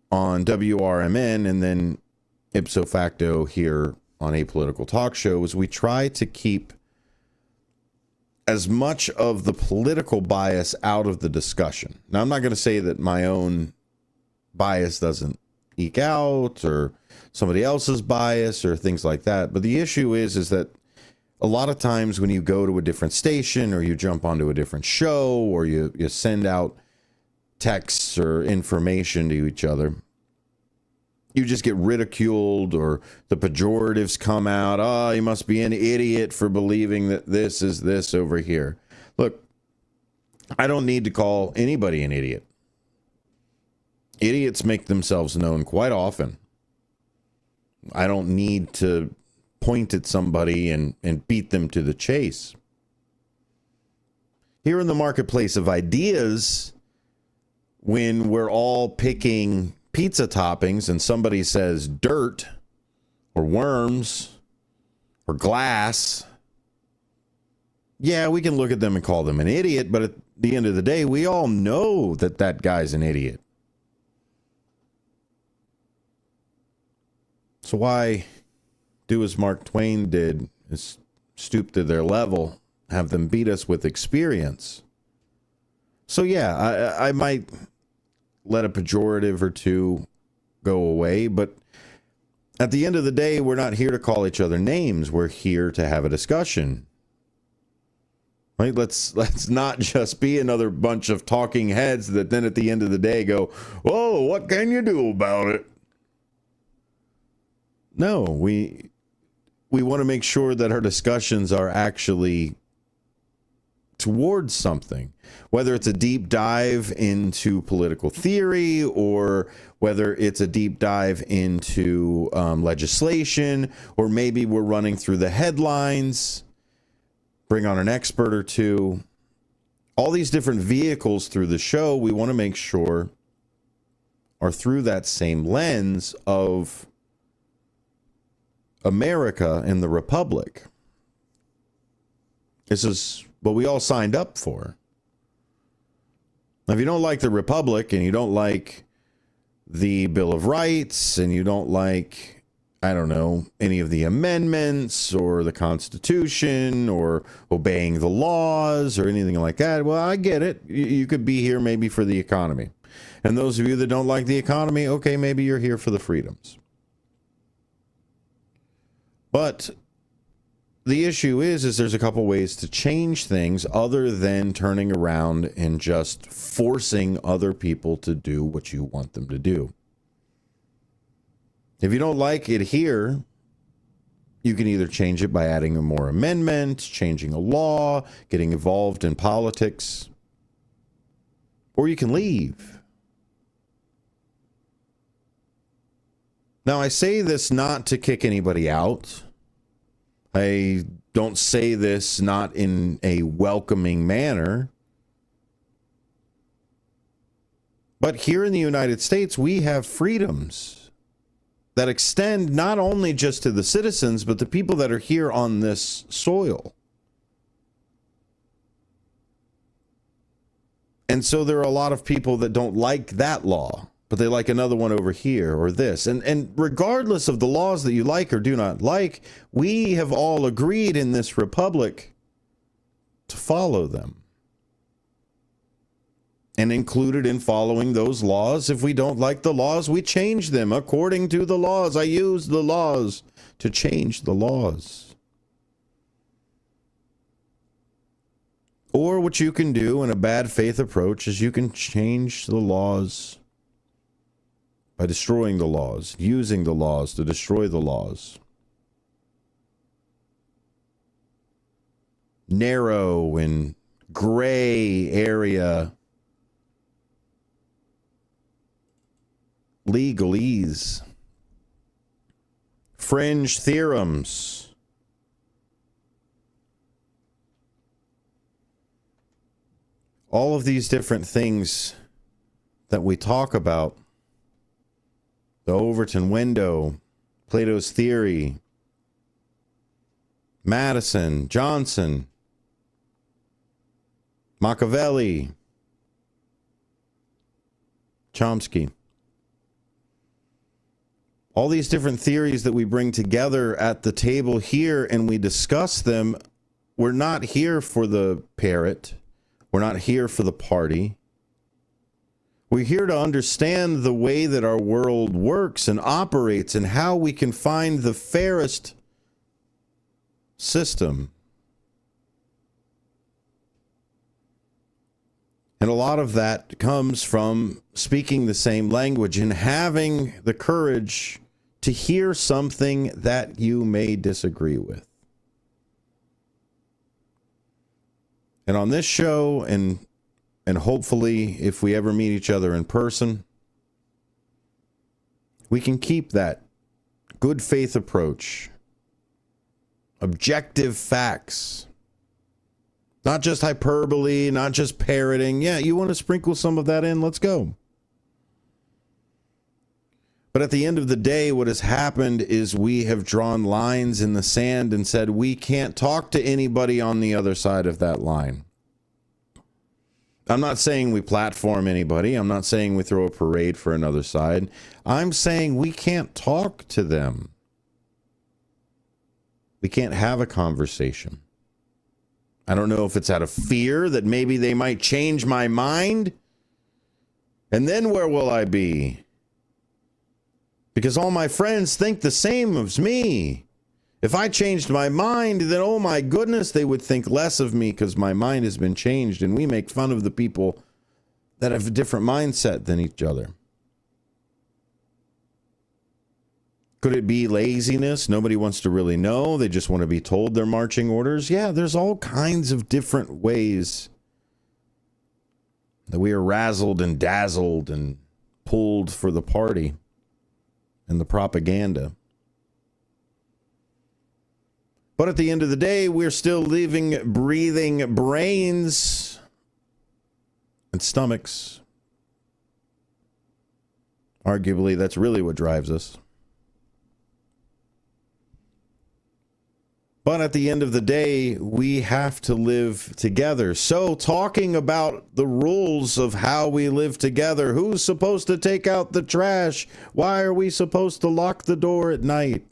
on WRMN and then ipso facto here on Apolitical Talk Show is we try to keep as much of the political bias out of the discussion. Now, I'm not going to say that my own bias doesn't eke out or somebody else's bias or things like that. But the issue is that a lot of times when you go to a different station or you jump onto a different show or you send out texts or information to each other, you just get ridiculed or the pejoratives come out. Oh, you must be an idiot for believing that this is this over here. Look, I don't need to call anybody an idiot. Idiots make themselves known quite often. I don't need to point at somebody and beat them to the chase. Here in the marketplace of ideas, when we're all picking pizza toppings and somebody says dirt or worms or glass, yeah, we can look at them and call them an idiot, but at the end of the day, we all know that that guy's an idiot. So why do as Mark Twain did, is stoop to their level, have them beat us with experience? So yeah, I might let a pejorative or two go away, but at the end of the day, we're not here to call each other names. We're here to have a discussion. Right? Let's not just be another bunch of talking heads that then at the end of the day go, "Whoa, what can you do about it?" No, we want to make sure that our discussions are actually towards something, whether it's a deep dive into political theory or whether it's a deep dive into legislation, or maybe we're running through the headlines, bring on an expert or two. All these different vehicles through the show, we want to make sure are through that same lens of America and the Republic. This is what we all signed up for. Now, if you don't like the Republic and you don't like the Bill of Rights and you don't like, I don't know, any of the amendments or the Constitution or obeying the laws or anything like that, well, I get it. You could be here maybe for the economy. And those of you that don't like the economy, okay, maybe you're here for the freedoms. But the issue is there's a couple ways to change things other than turning around and just forcing other people to do what you want them to do. If you don't like it here, you can either change it by adding more amendments, changing a law, getting involved in politics, or you can leave. Now, I say this not to kick anybody out. I don't say this not in a welcoming manner. But here in the United States, we have freedoms that extend not only just to the citizens, but the people that are here on this soil. And so there are a lot of people that don't like that law, but they like another one over here or this. And regardless of the laws that you like or do not like, we have all agreed in this republic to follow them. And included in following those laws, if we don't like the laws, we change them according to the laws. I use the laws to change the laws. Or what you can do in a bad faith approach is you can change the laws by destroying the laws, using the laws to destroy the laws. Narrow and gray area legalese, fringe theorems, all of these different things that we talk about, the Overton window, Plato's theory, Madison, Johnson, Machiavelli, Chomsky. All these different theories that we bring together at the table here and we discuss them, we're not here for the parrot. We're not here for the party. We're here to understand the way that our world works and operates and how we can find the fairest system. And a lot of that comes from speaking the same language and having the courage to hear something that you may disagree with. And on this show, and hopefully if we ever meet each other in person, we can keep that good faith approach, objective facts, not just hyperbole, not just parroting. Yeah, you want to sprinkle some of that in? Let's go. But at the end of the day, what has happened is we have drawn lines in the sand and said we can't talk to anybody on the other side of that line. I'm not saying we platform anybody. I'm not saying we throw a parade for another side. I'm saying we can't talk to them. We can't have a conversation. I don't know if it's out of fear that maybe they might change my mind. And then where will I be? Because all my friends think the same as me. If I changed my mind, then, oh my goodness, they would think less of me because my mind has been changed. And we make fun of the people that have a different mindset than each other. Could it be laziness? Nobody wants to really know. They just want to be told their marching orders. Yeah, there's all kinds of different ways that we are razzled and dazzled and pulled for the party and the propaganda. But at the end of the day, we're still living, breathing brains and stomachs. Arguably, that's really what drives us. But at the end of the day, we have to live together. So talking about the rules of how we live together, who's supposed to take out the trash? Why are we supposed to lock the door at night?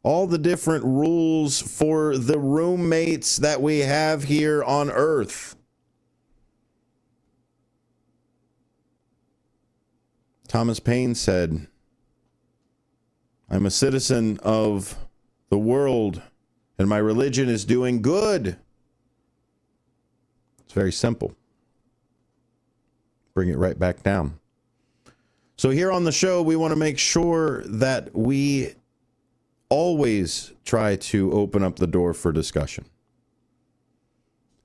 All the different rules for the roommates that we have here on Earth. Thomas Paine said, I'm a citizen of the world and my religion is doing good. It's very simple. Bring it right back down. So here on the show, we want to make sure that we always try to open up the door for discussion.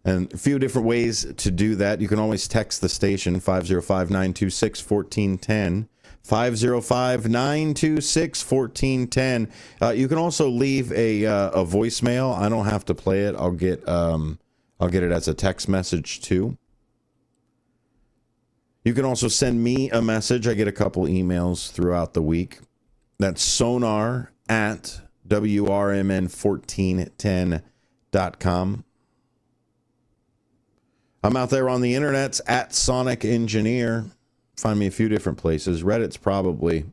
And a few different ways to do that. You can always text the station, 505-926-1410. 505-926-1410. You can also leave a voicemail. I don't have to play it. I'll get it as a text message too. You can also send me a message. I get a couple emails throughout the week. That's sonar@WRMN1410.com. I'm out there on the internets at Sonic Engineer. Find me a few different places. Reddit's probably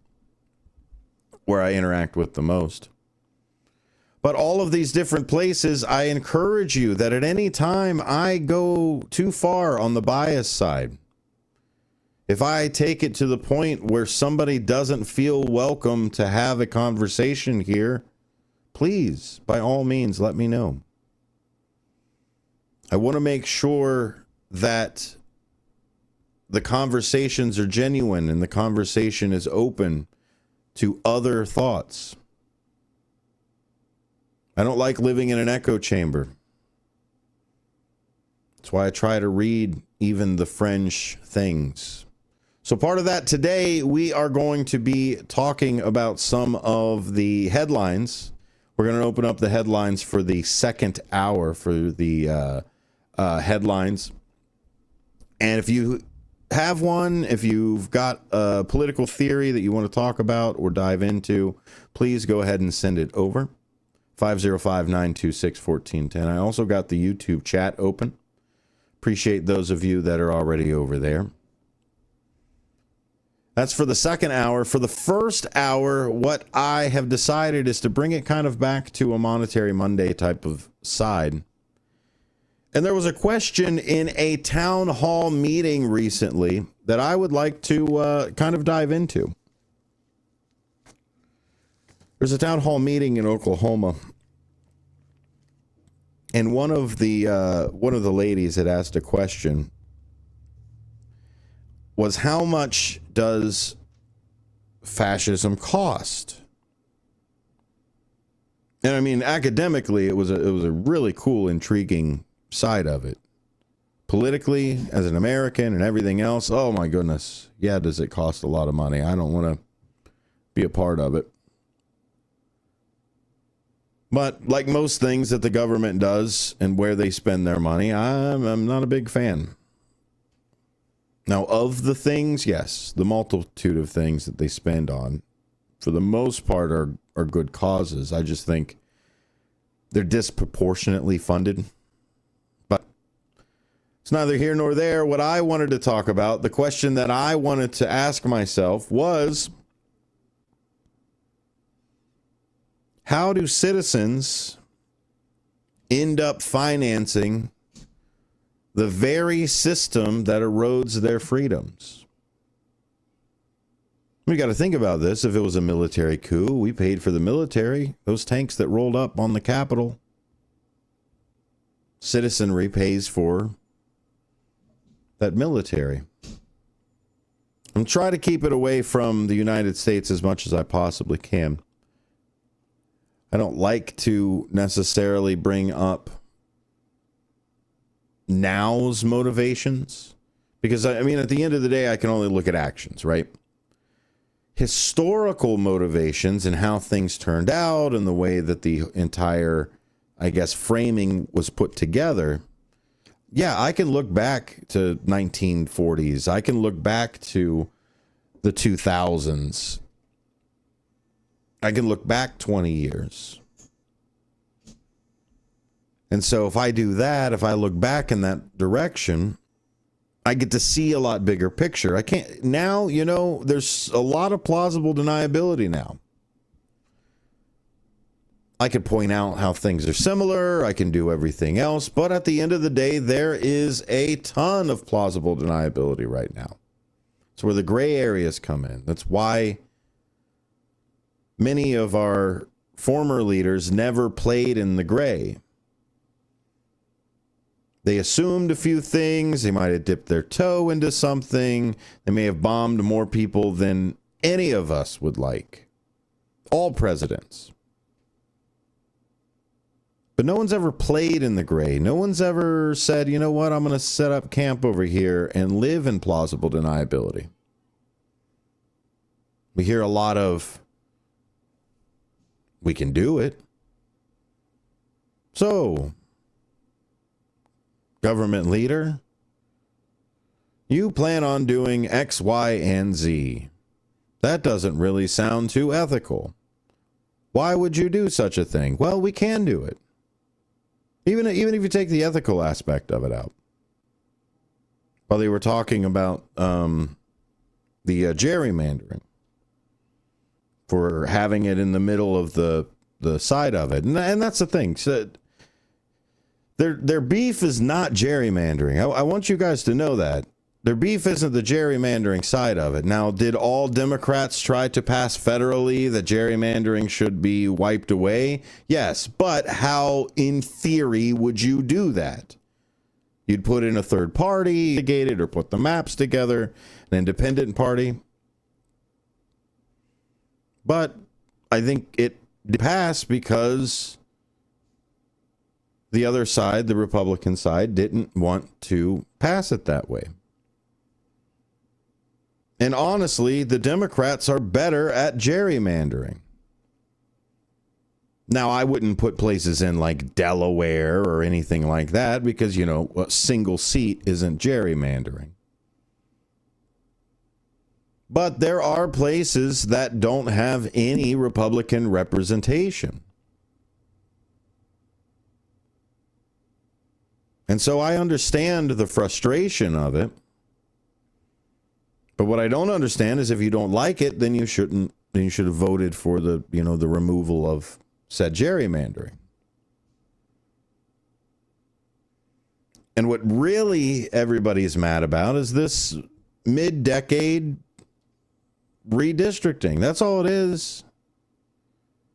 where I interact with the most. But all of these different places, I encourage you that at any time I go too far on the bias side, if I take it to the point where somebody doesn't feel welcome to have a conversation here, please, by all means, let me know. I want to make sure that the conversations are genuine and the conversation is open to other thoughts. I don't like living in an echo chamber. That's why I try to read even the fringe things. So part of that today, we are going to be talking about some of the headlines. We're going to open up the headlines for the second hour for the headlines. And if you have one, if you've got a political theory that you want to talk about or dive into, please go ahead and send it over. 505-926-1410. I also got the YouTube chat open. Appreciate those of you that are already over there. That's for the second hour. For the first hour, what I have decided is to bring it kind of back to a Monetary Monday type of side. And there was a question in a town hall meeting recently that I would like to kind of dive into. There's a town hall meeting in Oklahoma, and one of the ladies had asked a question. Was how much does fascism cost? And I mean, academically, it was a really cool, intriguing side of it. Politically, as an American and everything else, oh my goodness, yeah, does it cost a lot of money? I don't want to be a part of it. But like most things that the government does and where they spend their money, I'm not a big fan. Now, of the things, yes, the multitude of things that they spend on, for the most part, are good causes. I just think they're disproportionately funded. But it's neither here nor there. What I wanted to talk about, the question that I wanted to ask myself was, how do citizens end up financing the very system that erodes their freedoms? We got to think about this. If it was a military coup, we paid for the military. Those tanks that rolled up on the Capitol. Citizenry pays for that military. I'm trying to keep it away from the United States as much as I possibly can. I don't like to necessarily bring up now's motivations, because I mean, at the end of the day, I can only look at actions, right? Historical motivations and how things turned out and the way that the entire, I guess, framing was put together. Yeah, I can look back to 1940s. I can look back to the 2000s. I can look back 20 years. And so if I do that, if I look back in that direction, I get to see a lot bigger picture. I can't now, there's a lot of plausible deniability now. I can point out how things are similar. I can do everything else. But at the end of the day, there is a ton of plausible deniability right now. It's where the gray areas come in. That's why many of our former leaders never played in the gray. They assumed a few things. They might have dipped their toe into something. They may have bombed more people than any of us would like. All presidents. But no one's ever played in the gray. No one's ever said, you know what, I'm going to set up camp over here and live in plausible deniability. We hear a lot of, we can do it. So, government leader, you plan on doing X, Y, and Z. That doesn't really sound too ethical. Why would you do such a thing? Well, we can do it. Even if you take the ethical aspect of it out. While they were talking about the gerrymandering for having it in the middle of the side of it. And that's the thing. So their beef is not gerrymandering. I want you guys to know that. Their beef isn't the gerrymandering side of it. Now, did all Democrats try to pass federally that gerrymandering should be wiped away? Yes, but how, in theory, would you do that? You'd put in a third party, or put the maps together, an independent party. But I think it passed because the other side, the Republican side, didn't want to pass it that way. And honestly, the Democrats are better at gerrymandering. Now, I wouldn't put places in like Delaware or anything like that because, you know, a single seat isn't gerrymandering. But there are places that don't have any Republican representation. And so I understand the frustration of it. But what I don't understand is if you don't like it, then you should have voted for the removal of said gerrymandering. And what really everybody's mad about is this mid-decade redistricting. That's all it is.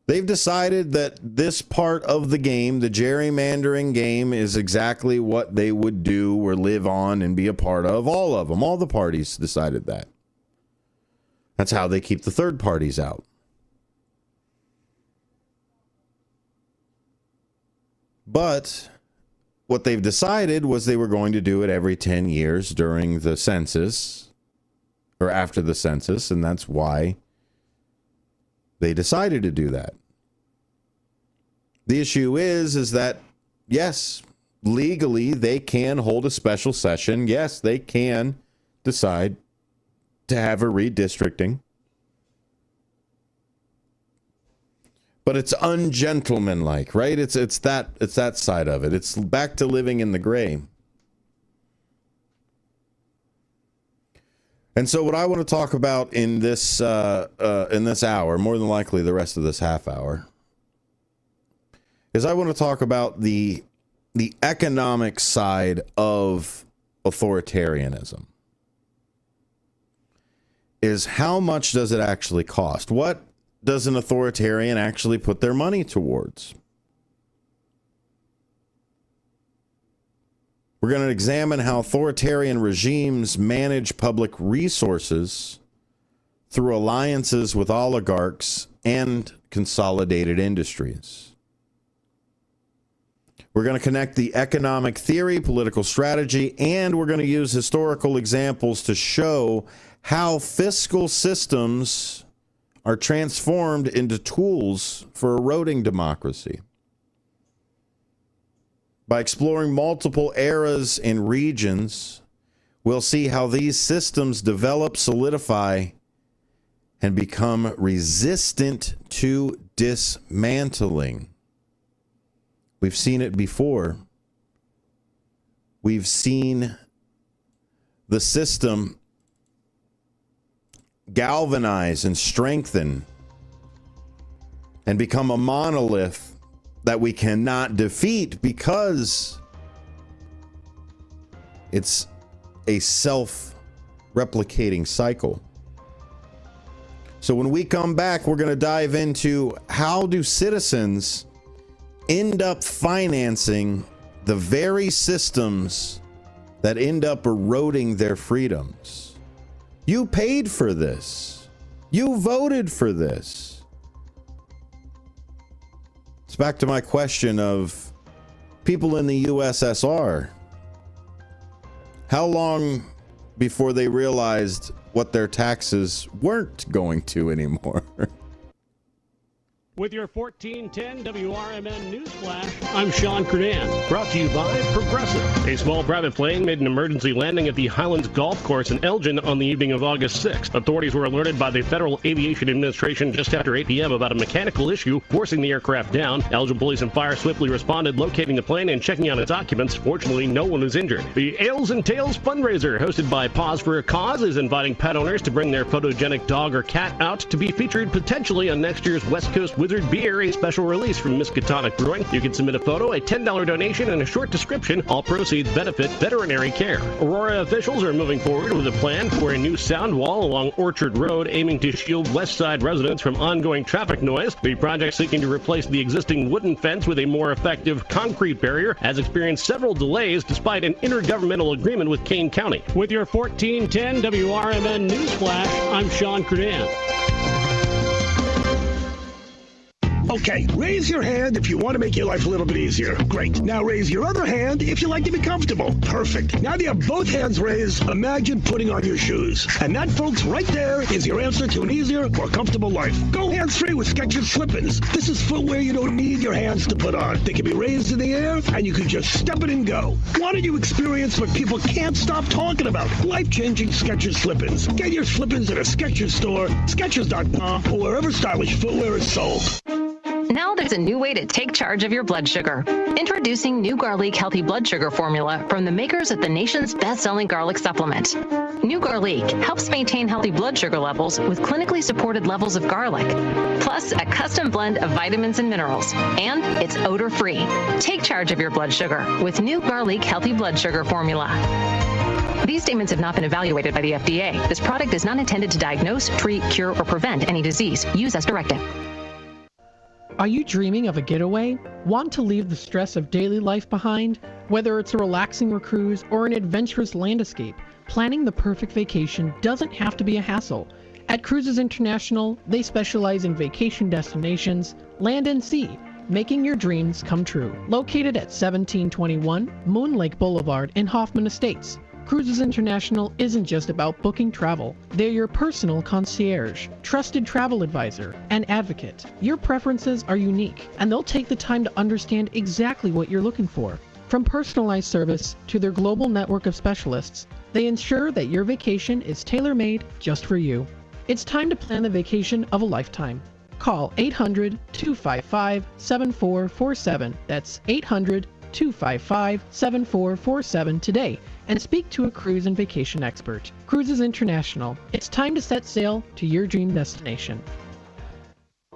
They've decided that this part of the game, the gerrymandering game, is exactly what they would do or live on and be a part of. All of them, all the parties decided that. That's how they keep the third parties out. But what they've decided was they were going to do it every 10 years during the census or after the census, and that's why they decided to do that. The issue is that, yes, legally they can hold a special session. Yes, they can decide to have a redistricting. But it's ungentlemanlike, right? It's that side of it. It's back to living in the gray. And so what I want to talk about in this hour, more than likely the rest of this half hour, is I want to talk about the economic side of authoritarianism. Is how much does it actually cost? What does an authoritarian actually put their money towards? We're going to examine how authoritarian regimes manage public resources through alliances with oligarchs and consolidated industries. We're going to connect the economic theory, political strategy, and we're going to use historical examples to show how fiscal systems are transformed into tools for eroding democracy. By exploring multiple eras and regions, we'll see how these systems develop, solidify, and become resistant to dismantling. We've seen it before. We've seen the system galvanize and strengthen and become a monolith that we cannot defeat because it's a self-replicating cycle. So when we come back, we're going to dive into how do citizens end up financing the very systems that end up eroding their freedoms. You paid for this. You voted for this. It's back to my question of people in the USSR. How long before they realized what their taxes weren't going to anymore? With your 1410 WRMN News Flash, I'm Sean Kernan. Brought to you by Progressive. A small private plane made an emergency landing at the Highlands Golf Course in Elgin on the evening of August 6th. Authorities were alerted by the Federal Aviation Administration just after 8 p.m. about a mechanical issue forcing the aircraft down. Elgin police and fire swiftly responded, locating the plane and checking on its occupants. Fortunately, no one was injured. The Ales and Tails fundraiser, hosted by Pause for a Cause, is inviting pet owners to bring their photogenic dog or cat out to be featured potentially on next year's West Coast Wizard Beer, a special release from Miskatonic Brewing. You can submit a photo, a $10 donation, and a short description. All proceeds benefit veterinary care. Aurora officials are moving forward with a plan for a new sound wall along Orchard Road, aiming to shield West Side residents from ongoing traffic noise. The project, seeking to replace the existing wooden fence with a more effective concrete barrier, has experienced several delays despite an intergovernmental agreement with Kane County. With your 1410 WRMN News Flash, I'm Sean Kernan. Okay, raise your hand if you want to make your life a little bit easier. Great. Now raise your other hand if you like to be comfortable. Perfect. Now that you have both hands raised, imagine putting on your shoes. And that, folks, right there is your answer to an easier, more comfortable life. Go hands-free with Skechers Slip-ins. This is footwear you don't need your hands to put on. They can be raised in the air, and you can just step it and go. Why don't you experience what people can't stop talking about? Life-changing Skechers Slip-ins. Get your Slip-ins at a Skechers store, Skechers.com, or wherever stylish footwear is sold. Now there's a new way to take charge of your blood sugar. Introducing New Garlic Healthy Blood Sugar Formula from the makers of the nation's best-selling garlic supplement. New Garlic helps maintain healthy blood sugar levels with clinically supported levels of garlic, plus a custom blend of vitamins and minerals, and it's odor-free. Take charge of your blood sugar with New Garlic Healthy Blood Sugar Formula. These statements have not been evaluated by the FDA. This product is not intended to diagnose, treat, cure, or prevent any disease. Use as directed. Are you dreaming of a getaway? Want to leave the stress of daily life behind? Whether it's a relaxing cruise or an adventurous land escape, planning the perfect vacation doesn't have to be a hassle. At Cruises International, they specialize in vacation destinations, land and sea, making your dreams come true. Located at 1721 Moon Lake Boulevard in Hoffman Estates, Cruises International isn't just about booking travel. They're your personal concierge, trusted travel advisor, and advocate. Your preferences are unique, and they'll take the time to understand exactly what you're looking for. From personalized service to their global network of specialists, they ensure that your vacation is tailor-made just for you. It's time to plan the vacation of a lifetime. Call 800-255-7447. That's 800-255-7447 today and speak to a cruise and vacation expert. Cruises International. It's time to set sail to your dream destination.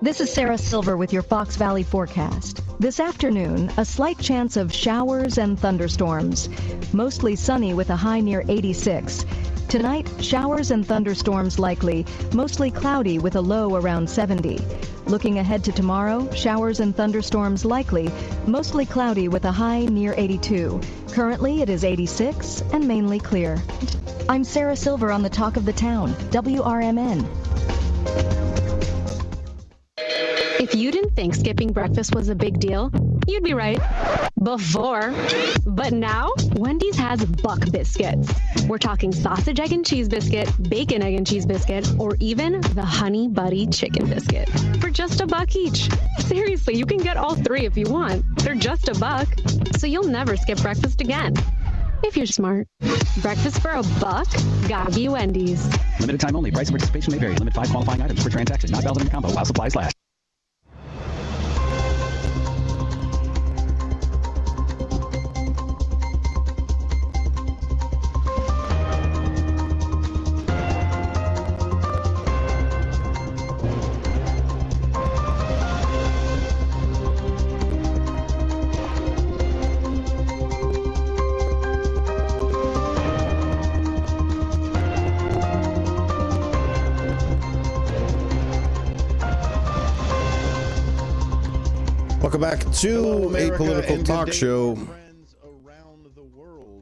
This is Sarah Silver with your Fox Valley forecast. This afternoon, a slight chance of showers and thunderstorms. Mostly sunny with a high near 86. Tonight, showers and thunderstorms likely, mostly cloudy with a low around 70. Looking ahead to tomorrow, showers and thunderstorms likely, mostly cloudy with a high near 82. Currently, it is 86 and mainly clear. I'm Sarah Silver on the Talk of the Town, WRMN. If you didn't think skipping breakfast was a big deal, you'd be right. Before. But now, Wendy's has Buck Biscuits. We're talking sausage, egg, and cheese biscuit, bacon, egg, and cheese biscuit, or even the Honey Buddy chicken biscuit for just $1 each. Seriously, you can get all three if you want. They're just $1, so you'll never skip breakfast again. If you're smart. Breakfast for $1? Gotta be Wendy's. Limited time only. Price and participation may vary. Limit 5 qualifying items per transaction. Not valid in combo while supplies last. Welcome back to a political talk show.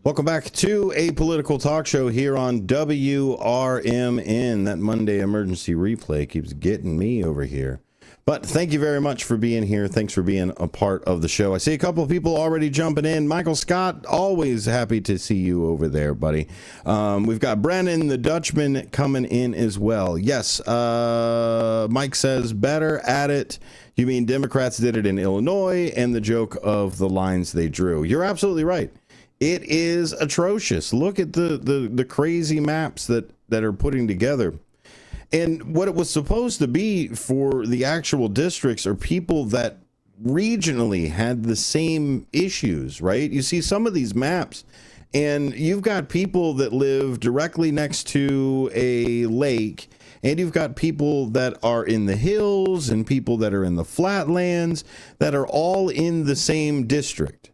Welcome back to a political talk show here on WRMN. That Monday emergency replay keeps getting me over here. But thank you very much for being here. Thanks for being a part of the show. I see a couple of people already jumping in. Michael Scott, always happy to see you over there, buddy. We've got Brennan, the Dutchman, coming in as well. Yes, Mike says, better at it. You mean Democrats did it in Illinois, and the joke of the lines they drew. You're absolutely right. It is atrocious. Look at the crazy maps that are putting together. And what it was supposed to be for the actual districts are people that regionally had the same issues, right? You see some of these maps, and you've got people that live directly next to a lake, and you've got people that are in the hills and people that are in the flatlands that are all in the same district.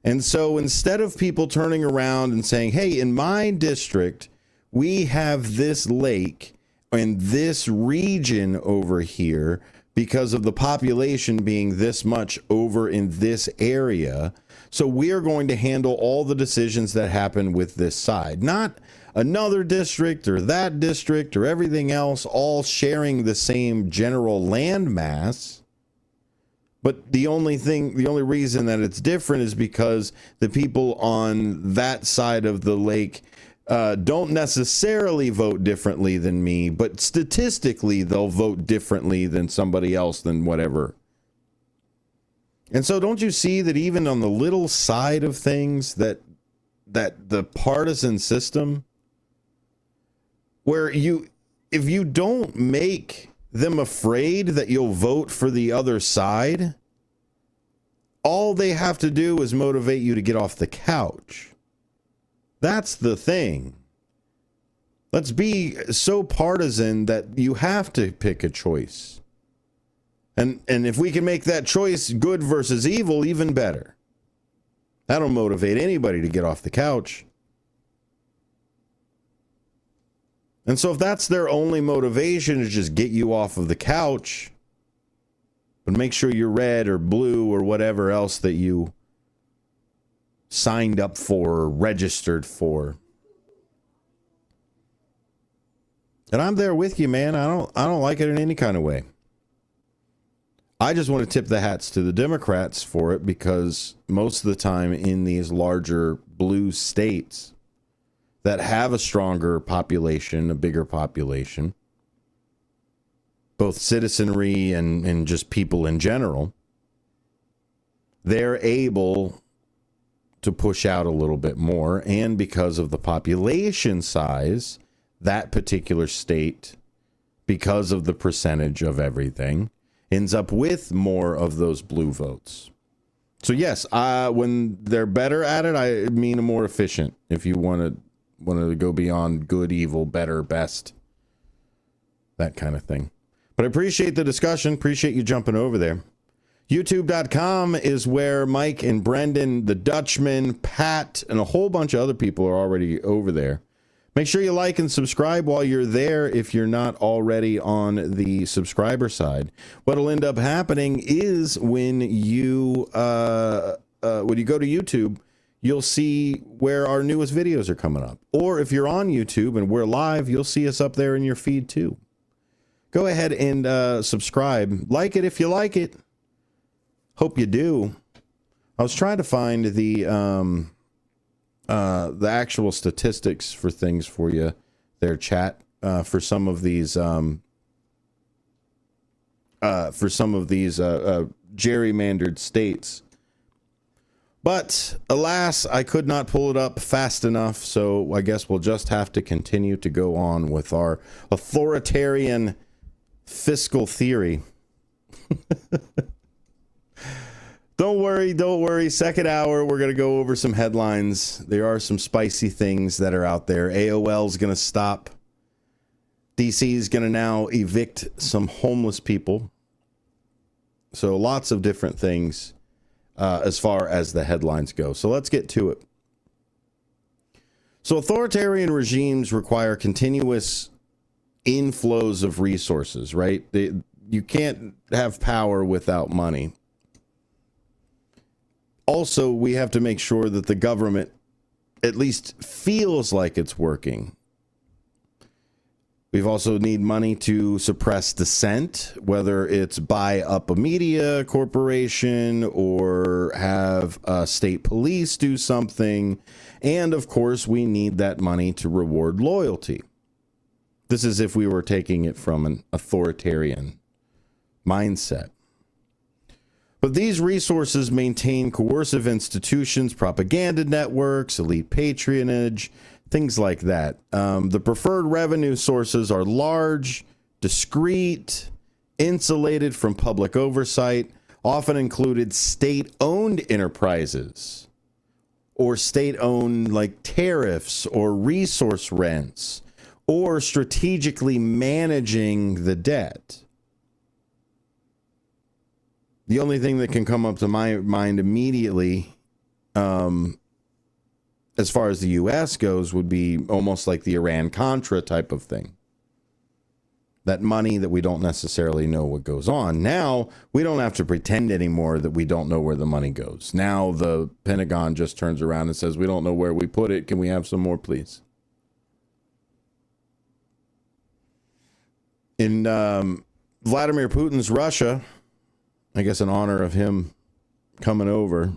And so instead of people turning around and saying, hey, in my district, we have this lake and this region over here because of the population being this much over in this area. So we are going to handle all the decisions that happen with this side, not another district or that district or everything else, all sharing the same general land mass. But the only reason that it's different is because the people on that side of the lake don't necessarily vote differently than me, but statistically they'll vote differently than somebody else than whatever. And so don't you see that even on the little side of things that the partisan system, where if you don't make them afraid that you'll vote for the other side, all they have to do is motivate you to get off the couch. That's the thing. Let's be so partisan that you have to pick a choice. And if we can make that choice good versus evil, even better. That'll motivate anybody to get off the couch. And so if that's their only motivation, is just get you off of the couch, but make sure you're red or blue or whatever else that you signed up for or registered for. And I'm there with you, man. I don't like it in any kind of way. I just want to tip the hats to the Democrats for it, because most of the time in these larger blue states that have a stronger population, a bigger population, both citizenry and just people in general, they're able to push out a little bit more. And because of the population size, that particular state, because of the percentage of everything, ends up with more of those blue votes. So yes, when they're better at it, I mean more efficient. If you want to go beyond good, evil, better, best, that kind of thing. But I appreciate the discussion. Appreciate you jumping over there. YouTube.com is where Mike and Brendan, the Dutchman, Pat, and a whole bunch of other people are already over there. Make sure you like and subscribe while you're there if you're not already on the subscriber side. What'll end up happening is when you go to YouTube, you'll see where our newest videos are coming up. Or if you're on YouTube and we're live, you'll see us up there in your feed too. Go ahead and subscribe. Like it if you like it. Hope you do. I was trying to find the actual statistics for things for you there, chat, for some of these gerrymandered states. But alas, I could not pull it up fast enough, so I guess we'll just have to continue to go on with our authoritarian fiscal theory. Don't worry. Second hour, we're going to go over some headlines. There are some spicy things that are out there. AOL's going to stop. DC's going to now evict some homeless people. So lots of different things as far as the headlines go. So let's get to it. So authoritarian regimes require continuous inflows of resources, right? You can't have power without money. also, we have to make sure that the government at least feels like it's working. We've also need money to suppress dissent, whether it's buy up a media corporation or have state police do something. And of course, we need that money to reward loyalty. This is if we were taking it from an authoritarian mindset. But these resources maintain coercive institutions, propaganda networks, elite patronage, things like that. The preferred revenue sources are large, discreet, insulated from public oversight, often included state-owned enterprises or state-owned like tariffs or resource rents or strategically managing the debt. The only thing that can come up to my mind immediately as far as the U.S. goes, would be almost like the Iran-Contra type of thing. That money that we don't necessarily know what goes on. Now, we don't have to pretend anymore that we don't know where the money goes. Now, the Pentagon just turns around and says, we don't know where we put it. Can we have some more, please? In Vladimir Putin's Russia, I guess in honor of him coming over,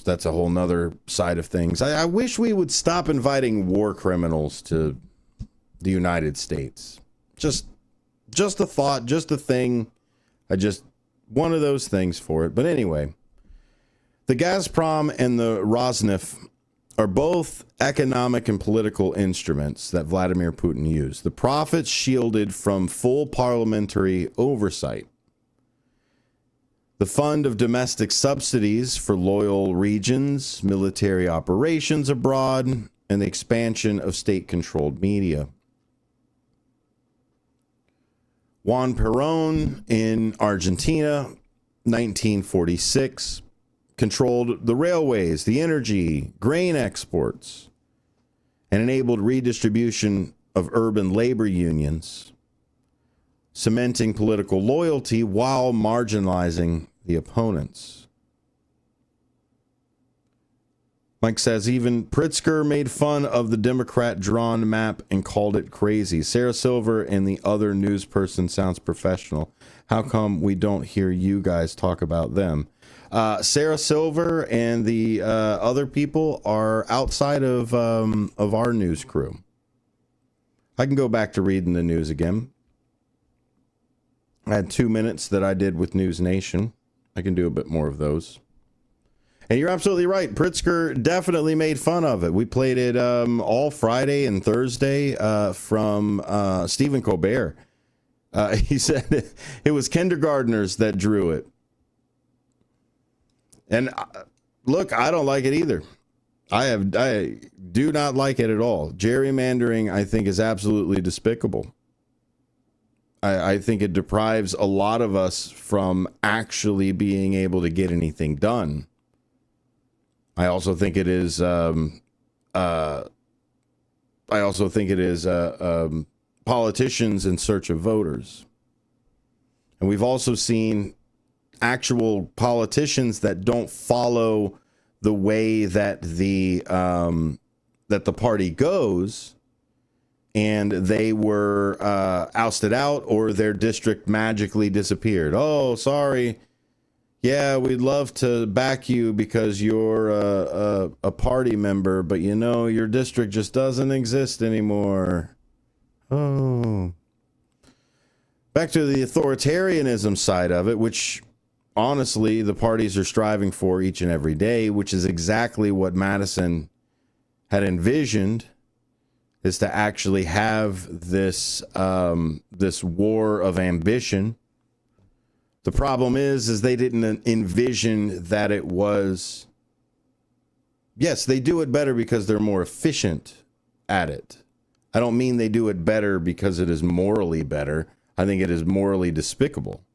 that's a whole nother side of things. I wish we would stop inviting war criminals to the United States. Just a thought, just a thing. One of those things for it. But anyway, the Gazprom and the Rosneft are both economic and political instruments that Vladimir Putin used. The profits shielded from full parliamentary oversight. The fund of domestic subsidies for loyal regions, military operations abroad, and the expansion of state-controlled media. Juan Perón in Argentina, 1946, controlled the railways, the energy, grain exports, and enabled redistribution of urban labor unions, cementing political loyalty while marginalizing the opponents. Mike says even Pritzker made fun of the Democrat drawn map and called it crazy. Sarah Silver and the other news person sounds professional. How come we don't hear you guys talk about them? Sarah Silver and the other people are outside of our news crew. I can go back to reading the news again. I had 2 minutes that I did with News Nation. I can do a bit more of those. And you're absolutely right. Pritzker definitely made fun of it. We played it all Friday and Thursday from Stephen Colbert. He said it was kindergartners that drew it. And look, I don't like it either. I do not like it at all. Gerrymandering, I think, is absolutely despicable. I think it deprives a lot of us from actually being able to get anything done. I also think it is. Politicians in search of voters, and we've also seen actual politicians that don't follow the way that the party goes. And they were ousted out, or their district magically disappeared. Oh, sorry. Yeah, we'd love to back you because you're a party member, but you know, your district just doesn't exist anymore. Oh. Back to the authoritarianism side of it, which honestly the parties are striving for each and every day, which is exactly what Madison had envisioned. Is to actually have this this war of ambition. The problem is they didn't envision that it was. Yes, they do it better because they're more efficient at it. I don't mean they do it better because it is morally better. I think it is morally despicable.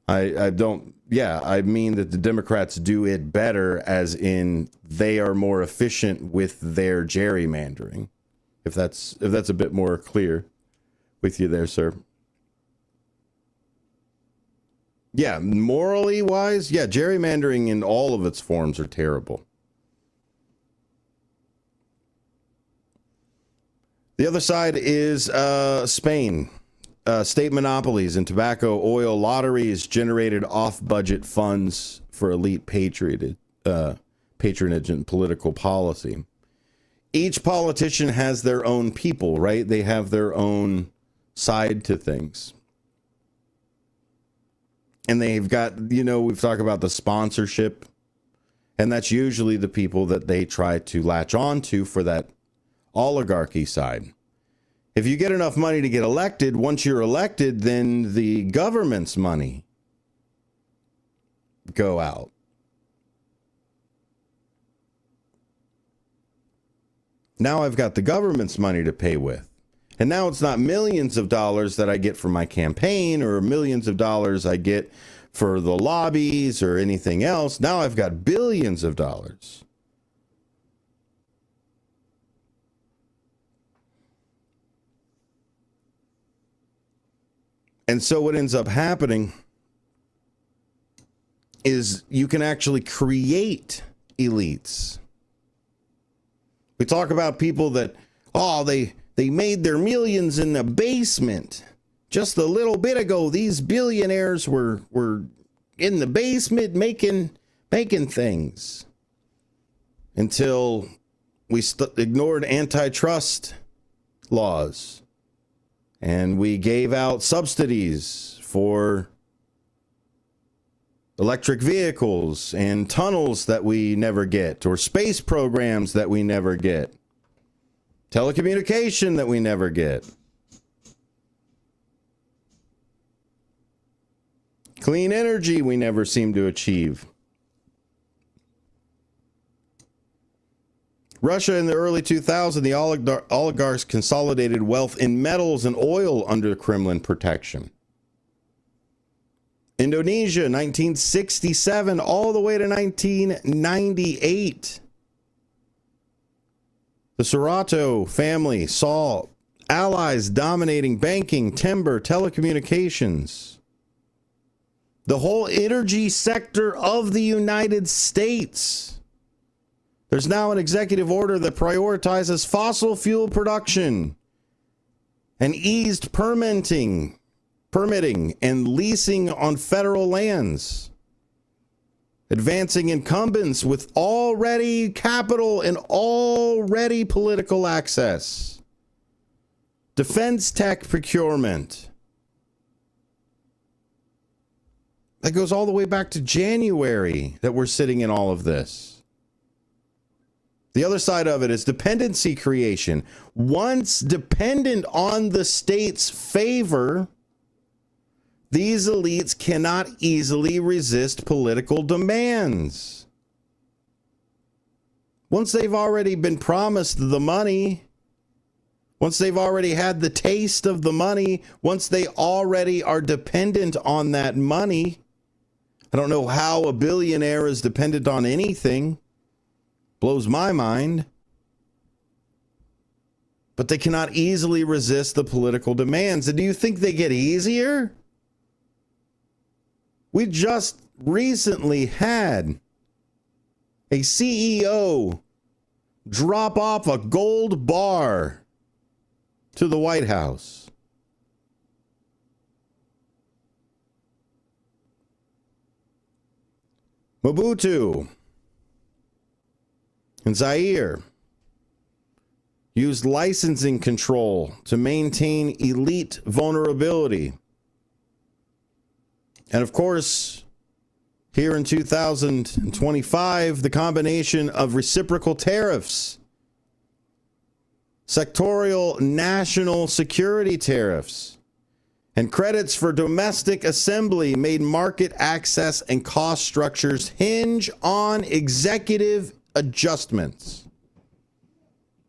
I don't. Yeah, I mean that the Democrats do it better, as in they are more efficient with their gerrymandering. If that's a bit more clear with you there, sir. Yeah, morally wise, yeah, gerrymandering in all of its forms are terrible. The other side is Spain. State monopolies in tobacco, oil, lotteries generated off-budget funds for elite patronage and political policy. Each politician has their own people, right? They have their own side to things. And they've got, we've talked about the sponsorship, and that's usually the people that they try to latch on to for that oligarchy side. If you get enough money to get elected, once you're elected, then the government's money go out. Now I've got the government's money to pay with. And now it's not millions of dollars that I get from my campaign or millions of dollars I get for the lobbies or anything else. Now I've got billions of dollars. And so what ends up happening is you can actually create elites. We talk about people that, they made their millions in the basement. Just a little bit ago, these billionaires were in the basement making things. Until we ignored antitrust laws. And we gave out subsidies for electric vehicles and tunnels that we never get, or space programs that we never get, telecommunication that we never get, clean energy we never seem to achieve. Russia in the early 2000s, the oligarchs consolidated wealth in metals and oil under Kremlin protection. Indonesia, 1967, all the way to 1998. The Suharto family saw allies dominating banking, timber, telecommunications. The whole energy sector of the United States. There's now an executive order that prioritizes fossil fuel production and eased permitting and leasing on federal lands, advancing incumbents with already capital and already political access, defense tech procurement. That goes all the way back to January that we're sitting in all of this. The other side of it is dependency creation. Once dependent on the state's favor, these elites cannot easily resist political demands. Once they've already been promised the money, once they've already had the taste of the money, once they already are dependent on that money, I don't know how a billionaire is dependent on anything. Blows my mind. But they cannot easily resist the political demands. And do you think they get easier? We just recently had a CEO drop off a gold bar to the White House. Mobutu and Zaire used licensing control to maintain elite vulnerability. And of course, here in 2025, the combination of reciprocal tariffs, sectorial national security tariffs, and credits for domestic assembly made market access and cost structures hinge on executive adjustments,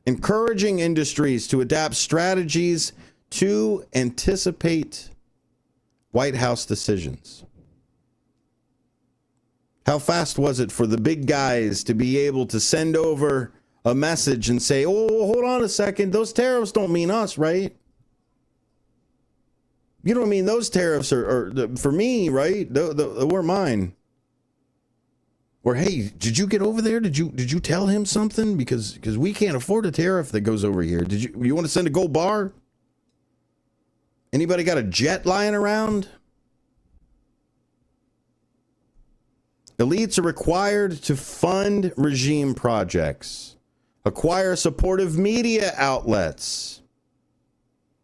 encouraging industries to adapt strategies to anticipate White House decisions. How fast was it for the big guys to be able to send over a message and say, oh, hold on a second, those tariffs don't mean us, right? You know what I mean? Those tariffs are for me, right? They weren't mine. Or hey, did you get over there? Did you tell him something? Because we can't afford a tariff that goes over here. Did you want to send a gold bar? Anybody got a jet lying around? Elites are required to fund regime projects, acquire supportive media outlets,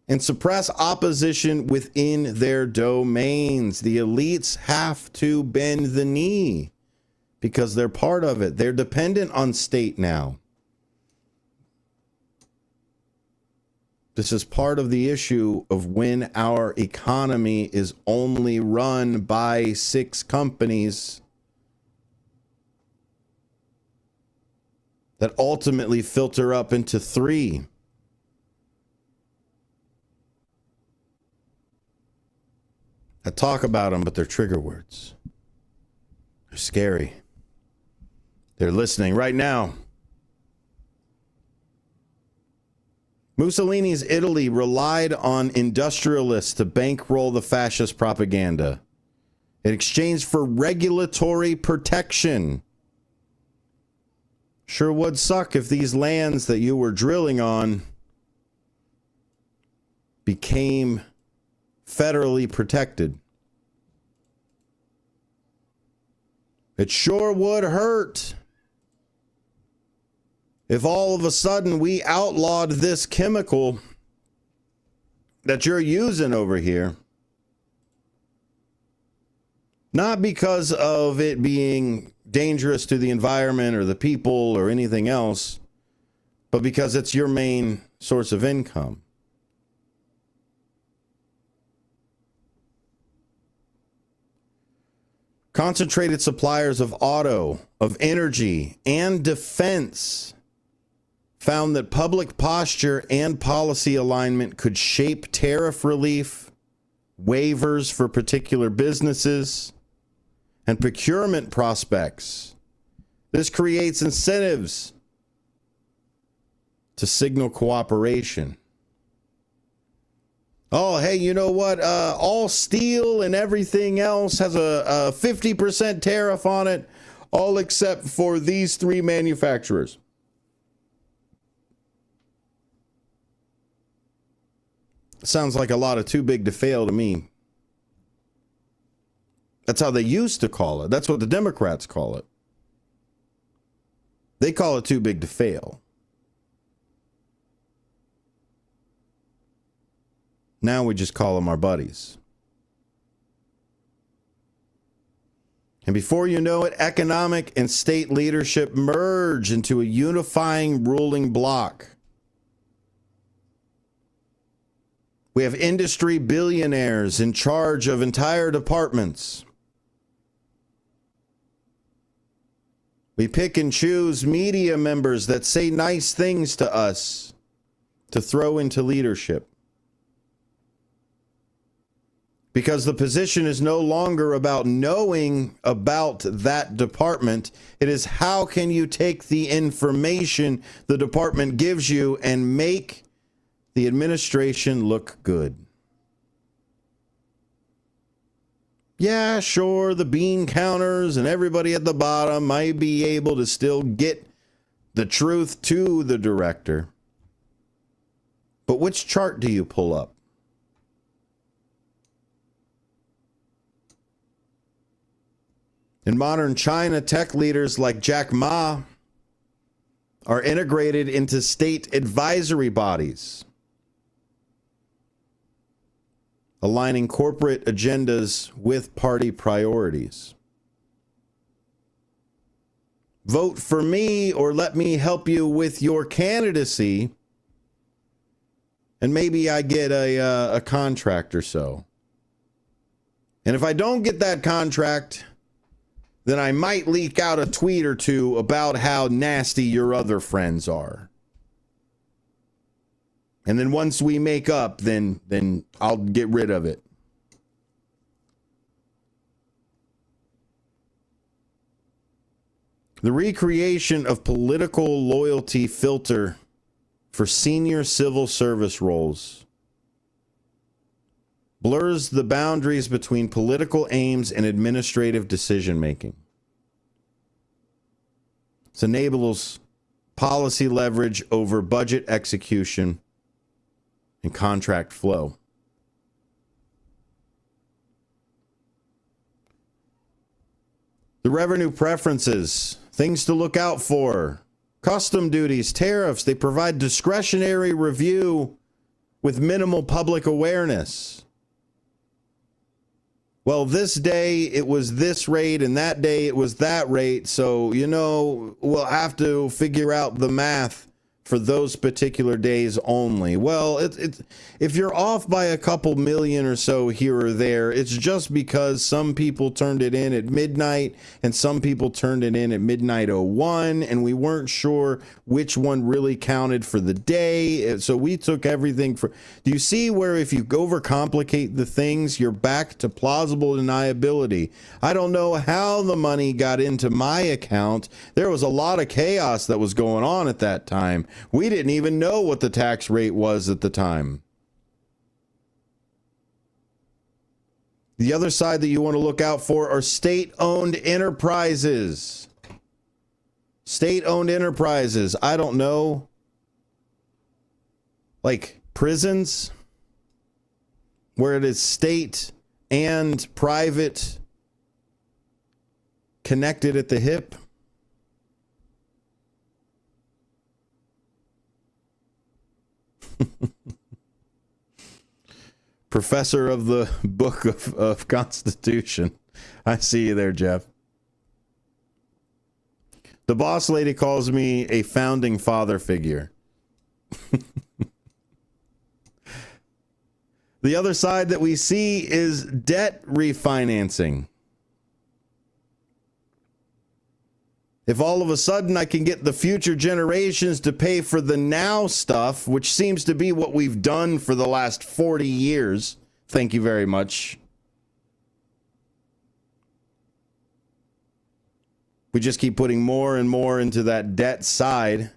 and suppress opposition within their domains. The elites have to bend the knee because they're part of it. They're dependent on state now. This is part of the issue of when our economy is only run by 6 companies that ultimately filter up into 3. I talk about them, but they're trigger words. They're scary. They're listening right now. Mussolini's Italy relied on industrialists to bankroll the fascist propaganda in exchange for regulatory protection. Sure would suck if these lands that you were drilling on became federally protected. It sure would hurt if all of a sudden we outlawed this chemical that you're using over here. Not because of it being dangerous to the environment or the people or anything else, but because it's your main source of income. Concentrated suppliers of auto, of energy, and defense found that public posture and policy alignment could shape tariff relief, waivers for particular businesses, and procurement prospects. This creates incentives to signal cooperation. Oh, hey, you know what? All steel and everything else has a 50% tariff on it, all except for these 3 manufacturers. Sounds like a lot of too big to fail to me. That's how they used to call it. That's what the Democrats call it. They call it too big to fail. Now we just call them our buddies. And before you know it, economic and state leadership merge into a unifying ruling bloc. We have industry billionaires in charge of entire departments. We pick and choose media members that say nice things to us to throw into leadership. Because the position is no longer about knowing about that department. It is how can you take the information the department gives you and make the administration look good. Yeah, sure, the bean counters and everybody at the bottom might be able to still get the truth to the director. But which chart do you pull up? In modern China, tech leaders like Jack Ma are integrated into state advisory bodies, aligning corporate agendas with party priorities. Vote for me or let me help you with your candidacy, and maybe I get a contract or so. And if I don't get that contract, then I might leak out a tweet or 2 about how nasty your other friends are. And then once we make up, then I'll get rid of it. The recreation of political loyalty filter for senior civil service roles blurs the boundaries between political aims and administrative decision-making. It enables policy leverage over budget execution and contract flow. The revenue preferences, things to look out for, custom duties, tariffs, they provide discretionary review with minimal public awareness. Well, this day it was this rate and that day it was that rate. So, we'll have to figure out the math for those particular days only. Well, if you're off by a couple million or so here or there, it's just because some people turned it in at midnight and some people turned it in at midnight 01, and we weren't sure which one really counted for the day. So we took everything for... Do you see where if you overcomplicate the things, you're back to plausible deniability? I don't know how the money got into my account. There was a lot of chaos that was going on at that time. We didn't even know what the tax rate was at the time. The other side that you want to look out for are state-owned enterprises. State-owned enterprises. I don't know. Like prisons, where it is state and private connected at the hip. Professor of the Book of Constitution. I see you there, Jeff. The boss lady calls me a founding father figure. The other side that we see is debt refinancing. If all of a sudden I can get the future generations to pay for the now stuff, which seems to be what we've done for the last 40 years. Thank you very much. We just keep putting more and more into that debt side.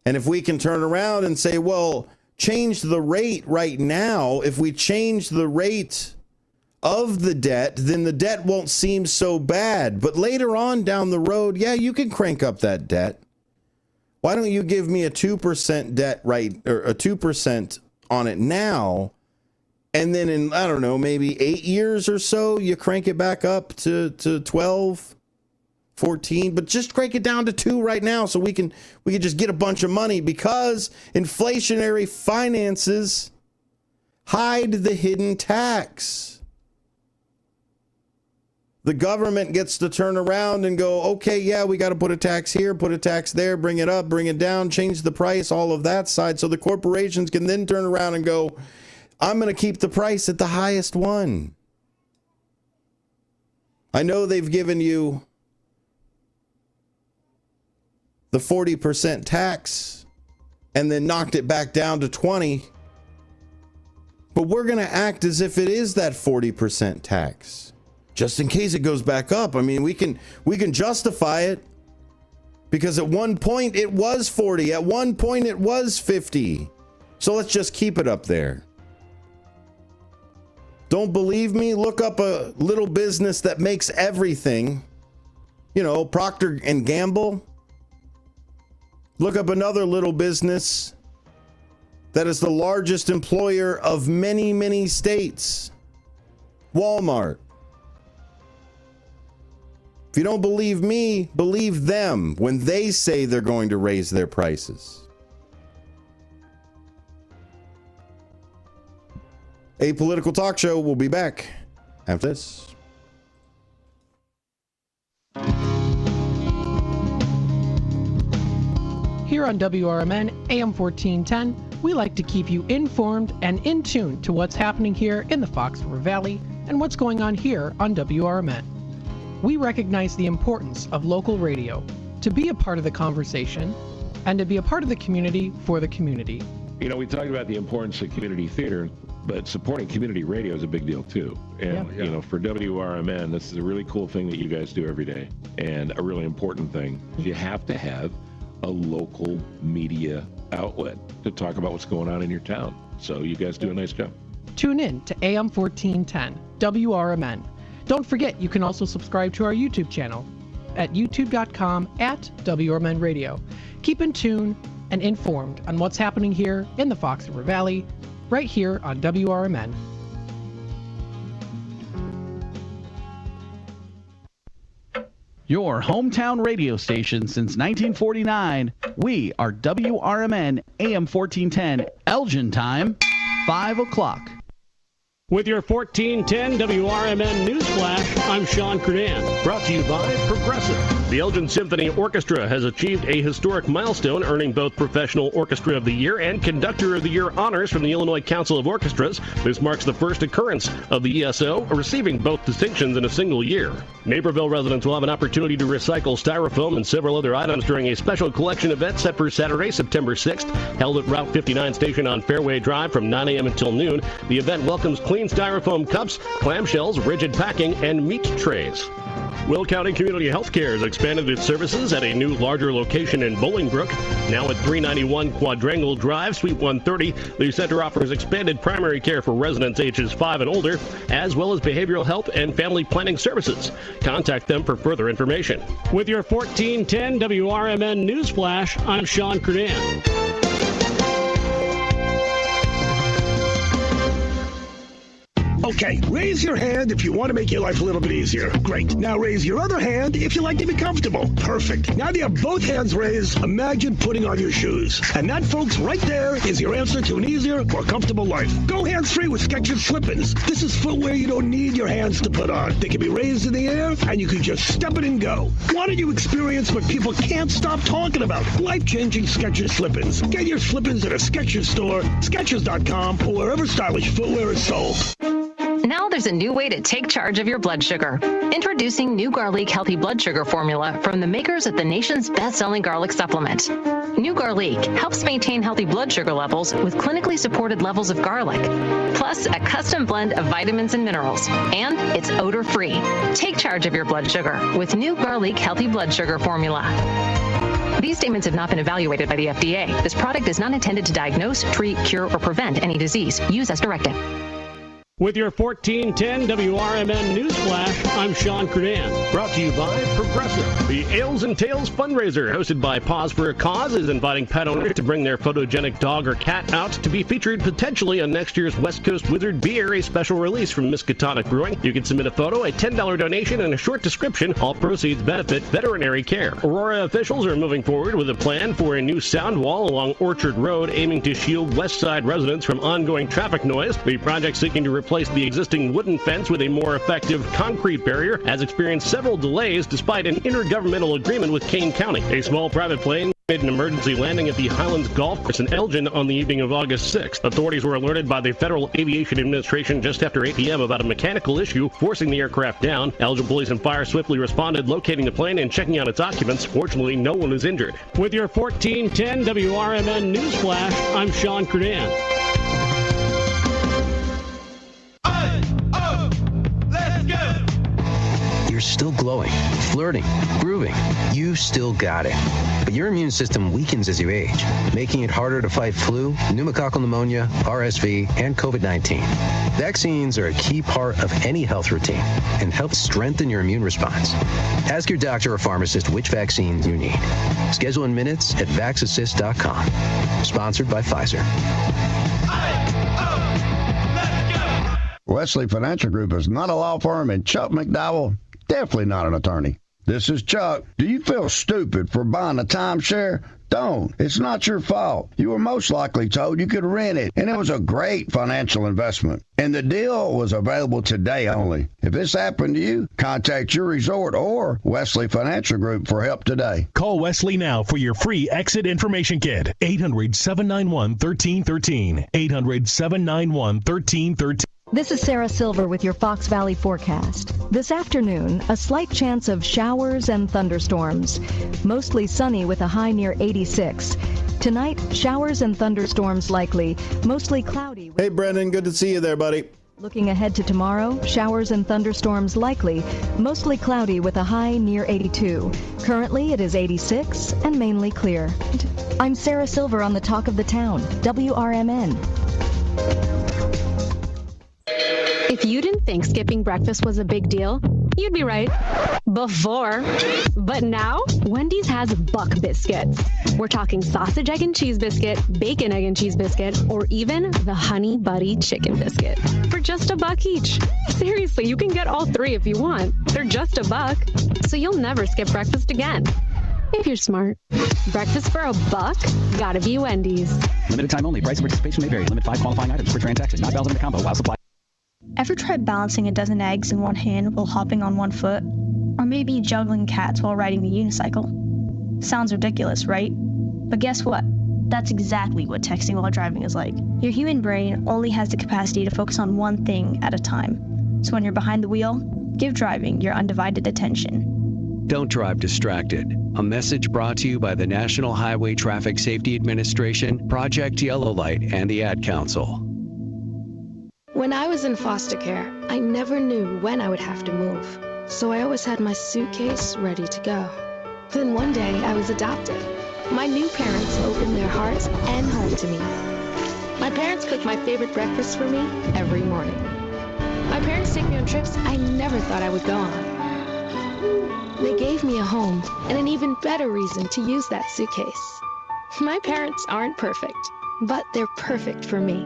And if we can turn around and say, well, change the rate right now. If we change the rate of the debt, then the debt won't seem so bad. But later on down the road, yeah, you can crank up that debt. Why don't you give me a 2% debt rate, or a 2% on it now, and then in, I don't know, maybe 8 years or so, you crank it back up to 12, 14, but just crank it down to 2 right now so we can just get a bunch of money, because inflationary finances hide the hidden tax. The government gets to turn around and go, okay, yeah, we got to put a tax here, put a tax there, bring it up, bring it down, change the price, all of that side. So the corporations can then turn around and go, I'm going to keep the price at the highest one. I know they've given you the 40% tax and then knocked it back down to 20. But we're going to act as if it is that 40% tax. Just in case it goes back up. I mean, we can justify it because at one point it was 40. At one point it was 50. So let's just keep it up there. Don't believe me? Look up a little business that makes everything. Procter & Gamble. Look up another little business that is the largest employer of many, many states. Walmart. If you don't believe me, believe them when they say they're going to raise their prices. A Political Talk Show will be back after this. Here on WRMN AM 1410, we like to keep you informed and in tune to what's happening here in the Fox River Valley and what's going on here on WRMN. We recognize the importance of local radio to be a part of the conversation and to be a part of the community for the community. We talked about the importance of community theater, but supporting community radio is a big deal too. And, for WRMN, this is a really cool thing that you guys do every day, and a really important thing. You have to have a local media outlet to talk about what's going on in your town. So you guys do a nice job. Tune in to AM 1410, WRMN. Don't forget, you can also subscribe to our YouTube channel at youtube.com/WRMN Radio. Keep in tune and informed on what's happening here in the Fox River Valley, right here on WRMN. Your hometown radio station since 1949. We are WRMN AM 1410, Elgin time, 5 o'clock. With your 1410 WRMN News Flash, I'm Sean Credan. Brought to you by Progressive. The Elgin Symphony Orchestra has achieved a historic milestone, earning both Professional Orchestra of the Year and Conductor of the Year honors from the Illinois Council of Orchestras. This marks the first occurrence of the ESO receiving both distinctions in a single year. Naperville residents will have an opportunity to recycle styrofoam and several other items during a special collection event set for Saturday, September 6th, held at Route 59 station on Fairway Drive from 9 a.m. until noon. The event welcomes clean styrofoam cups, clamshells, rigid packing, and meat trays. Will County Community Healthcare has expanded its services at a new, larger location in Bolingbrook. Now at 391 Quadrangle Drive, Suite 130, the center offers expanded primary care for residents ages 5 and older, as well as behavioral health and family planning services. Contact them for further information. With your 1410 WRMN News Flash, I'm Sean Credan. Okay, raise your hand if you want to make your life a little bit easier. Great. Now raise your other hand if you like to be comfortable. Perfect. Now that you have both hands raised, imagine putting on your shoes. And that, folks, right there is your answer to an easier, more comfortable life. Go hands-free with Skechers Slip-ins. This is footwear you don't need your hands to put on. They can be raised in the air, and you can just step it and go. Why don't you experience what people can't stop talking about? Life-changing Skechers Slip-ins. Get your Slip-ins at a Skechers store, Skechers.com, or wherever stylish footwear is sold. Now there's a new way to take charge of your blood sugar. Introducing New Garlic Healthy Blood Sugar Formula from the makers of the nation's best-selling garlic supplement. New Garlic helps maintain healthy blood sugar levels with clinically supported levels of garlic, plus a custom blend of vitamins and minerals, and it's odor-free. Take charge of your blood sugar with New Garlic Healthy Blood Sugar Formula. These statements have not been evaluated by the FDA. This product is not intended to diagnose, treat, cure, or prevent any disease. Use as directed. With your 1410 WRMN News Flash, I'm Sean Credan. Brought to you by Progressive. The Ales and Tails fundraiser, hosted by Paws for a Cause, is inviting pet owners to bring their photogenic dog or cat out to be featured potentially on next year's West Coast Wizard Beer, a special release from Miskatonic Brewing. You can submit a photo, a $10 donation, and a short description. All proceeds benefit veterinary care. Aurora officials are moving forward with a plan for a new sound wall along Orchard Road, aiming to shield West Side residents from ongoing traffic noise. The project seeking to replace the existing wooden fence with a more effective concrete barrier has experienced several delays despite an intergovernmental agreement with Kane County. A small private plane made an emergency landing at the Highlands Golf Course in Elgin on the evening of August 6th. Authorities were alerted by the Federal Aviation Administration just after 8 p.m. about a mechanical issue forcing the aircraft down. Elgin police and fire swiftly responded, locating the plane and checking out its occupants. Fortunately, no one was injured. With your 1410 WRMN News Flash, I'm Sean Credan. You're still glowing, flirting, grooving. You still got it. But your immune system weakens as you age, making it harder to fight flu, pneumococcal pneumonia, RSV, and COVID-19. Vaccines are a key part of any health routine and help strengthen your immune response. Ask your doctor or pharmacist which vaccines you need. Schedule in minutes at vaxassist.com. Sponsored by Pfizer. Wesley Financial Group is not a law firm, and Chuck McDowell, definitely not an attorney. This is Chuck. Do you feel stupid for buying a timeshare? Don't. It's not your fault. You were most likely told you could rent it, and it was a great financial investment. And the deal was available today only. If this happened to you, contact your resort or Wesley Financial Group for help today. Call Wesley now for your free exit information kit. 800-791-1313. 800-791-1313. This is Sarah Silver with your Fox Valley forecast. This afternoon, a slight chance of showers and thunderstorms. Mostly sunny with a high near 86. Tonight, showers and thunderstorms likely. Mostly cloudy. Hey, Brendan, good to see you there, buddy. Looking ahead to tomorrow, showers and thunderstorms likely. Mostly cloudy with a high near 82. Currently, it is 86 and mainly clear. I'm Sarah Silver on the Talk of the Town, WRMN. If you didn't think skipping breakfast was a big deal, you'd be right. Before. But now, Wendy's has Buck Biscuits. We're talking sausage, egg, and cheese biscuit, bacon, egg, and cheese biscuit, or even the Honey Buddy chicken biscuit. For just $1 each. Seriously, you can get all 3 if you want. They're just $1. So you'll never skip breakfast again. If you're smart. Breakfast for $1? Gotta be Wendy's. Limited time only. Price and participation may vary. Limit 5 qualifying items per transaction. Not valid in a combo while supply. Ever tried balancing a dozen eggs in one hand while hopping on one foot? Or maybe juggling cats while riding the unicycle? Sounds ridiculous, right? But guess what? That's exactly what texting while driving is like. Your human brain only has the capacity to focus on one thing at a time. So when you're behind the wheel, give driving your undivided attention. Don't drive distracted. A message brought to you by the National Highway Traffic Safety Administration, Project Yellow Light, and the Ad Council. When I was in foster care, I never knew when I would have to move, so I always had my suitcase ready to go. Then one day, I was adopted. My new parents opened their hearts and home to me. My parents cook my favorite breakfast for me every morning. My parents take me on trips I never thought I would go on. They gave me a home and an even better reason to use that suitcase. My parents aren't perfect, but they're perfect for me.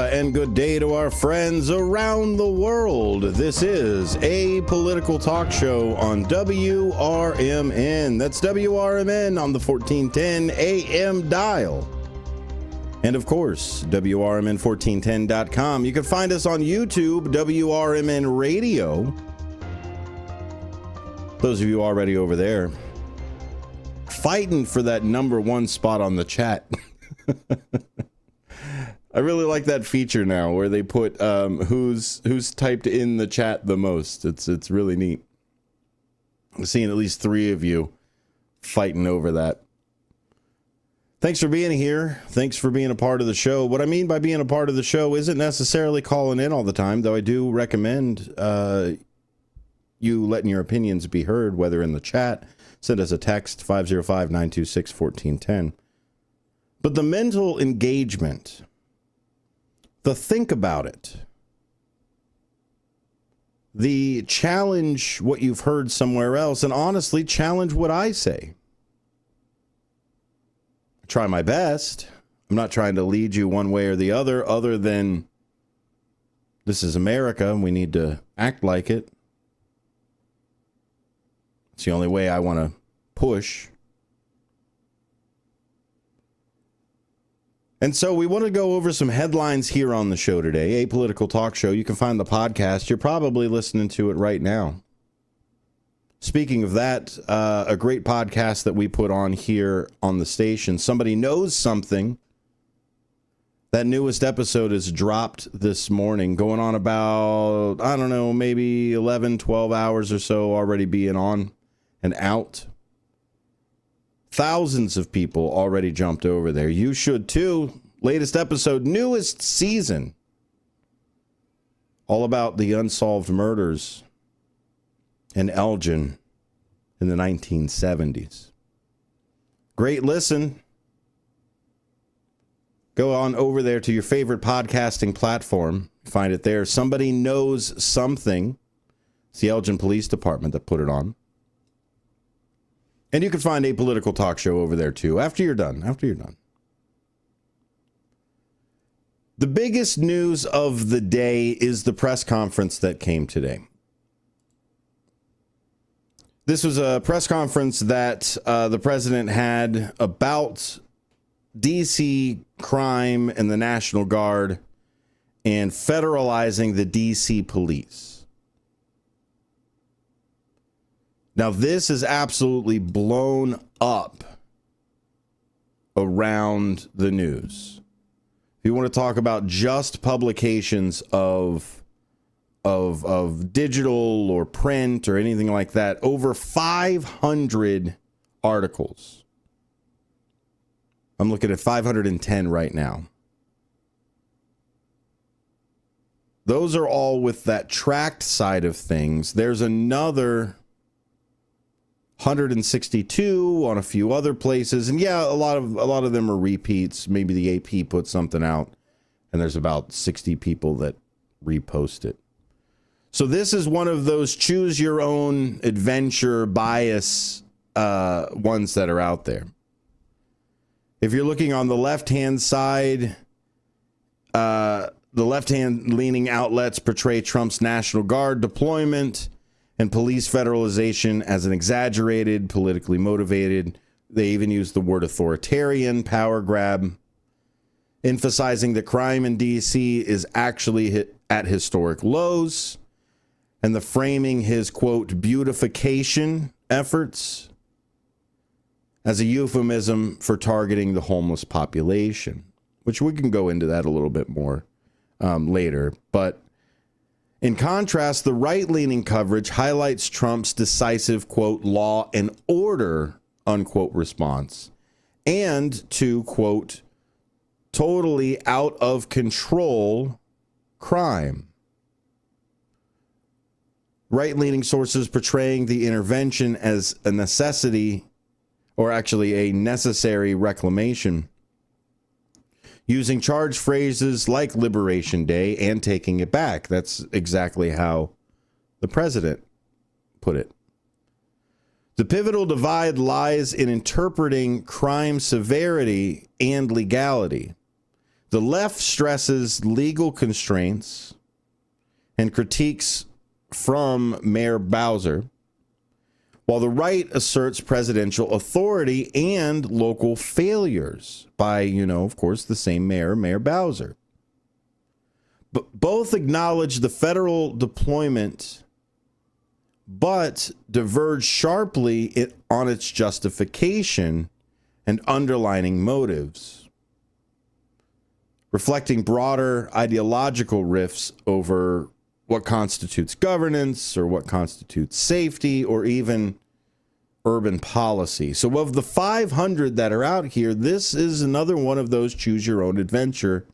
And good day to our friends around the world. This is a political talk show on WRMN. That's WRMN on the 1410 AM dial. And of course, WRMN1410.com. You can find us on YouTube, WRMN Radio. Those of you already over there fighting for that #1 spot on the chat. I really like that feature now where they put who's typed in the chat the most. It's really neat. I'm seeing at least 3 of you fighting over that. Thanks for being here. Thanks for being a part of the show. What I mean by being a part of the show isn't necessarily calling in all the time, though I do recommend you letting your opinions be heard, whether in the chat, send us a text, 505-926-1410. But the mental engagement, the think about it, the challenge what you've heard somewhere else, and honestly challenge what I say. I try my best. I'm not trying to lead you one way or the other than this is America and we need to act like it. It's the only way I want to push. And so we want to go over some headlines here on the show today, a political talk show. You can find the podcast. You're probably listening to it right now. Speaking of that, a great podcast that we put on here on the station, Somebody Knows Something. That newest episode is dropped this morning, going on about, I don't know, maybe 11, 12 hours or so already being on and out. Thousands of people already jumped over there. You should too. Latest episode, newest season. All about the unsolved murders in Elgin in the 1970s. Great listen. Go on over there to your favorite podcasting platform. Find it there. Somebody Knows Something. It's the Elgin Police Department that put it on. And you can find a political talk show over there too, after you're done. The biggest news of the day is the press conference that came today. This was a press conference that the president had about D.C. crime and the National Guard and federalizing the D.C. police. Now, this is absolutely blown up around the news. If you want to talk about just publications of digital or print or anything like that, over 500 articles. I'm looking at 510 right now. Those are all with that tracked side of things. There's another 162 on a few other places, and yeah, a lot of them are repeats. Maybe the AP put something out, and there's about 60 people that repost it. So this is one of those choose your own adventure bias ones that are out there. If you're looking on the left-hand side, the left-hand leaning outlets portray Trump's National Guard deployment and police federalization as an exaggerated, politically motivated. They even use the word authoritarian power grab, emphasizing that crime in D.C. is actually at historic lows, and the framing his, quote, beautification efforts as a euphemism for targeting the homeless population, which we can go into that a little bit more later. But in contrast, the right-leaning coverage highlights Trump's decisive, quote, law and order, unquote, response, and to, quote, totally out of control crime. Right-leaning sources portraying the intervention as a necessity, or actually a necessary reclamation, using charged phrases like Liberation Day and taking it back. That's exactly how the president put it. The pivotal divide lies in interpreting crime severity and legality. The left stresses legal constraints and critiques from Mayor Bowser, while the right asserts presidential authority and local failures by, of course, the same mayor, Mayor Bowser. But both acknowledge the federal deployment, but diverge sharply on its justification and underlining motives, reflecting broader ideological rifts over what constitutes governance or what constitutes safety or even urban policy. So of the 500 that are out here, this is another one of those choose your own adventure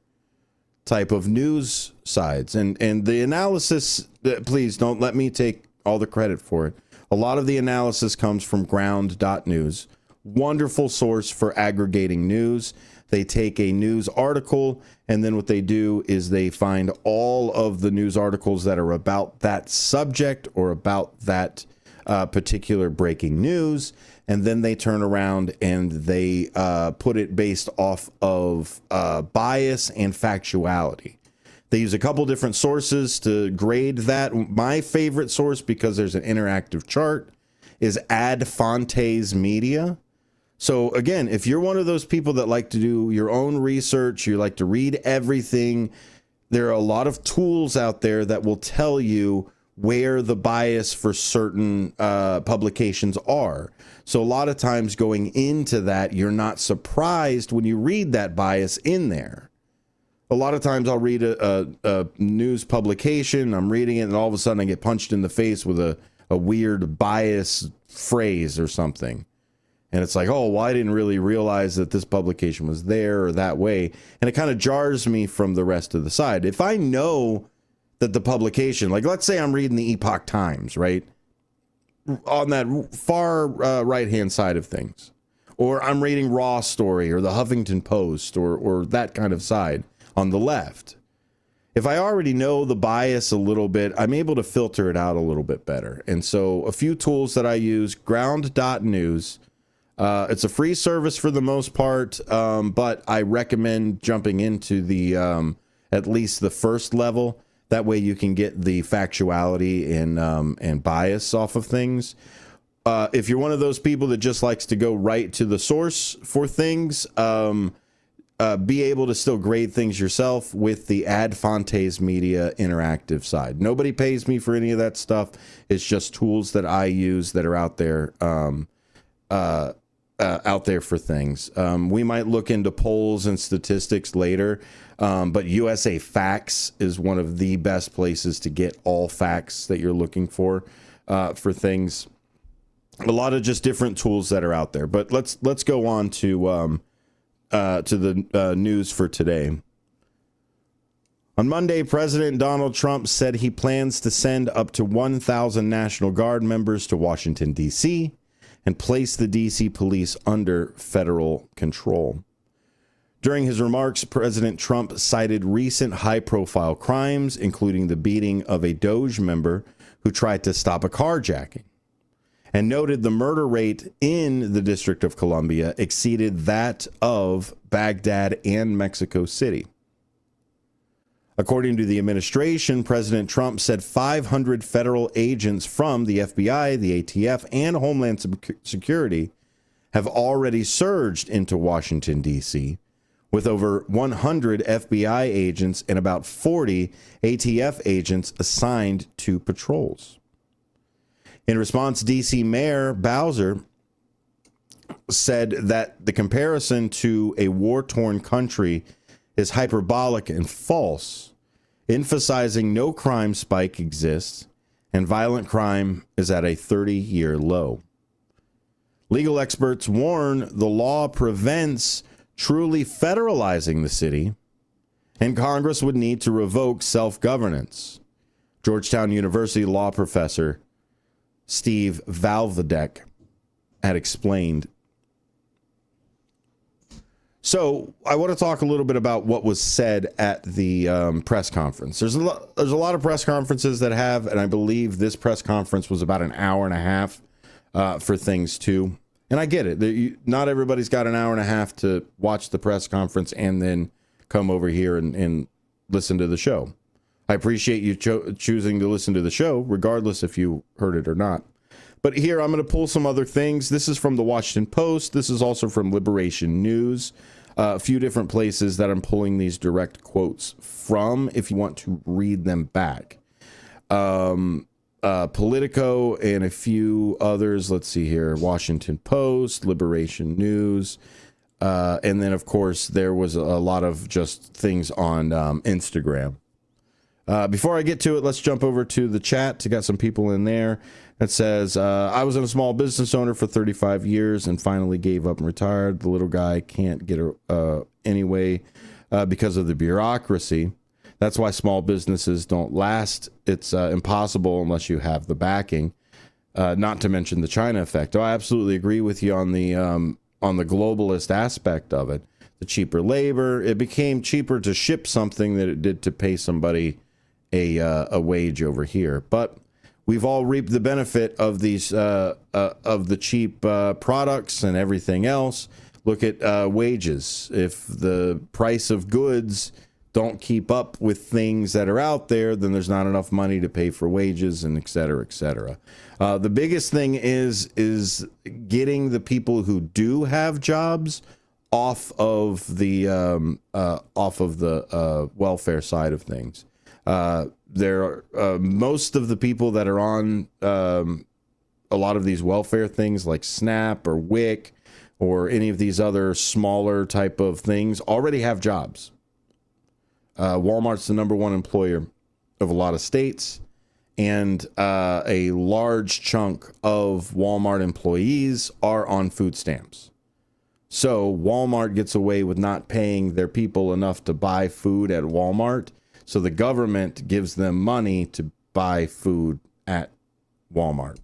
type of news sides. And the analysis, please don't let me take all the credit for it. A lot of the analysis comes from ground.news. Wonderful source for aggregating news. They take a news article, and then what they do is they find all of the news articles that are about that subject or about that particular breaking news, and then they turn around and they put it based off of bias and factuality. They use a couple different sources to grade that. My favorite source, because there's an interactive chart, is Ad Fontes Media. So again, if you're one of those people that like to do your own research, you like to read everything, there are a lot of tools out there that will tell you where the bias for certain publications are. So a lot of times going into that, you're not surprised when you read that bias in there. A lot of times I'll read a news publication, I'm reading it, and all of a sudden I get punched in the face with a weird bias phrase or something. And it's like, oh, well, I didn't really realize that this publication was there or that way. And it kind of jars me from the rest of the side. If I know that the publication, like let's say I'm reading the Epoch Times, right? On that far right-hand side of things. Or I'm reading Raw Story or the Huffington Post or that kind of side on the left. If I already know the bias a little bit, I'm able to filter it out a little bit better. And so a few tools that I use, ground.news. It's a free service for the most part, but I recommend jumping into the at least the first level. That way you can get the factuality and bias off of things. If you're one of those people that just likes to go right to the source for things, be able to still grade things yourself with the Ad Fontes Media interactive side. Nobody pays me for any of that stuff. It's just tools that I use that are out there. out there for things. We might look into polls and statistics later, but USA Facts is one of the best places to get all facts that you're looking for things. A lot of just different tools that are out there. But let's go on to the news for today. On Monday, President Donald Trump said he plans to send up to 1,000 National Guard members to Washington, D.C., and place the D.C. police under federal control. During his remarks, President Trump cited recent high-profile crimes, including the beating of a Doge member who tried to stop a carjacking, and noted the murder rate in the District of Columbia exceeded that of Baghdad and Mexico City. According to the administration, President Trump said 500 federal agents from the FBI, the ATF, and Homeland Security have already surged into Washington, D.C., with over 100 FBI agents and about 40 ATF agents assigned to patrols. In response, D.C. Mayor Bowser said that the comparison to a war-torn country is hyperbolic and false, emphasizing no crime spike exists and violent crime is at a 30-year low. Legal experts warn the law prevents truly federalizing the city, and Congress would need to revoke self-governance. Georgetown University law professor Steve Valvedek had explained. So I want to talk a little bit about what was said at the press conference. There's a lot of press conferences that have, and I believe this press conference was about an hour and a half for things too. And I get it. Not everybody's got an hour and a half to watch the press conference and then come over here and listen to the show. I appreciate you choosing to listen to the show, regardless if you heard it or not. But here, I'm going to pull some other things. This is from the Washington Post. This is also from Liberation News. A few different places that I'm pulling these direct quotes from if you want to read them back. Politico and a few others. Let's see here. Washington Post, Liberation News. And then, of course, there was a lot of just things on Instagram. Before I get to it, let's jump over to the chat. I got some people in there that says, I was a small business owner for 35 years and finally gave up and retired. The little guy can't get anyway because of the bureaucracy. That's why small businesses don't last. It's impossible unless you have the backing, not to mention the China effect. Oh, I absolutely agree with you on the globalist aspect of it. The cheaper labor, it became cheaper to ship something than it did to pay somebody a wage over here. But we've all reaped the benefit of these of the cheap products and everything else. Look at wages. If the price of goods don't keep up with things that are out there, then there's not enough money to pay for wages and et cetera, et cetera. The biggest thing is getting the people who do have jobs off of the welfare side of things. There are most of the people that are on a lot of these welfare things like SNAP or WIC or any of these other smaller type of things already have jobs. Walmart's the number one employer of a lot of states, and a large chunk of Walmart employees are on food stamps. So Walmart gets away with not paying their people enough to buy food at Walmart. So the government gives them money to buy food at Walmart.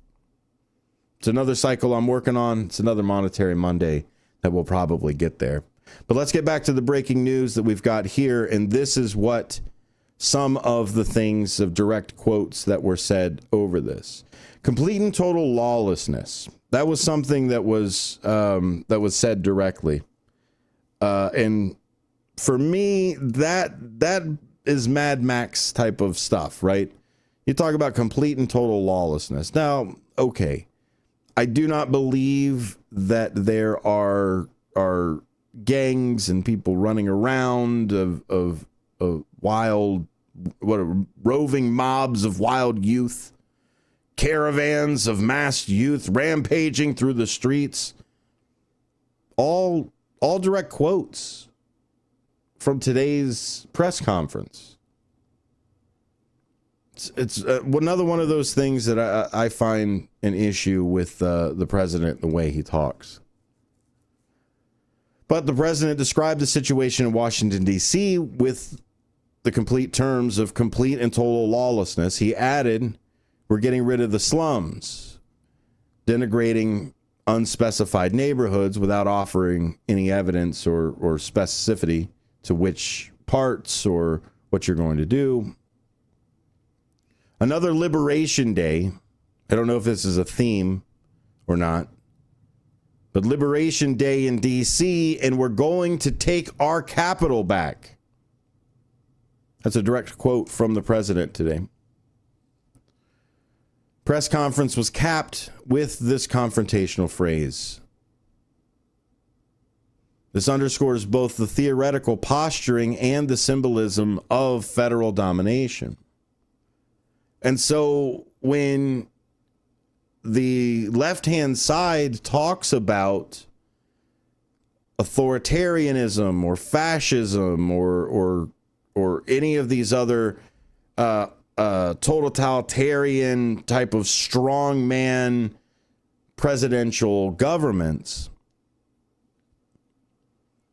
It's another cycle I'm working on. It's another Monetary Monday that we'll probably get there. But let's get back to the breaking news that we've got here. And this is what some of the things of direct quotes that were said over this. Complete and total lawlessness. That was something that was said directly. And for me, that is Mad Max type of stuff, right? You talk about complete and total lawlessness. Now, okay, I do not believe that there are gangs and people running around of wild, roving mobs of wild youth, caravans of massed youth rampaging through the streets. All direct quotes from today's press conference. It's another one of those things that I find an issue with the president, the way he talks. But the president described the situation in Washington, D.C. with the complete terms of complete and total lawlessness. He added, we're getting rid of the slums, denigrating unspecified neighborhoods without offering any evidence or specificity to which parts or what you're going to do. Another Liberation Day. I don't know if this is a theme or not, but Liberation Day in D.C., and we're going to take our capital back. That's a direct quote from the president today. Press conference was capped with this confrontational phrase. This underscores both the theoretical posturing and the symbolism of federal domination. And so when the left-hand side talks about authoritarianism or fascism or any of these other totalitarian type of strongman presidential governments,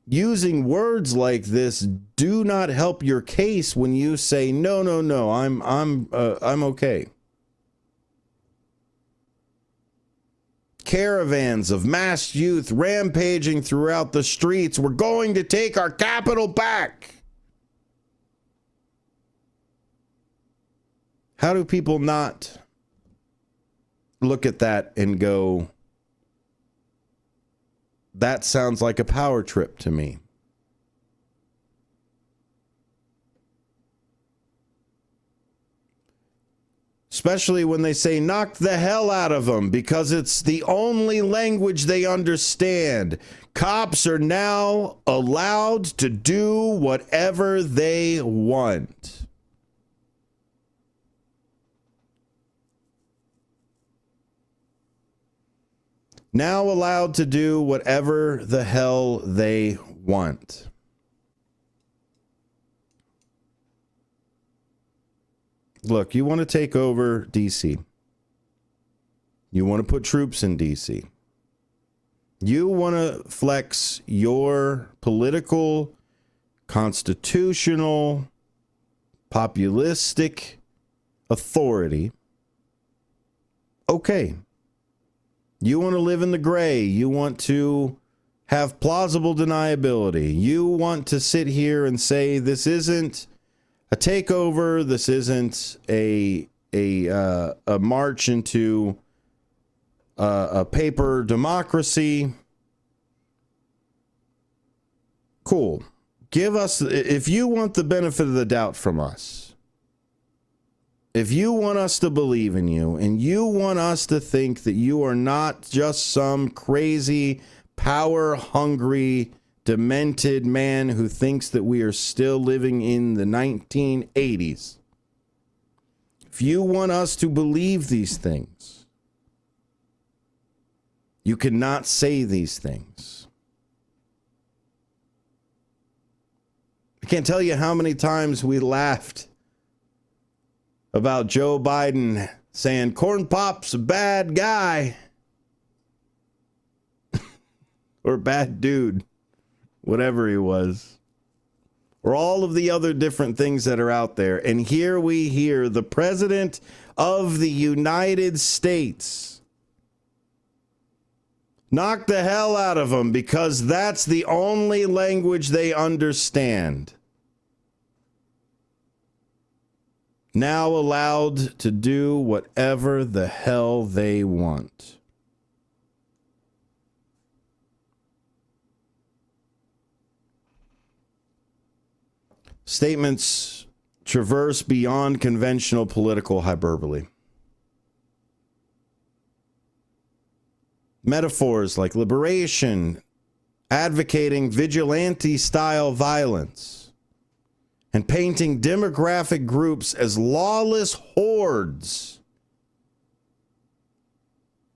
using words like this do not help your case when you say no, I'm okay. Caravans of massed youth rampaging throughout the streets. We're going to take our capital back. How do people not look at that and go, that sounds like a power trip to me? Especially when they say knock the hell out of them because it's the only language they understand. Cops are now allowed to do whatever they want. Now allowed to do whatever the hell they want. Look, you want to take over D.C. You want to put troops in D.C. You want to flex your political, constitutional, populistic authority. Okay. You want to live in the gray. You want to have plausible deniability. You want to sit here and say this isn't a takeover. This isn't a march into a paper democracy. Cool. Give us, if you want the benefit of the doubt from us, if you want us to believe in you and you want us to think that you are not just some crazy, power-hungry, demented man who thinks that we are still living in the 1980s, if you want us to believe these things, you cannot say these things. I can't tell you how many times we laughed about Joe Biden saying Corn Pop's a bad guy or bad dude, whatever he was, or all of the other different things that are out there. And here we hear the President of the United States knock the hell out of them because that's the only language they understand. Now allowed to do whatever the hell they want. Statements traverse beyond conventional political hyperbole. Metaphors like liberation, advocating vigilante-style violence, and painting demographic groups as lawless hordes.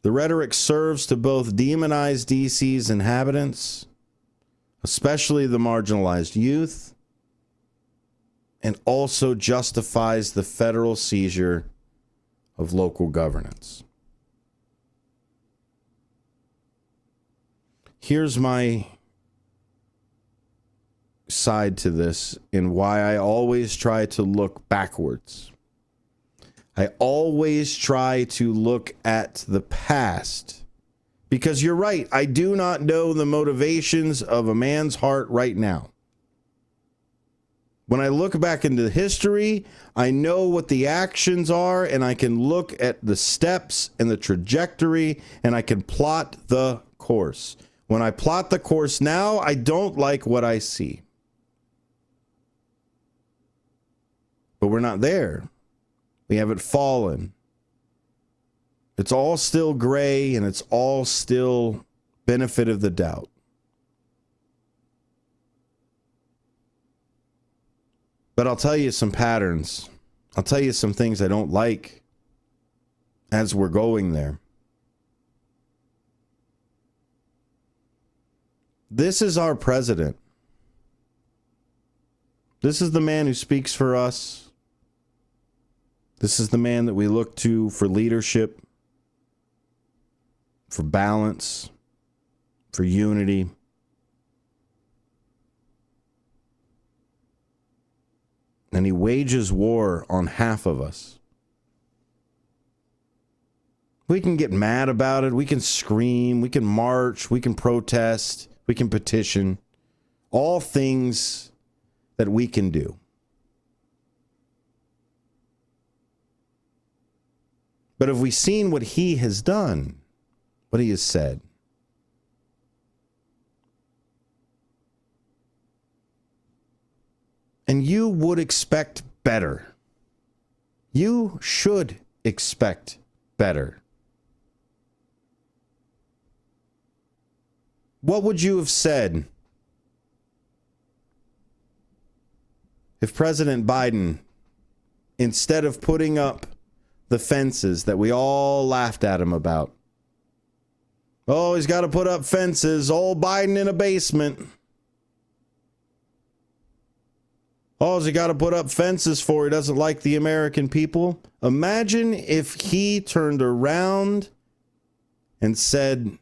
The rhetoric serves to both demonize DC's inhabitants, especially the marginalized youth, and also justifies the federal seizure of local governance. Here's my side to this and why I always try to look backwards. I always try to look at the past because you're right. I do not know the motivations of a man's heart right now. When I look back into history, I know what the actions are, and I can look at the steps and the trajectory, and I can plot the course. When I plot the course now, I don't like what I see. But we're not there. We haven't fallen. It's all still gray, and it's all still benefit of the doubt. But I'll tell you some patterns. I'll tell you some things I don't like as we're going there. This is our president. This is the man who speaks for us. This is the man that we look to for leadership, for balance, for unity. And he wages war on half of us. We can get mad about it. We can scream. We can march. We can protest. We can petition. All things that we can do. But have we seen what he has done? What he has said? And you would expect better. You should expect better. What would you have said if President Biden, instead of putting up the fences that we all laughed at him about? Oh, he's got to put up fences. Old Biden in a basement. Oh, he got to put up fences for he doesn't like the American people. Imagine if he turned around and said,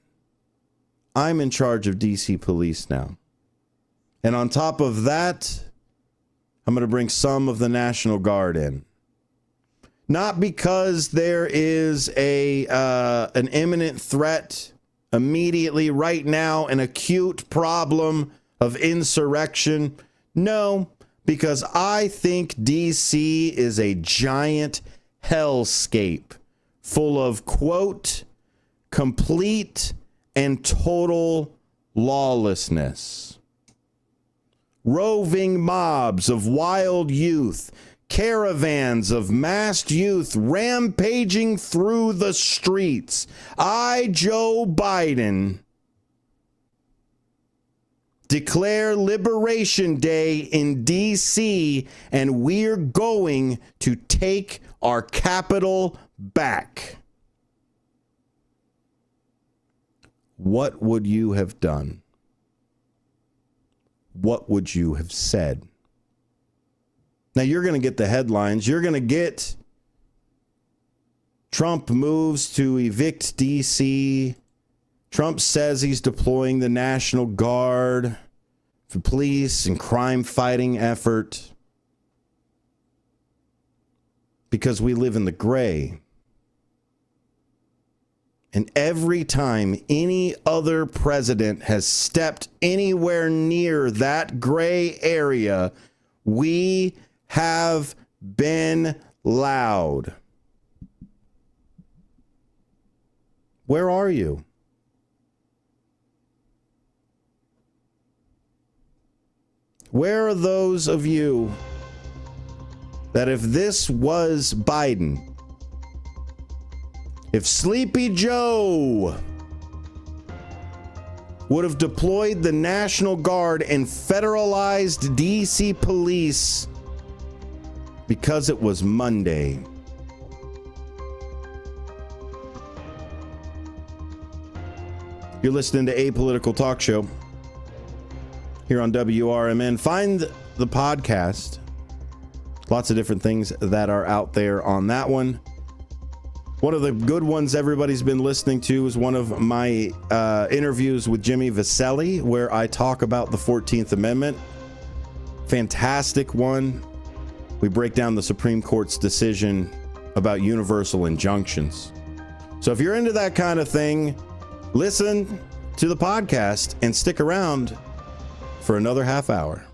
I'm in charge of DC police now. And on top of that, I'm going to bring some of the National Guard in. Not because there is an imminent threat immediately right now, an acute problem of insurrection. No, because I think DC is a giant hellscape full of, quote, complete and total lawlessness. Roving mobs of wild youth, caravans of massed youth rampaging through the streets. I, Joe Biden, declare Liberation Day in D.C., and we're going to take our capital back. What would you have done? What would you have said? Now, you're going to get the headlines. You're going to get Trump moves to evict D.C., Trump says he's deploying the National Guard for police and crime-fighting effort because we live in the gray. And every time any other president has stepped anywhere near that gray area, we have been loud. Where are you? Where are those of you that if this was Biden, if Sleepy Joe would have deployed the National Guard and federalized DC police because it was Monday? You're listening to Apolitical Talk Show here on WRMN. Find the podcast. Lots of different things that are out there on that one. One of the good ones everybody's been listening to is one of my interviews with Jimmy Vasselli, where I talk about the 14th Amendment. Fantastic one. We break down the Supreme Court's decision about universal injunctions. So if you're into that kind of thing, listen to the podcast and stick around for another half hour.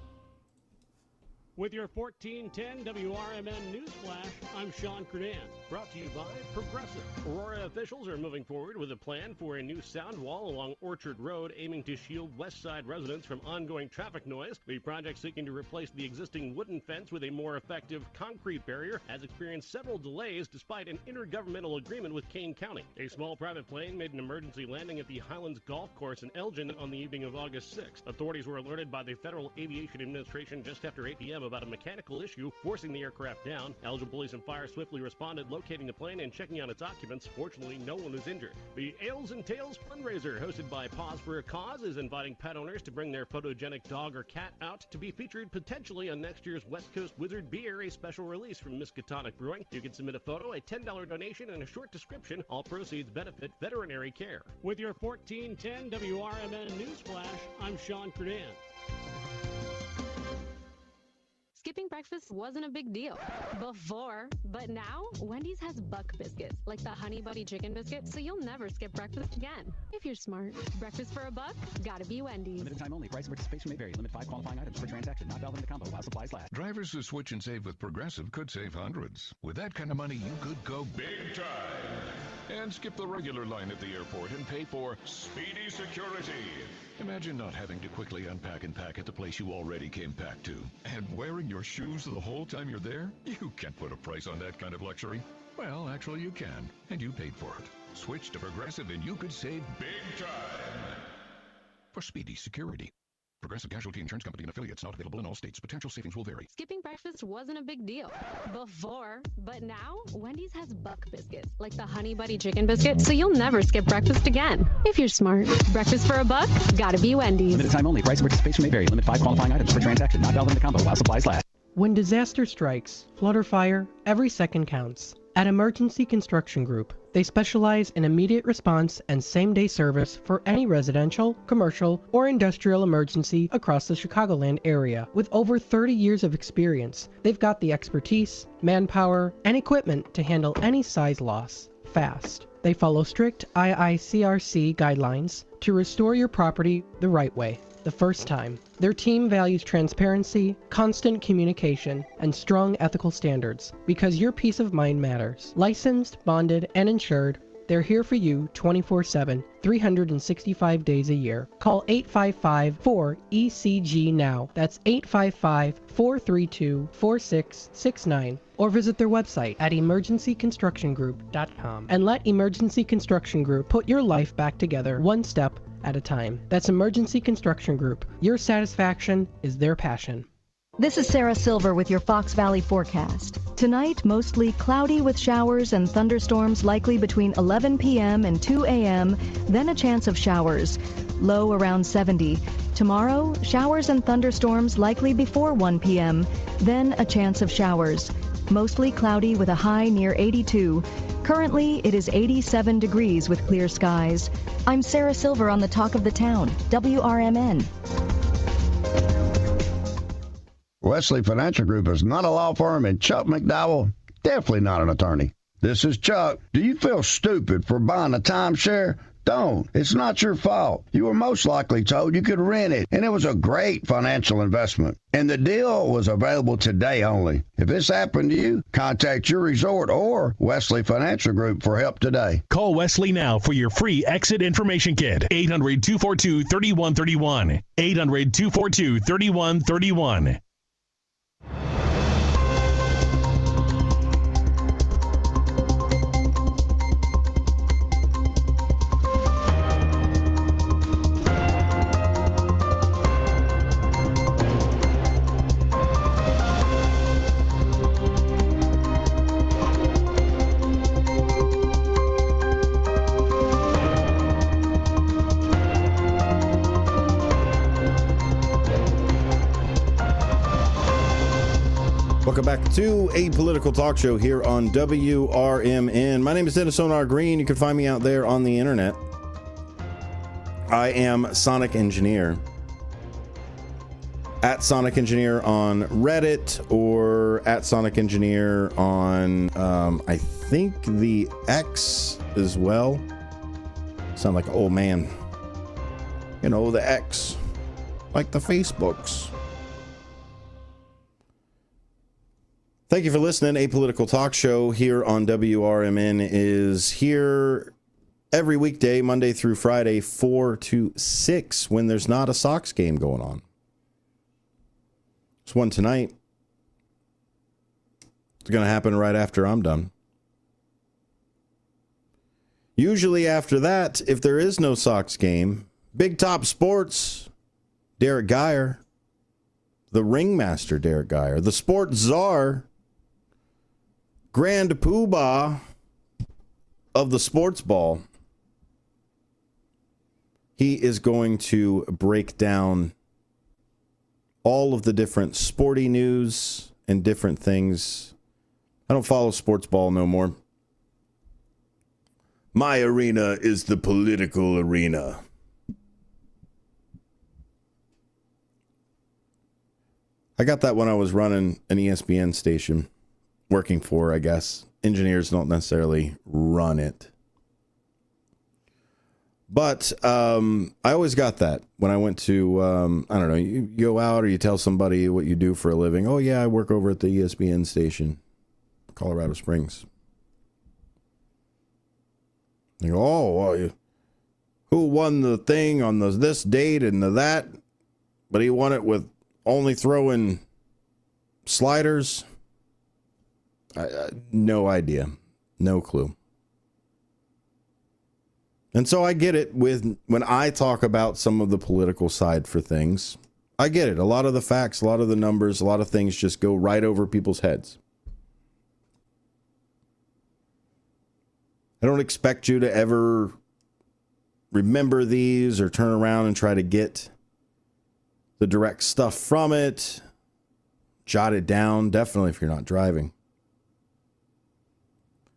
With your 1410 WRMN News Flash, I'm Sean Credan. Brought to you by Progressive. Aurora officials are moving forward with a plan for a new sound wall along Orchard Road, aiming to shield West Side residents from ongoing traffic noise. The project, seeking to replace the existing wooden fence with a more effective concrete barrier, has experienced several delays despite an intergovernmental agreement with Kane County. A small private plane made an emergency landing at the Highlands Golf Course in Elgin on the evening of August 6th. Authorities were alerted by the Federal Aviation Administration just after 8 p.m. about a mechanical issue forcing the aircraft down. Elgin police and fire swiftly responded, locating the plane and checking on its occupants. Fortunately, no one was injured. The Ales and Tails fundraiser, hosted by Pause for a Cause, is inviting pet owners to bring their photogenic dog or cat out to be featured potentially on next year's West Coast Wizard Beer, a special release from Miskatonic Brewing. You can submit a photo, a $10 donation, and a short description. All proceeds benefit veterinary care. With your 1410 WRMN News Flash, I'm Sean Credan. Skipping breakfast wasn't a big deal before, but now Wendy's has Buck Biscuits, like the Honey Buddy Chicken Biscuit, so you'll never skip breakfast again. If you're smart. Breakfast for a buck? Gotta be Wendy's. Limited time only. Price and participation may vary. Limit 5 qualifying items per transaction. Not valid in the combo while supplies last. Drivers who switch and save with Progressive could save hundreds. With that kind of money, you could go big time and skip the regular line at the airport and pay for speedy security. Imagine not having to quickly unpack and pack at the place you already came packed to. And wearing your shoes the whole time you're there? You can't put a price on that kind of luxury. Well, actually you can, and you paid for it. Switch to Progressive and you could save big time for speedy security. Progressive Casualty Insurance Company and affiliates, not available in all states. Potential savings will vary. Skipping breakfast wasn't a big deal before, but now Wendy's has Buck Biscuits, like the Honey Buddy Chicken Biscuit, so you'll never skip breakfast again. If you're smart. Breakfast for a buck? Gotta be Wendy's. Limited time only. Price and participation may vary. Limit 5 qualifying items per transaction. Not valid in the combo while supplies last. When disaster strikes, flood or fire, every second counts. At Emergency Construction Group, they specialize in immediate response and same-day service for any residential, commercial, or industrial emergency across the Chicagoland area. With over 30 years of experience, they've got the expertise, manpower, and equipment to handle any size loss fast. They follow strict IICRC guidelines to restore your property the right way, the first time. Their team values transparency, constant communication, and strong ethical standards because your peace of mind matters. Licensed, bonded, and insured, they're here for you 24/7, 365 days a year. Call 855-4ECG now. That's 855-432-4669. Or visit their website at emergencyconstructiongroup.com and let Emergency Construction Group put your life back together one step at a time. That's Emergency Construction Group. Your satisfaction is their passion. This is Sarah Silver with your Fox Valley forecast. Tonight, mostly cloudy with showers and thunderstorms likely between 11 p.m. and 2 a.m., then a chance of showers. Low around 70. Tomorrow, showers and thunderstorms likely before 1 p.m., then a chance of showers. Mostly cloudy with a high near 82. Currently, it is 87 degrees with clear skies. I'm Sarah Silver on the Talk of the Town, WRMN. Wesley Financial Group is not a law firm, and Chuck McDowell, definitely not an attorney. This is Chuck. Do you feel stupid for buying a timeshare? Don't. It's not your fault. You were most likely told you could rent it, and it was a great financial investment. And the deal was available today only. If this happened to you, contact your resort or Wesley Financial Group for help today. Call Wesley now for your free exit information kit. 800-242-3131. 800-242-3131. Welcome back to a political talk show here on WRMN. My name is Dennis Sonar Green. You can find me out there on the internet. I am Sonic Engineer. At Sonic Engineer on Reddit, or at Sonic Engineer on, I think, the X as well. Sound like an old man. You know, the X. Like the Facebooks. Thank you for listening. A Political Talk Show here on WRMN is here every weekday, Monday through Friday, 4 to 6, when there's not a Sox game going on. There's one tonight. It's going to happen right after I'm done. Usually after that, if there is no Sox game, Big Top Sports, Derek Geyer, the ringmaster Derek Geyer, the sports czar, Grand Poobah of the sports ball. He is going to break down all of the different sporty news and different things. I don't follow sports ball no more. My arena is the political arena. I got that when I was running an ESPN station. Working for, I guess. Engineers don't necessarily run it. But I always got that when I went to, I don't know, you go out or you tell somebody what you do for a living. Oh, yeah, I work over at the ESPN station, Colorado Springs. They go, oh, well, who won the thing on this date and that? But he won it with only throwing sliders. No idea. No clue. And so I get it with when I talk about some of the political side for things. I get it. A lot of the facts, a lot of the numbers, a lot of things just go right over people's heads. I don't expect you to ever remember these or turn around and try to get the direct stuff from it. Jot it down, definitely if you're not driving.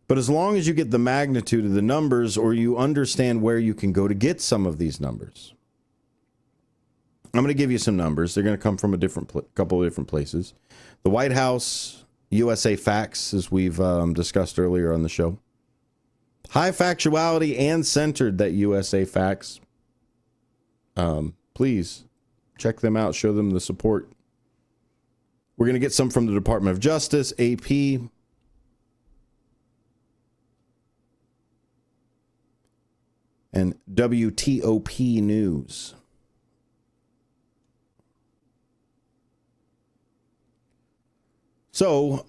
But as long as you get the magnitude of the numbers or you understand where you can go to get some of these numbers. I'm going to give you some numbers. They're going to come from a couple of different places. The White House, USA Facts, as we've discussed earlier on the show. High factuality and centered, that USA Facts. Please check them out. Show them the support. We're going to get some from the Department of Justice, AP, and WTOP News. So,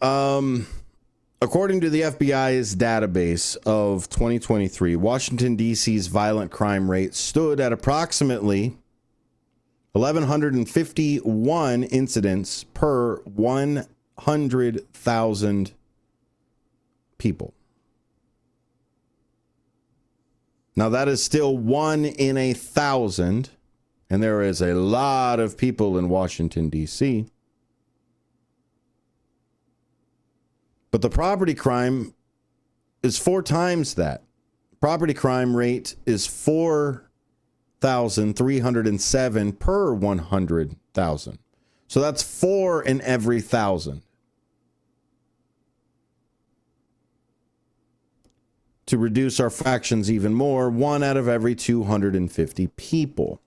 according to the FBI's database of 2023, Washington, D.C.'s violent crime rate stood at approximately 1,151 incidents per 100,000 people. Now, that is still 1 in 1,000, and there is a lot of people in Washington, D.C. But the property crime is 4 times that. Property crime rate is 4,307 per 100,000. So that's 4 in every 1,000. To reduce our fractions even more, 1 out of every 250 people.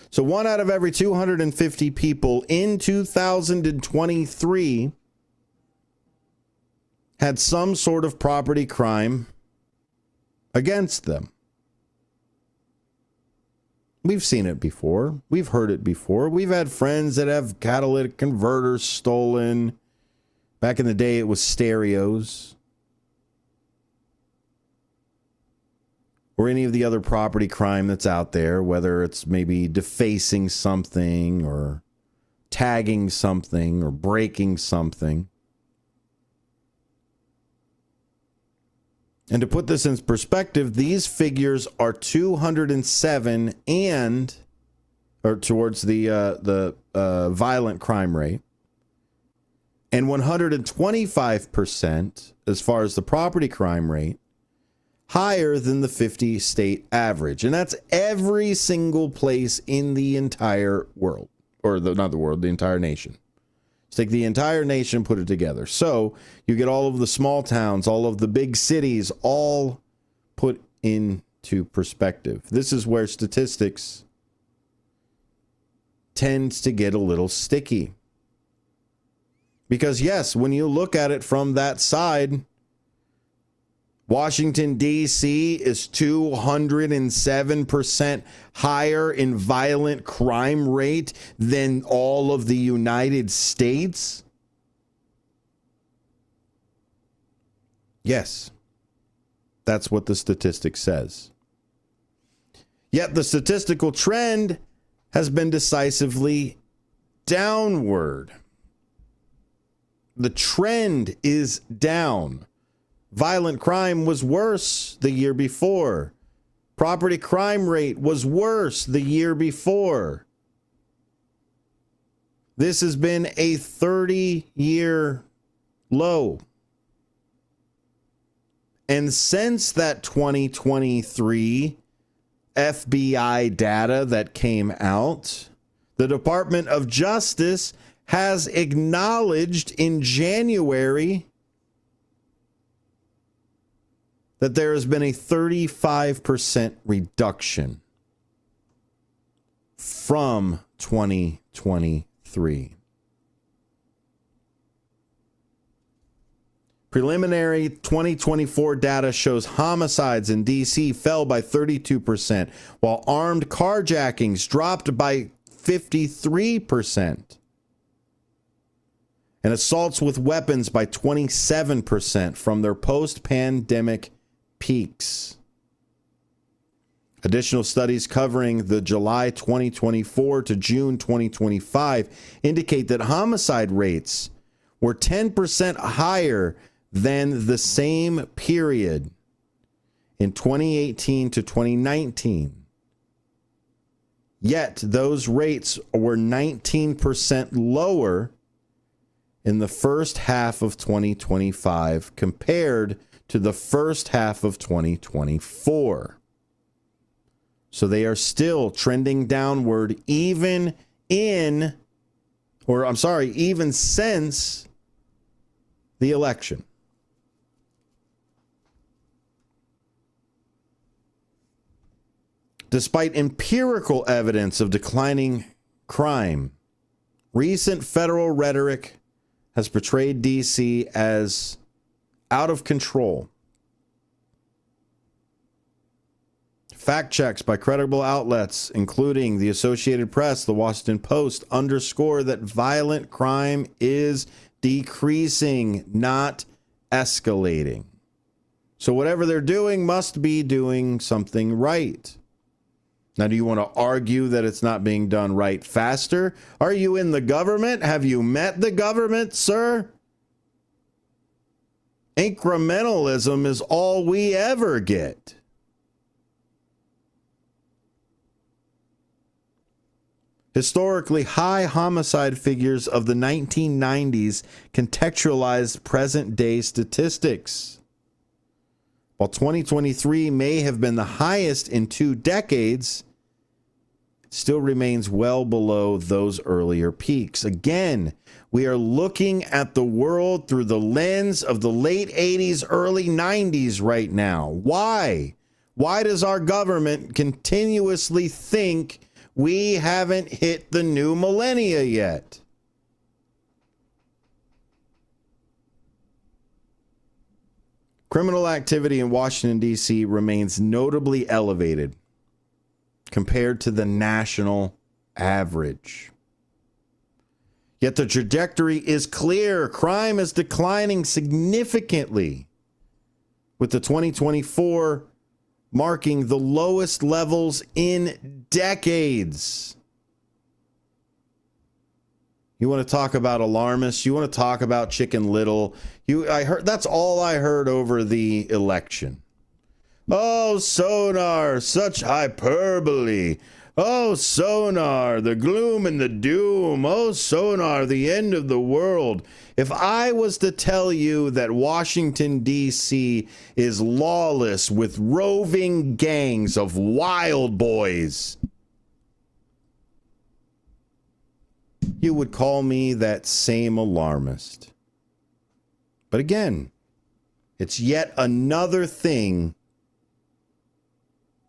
So 1 out of every 250 people in 2023 had some sort of property crime against them. We've seen it before. We've heard it before. We've had friends that have catalytic converters stolen. Back in the day, it was stereos. Or any of the other property crime that's out there, whether it's maybe defacing something or tagging something or breaking something. And to put this in perspective, these figures are 207 towards the violent crime rate, and 125% as far as the property crime rate, higher than the 50-state average. And that's every single place in the entire world. Or not the world, the entire nation. Let's take the entire nation, put it together. So you get all of the small towns, all of the big cities, all put into perspective. This is where statistics tends to get a little sticky. Because yes, when you look at it from that side, Washington, D.C. is 207% higher in violent crime rate than all of the United States. Yes, that's what the statistic says. Yet the statistical trend has been decisively downward. The trend is down. Violent crime was worse the year before. Property crime rate was worse the year before. This has been a 30-year low. And since that 2023 FBI data that came out, the Department of Justice has acknowledged in January that there has been a 35% reduction from 2023. Preliminary 2024 data shows homicides in D.C. fell by 32%, while armed carjackings dropped by 53%, and assaults with weapons by 27% from their post-pandemic peaks. Additional studies covering the July 2024 to June 2025 indicate that homicide rates were 10% higher than the same period in 2018 to 2019. Yet those rates were 19% lower in the first half of 2025 compared to the first half of 2024. So they are still trending downward even since the election. Despite empirical evidence of declining crime, recent federal rhetoric has portrayed D.C. as out of control. Fact checks by credible outlets, including the Associated Press, the Washington Post, underscore that violent crime is decreasing, not escalating. So whatever they're doing must be doing something right. Now, do you want to argue that it's not being done right faster? Are you in the government? Have you met the government, sir? Incrementalism is all we ever get. Historically high homicide figures of the 1990s contextualized present-day statistics. While 2023 may have been the highest in 2 decades, it still remains well below those earlier peaks. Again, we are looking at the world through the lens of the late 80s, early 90s right now. Why? Why does our government continuously think we haven't hit the new millennia yet? Criminal activity in Washington, D.C. remains notably elevated compared to the national average. Yet the trajectory is clear. Crime is declining significantly, with the 2024 marking the lowest levels in decades. You want to talk about alarmists? You want to talk about Chicken Little? That's all I heard over the election. Oh, sonar, such hyperbole. Oh, sonar, the gloom and the doom. Oh, sonar, the end of the world. If I was to tell you that Washington, D.C. is lawless with roving gangs of wild boys, you would call me that same alarmist. But again, it's yet another thing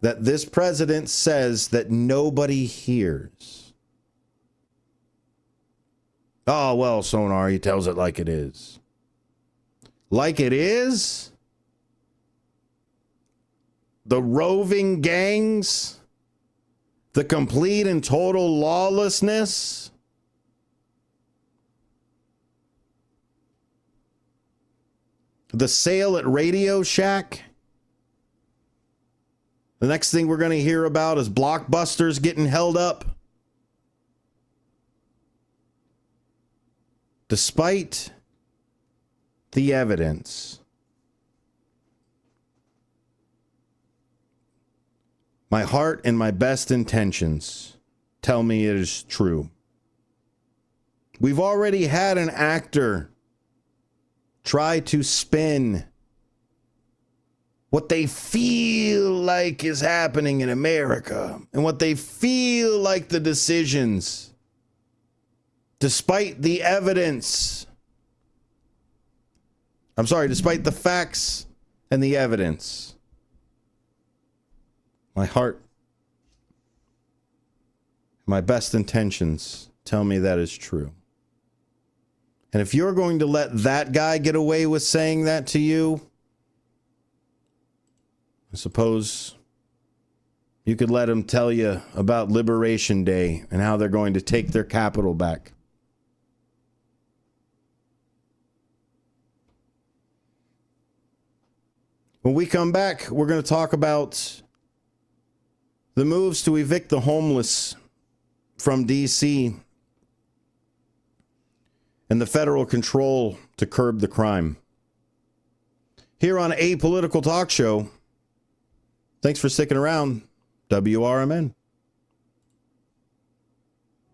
that this president says that nobody hears. Oh, well, sonar, he tells it like it is. Like it is? The roving gangs? The complete and total lawlessness? The sale at Radio Shack? The next thing we're going to hear about is Blockbusters getting held up. Despite the evidence, my heart and my best intentions tell me it is true. We've already had an actor try to spin what they feel like is happening in America and what they feel like the decisions, despite the evidence. I'm sorry, despite the facts and the evidence. My heart, my best intentions tell me that is true. And if you're going to let that guy get away with saying that to you, I suppose you could let him tell you about Liberation Day and how they're going to take their capital back. When we come back, we're going to talk about the moves to evict the homeless from D.C. and the federal control to curb the crime. Here on A Political Talk Show. Thanks for sticking around. WRMN.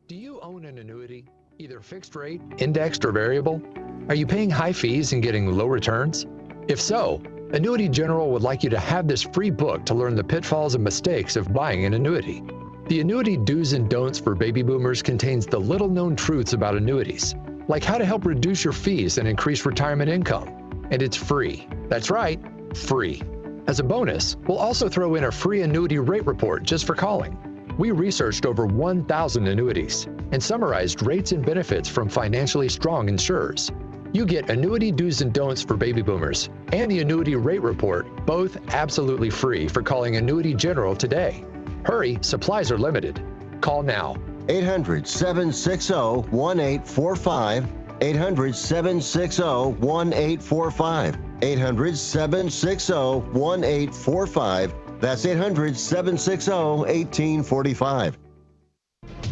Do you own an annuity, either fixed rate, indexed, or variable? Are you paying high fees and getting low returns? If so, Annuity General would like you to have this free book to learn the pitfalls and mistakes of buying an annuity. The Annuity Do's and Don'ts for Baby Boomers contains the little-known truths about annuities, like how to help reduce your fees and increase retirement income. And it's free. That's right, free. As a bonus, we'll also throw in a free annuity rate report just for calling. We researched over 1,000 annuities and summarized rates and benefits from financially strong insurers. You get Annuity Do's and Don'ts for Baby Boomers and the Annuity Rate Report, both absolutely free for calling Annuity General today. Hurry, supplies are limited. Call now. 800-760-1845. 800-760-1845. 800-760-1845. That's 800-760-1845.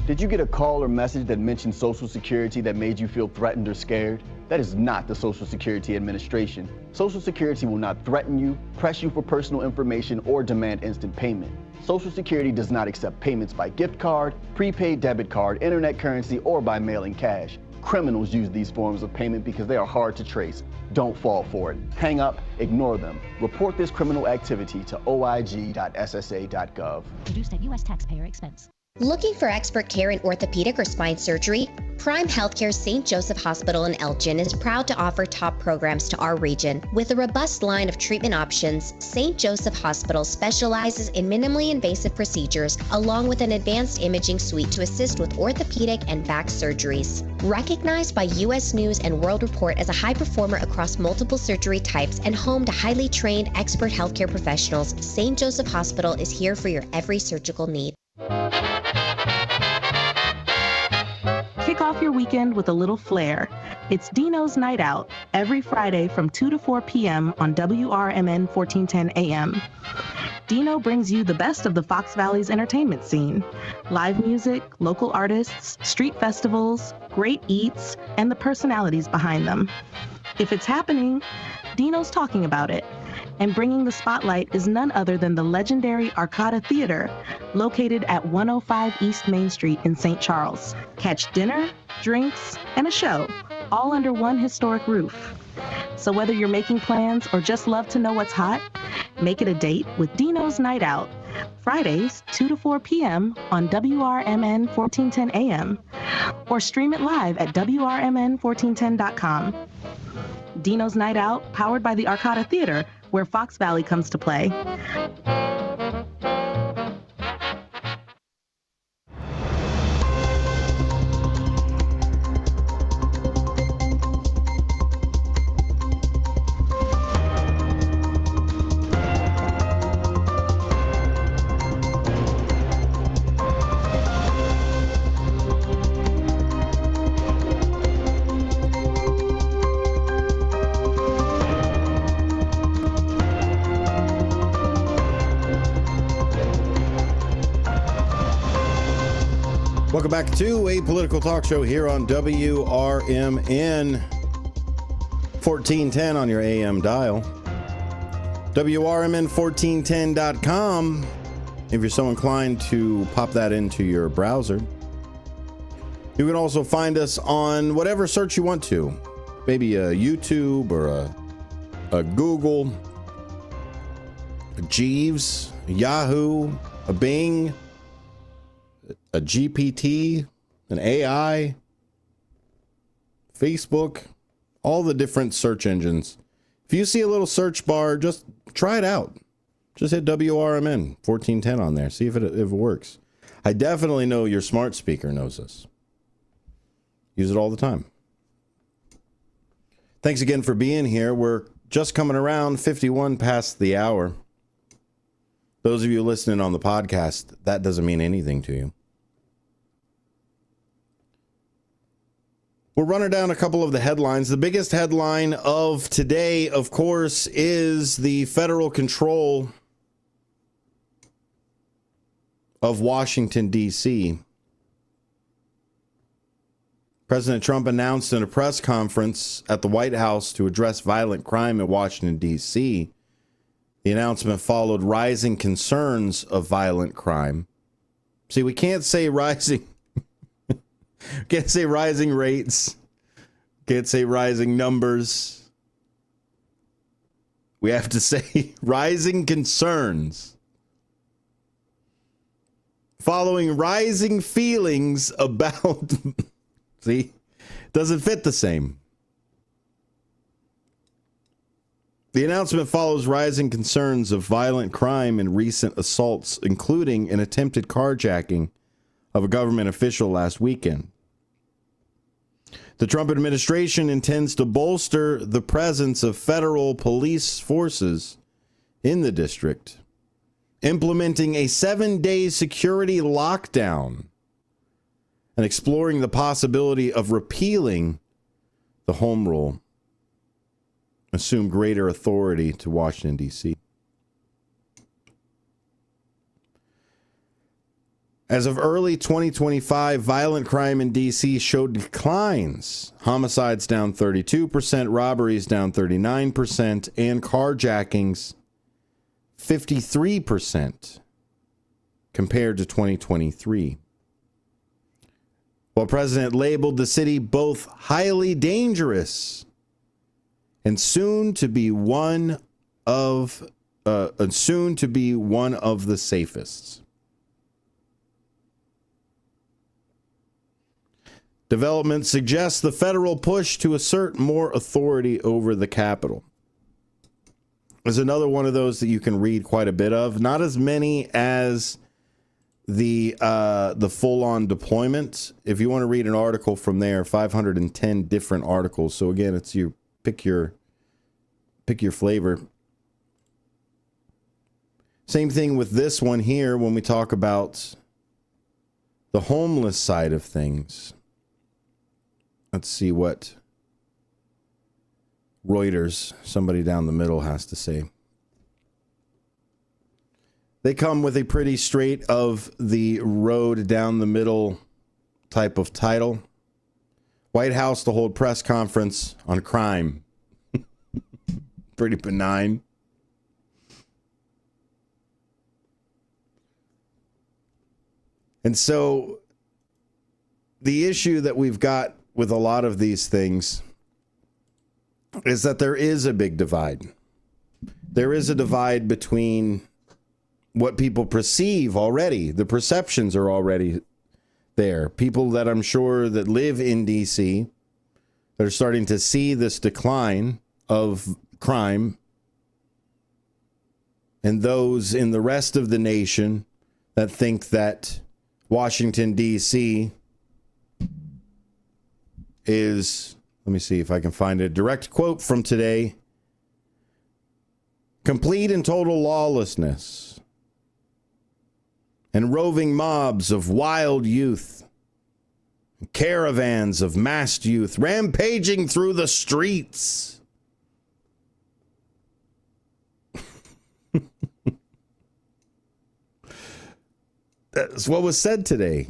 Did you get a call or message that mentioned Social Security that made you feel threatened or scared? That is not the Social Security Administration. Social Security will not threaten you, press you for personal information, or demand instant payment. Social Security does not accept payments by gift card, prepaid debit card, internet currency, or by mailing cash. Criminals use these forms of payment because they are hard to trace. Don't fall for it. Hang up, ignore them. Report this criminal activity to oig.ssa.gov. Produced at U.S. taxpayer expense. Looking for expert care in orthopedic or spine surgery? Prime Healthcare's St. Joseph Hospital in Elgin is proud to offer top programs to our region. With a robust line of treatment options, St. Joseph Hospital specializes in minimally invasive procedures along with an advanced imaging suite to assist with orthopedic and back surgeries. Recognized by U.S. News and World Report as a high performer across multiple surgery types and home to highly trained expert healthcare professionals, St. Joseph Hospital is here for your every surgical need. Kick off your weekend with a little flair. It's Dino's Night Out every Friday from 2 to 4 p.m. on WRMN 1410 AM. Dino brings you the best of the Fox Valley's entertainment scene. Live music, local artists, street festivals, great eats, and the personalities behind them. If it's happening, Dino's talking about it. And bringing the spotlight is none other than the legendary Arcada Theater, located at 105 East Main Street in St. Charles. Catch dinner, drinks, and a show, all under one historic roof. So whether you're making plans or just love to know what's hot, make it a date with Dino's Night Out, Fridays 2 to 4 p.m. on WRMN 1410 AM, or stream it live at WRMN1410.com. Dino's Night Out, powered by the Arcada Theater, where Fox Valley comes to play. Welcome back to a political talk show here on WRMN 1410 on your AM dial. WRMN1410.com if you're so inclined to pop that into your browser. You can also find us on whatever search you want to. Maybe a YouTube or a Google, a Jeeves, a Yahoo, a Bing, a GPT, an AI, Facebook, all the different search engines. If you see a little search bar, just try it out. Just hit WRMN 1410 on there. See if it works. I definitely know your smart speaker knows this. Use it all the time. Thanks again for being here. We're just coming around 51 past the hour. Those of you listening on the podcast, that doesn't mean anything to you. We're running down a couple of the headlines. The biggest headline of today, of course, is the federal control of Washington, D.C. President Trump announced in a press conference at the White House to address violent crime in Washington, D.C. The announcement followed rising concerns of violent crime. See, we can't say rising. Can't say rising rates. Can't say rising numbers. We have to say rising concerns. Following rising feelings about... See? Doesn't fit the same. The announcement follows rising concerns of violent crime and recent assaults, including an attempted carjacking of a government official last weekend. The Trump administration intends to bolster the presence of federal police forces in the district, implementing a 7-day security lockdown and exploring the possibility of repealing the home rule, assume greater authority to Washington, D.C. As of early 2025, violent crime in D.C. showed declines. Homicides down 32%, robberies down 39%, and carjackings 53% compared to 2023. While President labeled the city both highly dangerous and soon to be one of the safest. Development suggests the federal push to assert more authority over the Capitol. There's another one of those that you can read quite a bit of. Not as many as the full-on deployment. If you want to read an article from there, 510 different articles. So again, it's you pick your flavor. Same thing with this one here when we talk about the homeless side of things. Let's see what Reuters, somebody down the middle, has to say. They come with a pretty straight of the road down the middle type of title. White House to hold press conference on crime. Pretty benign. And so the issue that we've got with a lot of these things is that there is a big divide. There is a divide between what people perceive already. The perceptions are already there. People that I'm sure that live in D.C., they're starting to see this decline of crime, and those in the rest of the nation that think that Washington, D.C. is, let me see if I can find a direct quote from today, complete and total lawlessness and roving mobs of wild youth, caravans of massed youth rampaging through the streets. That's what was said today.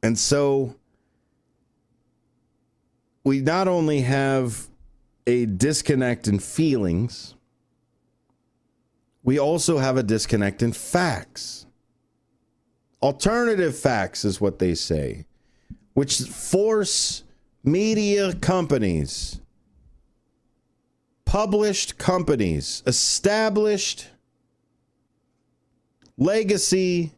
And so we not only have a disconnect in feelings, we also have a disconnect in facts. Alternative facts is what they say, which force media companies, published companies, established legacy,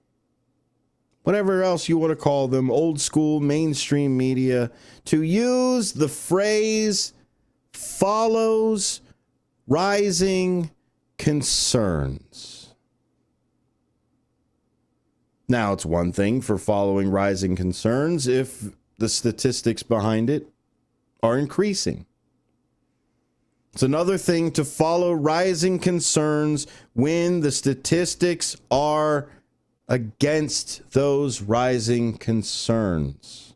whatever else you want to call them, old school mainstream media, to use the phrase follows rising concerns. Now, it's one thing for following rising concerns if the statistics behind it are increasing. It's another thing to follow rising concerns when the statistics are against those rising concerns.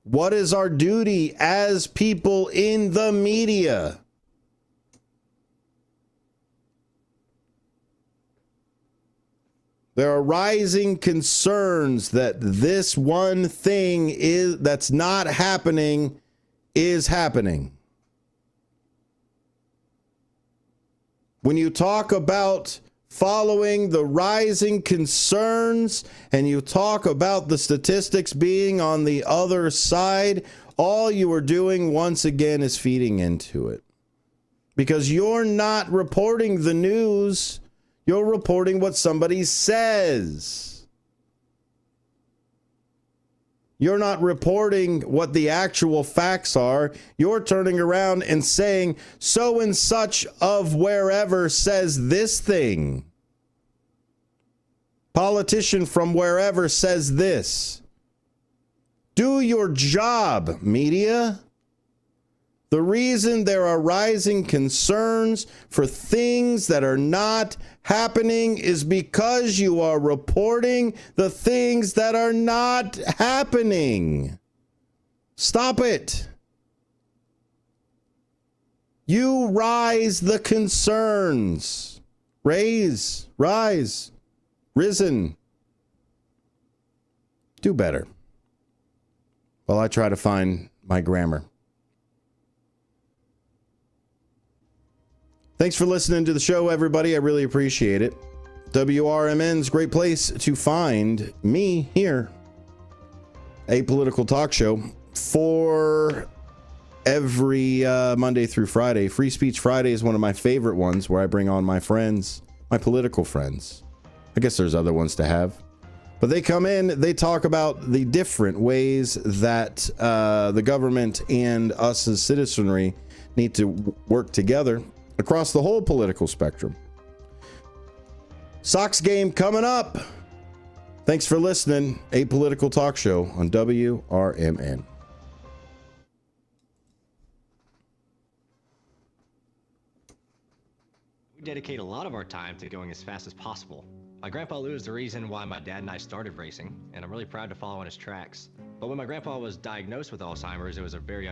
What is our duty as people in the media? There are rising concerns that this one thing that's not happening is happening. When you talk about following the rising concerns and you talk about the statistics being on the other side, all you are doing once again is feeding into it. Because you're not reporting the news, you're reporting what somebody says. You're not reporting what the actual facts are. You're turning around and saying, so and such of wherever says this thing. Politician from wherever says this. Do your job, media. The reason there are rising concerns for things that are not happening is because you are reporting the things that are not happening. Stop it. You rise the concerns. Rise, risen. Do better. While I try to find my grammar. Thanks for listening to the show, everybody. I really appreciate it. WRMN's great place to find me here. A political talk show for every Monday through Friday. Free Speech Friday is one of my favorite ones where I bring on my friends, my political friends. I guess there's other ones to have. But they come in, they talk about the different ways that the government and us as citizenry need to work together across the whole political spectrum. Sox game coming up. Thanks for listening. A political talk show on WRMN. We dedicate a lot of our time to going as fast as possible. My grandpa Lou is the reason why my dad and I started racing, and I'm really proud to follow in his tracks. But when my grandpa was diagnosed with Alzheimer's, it was a very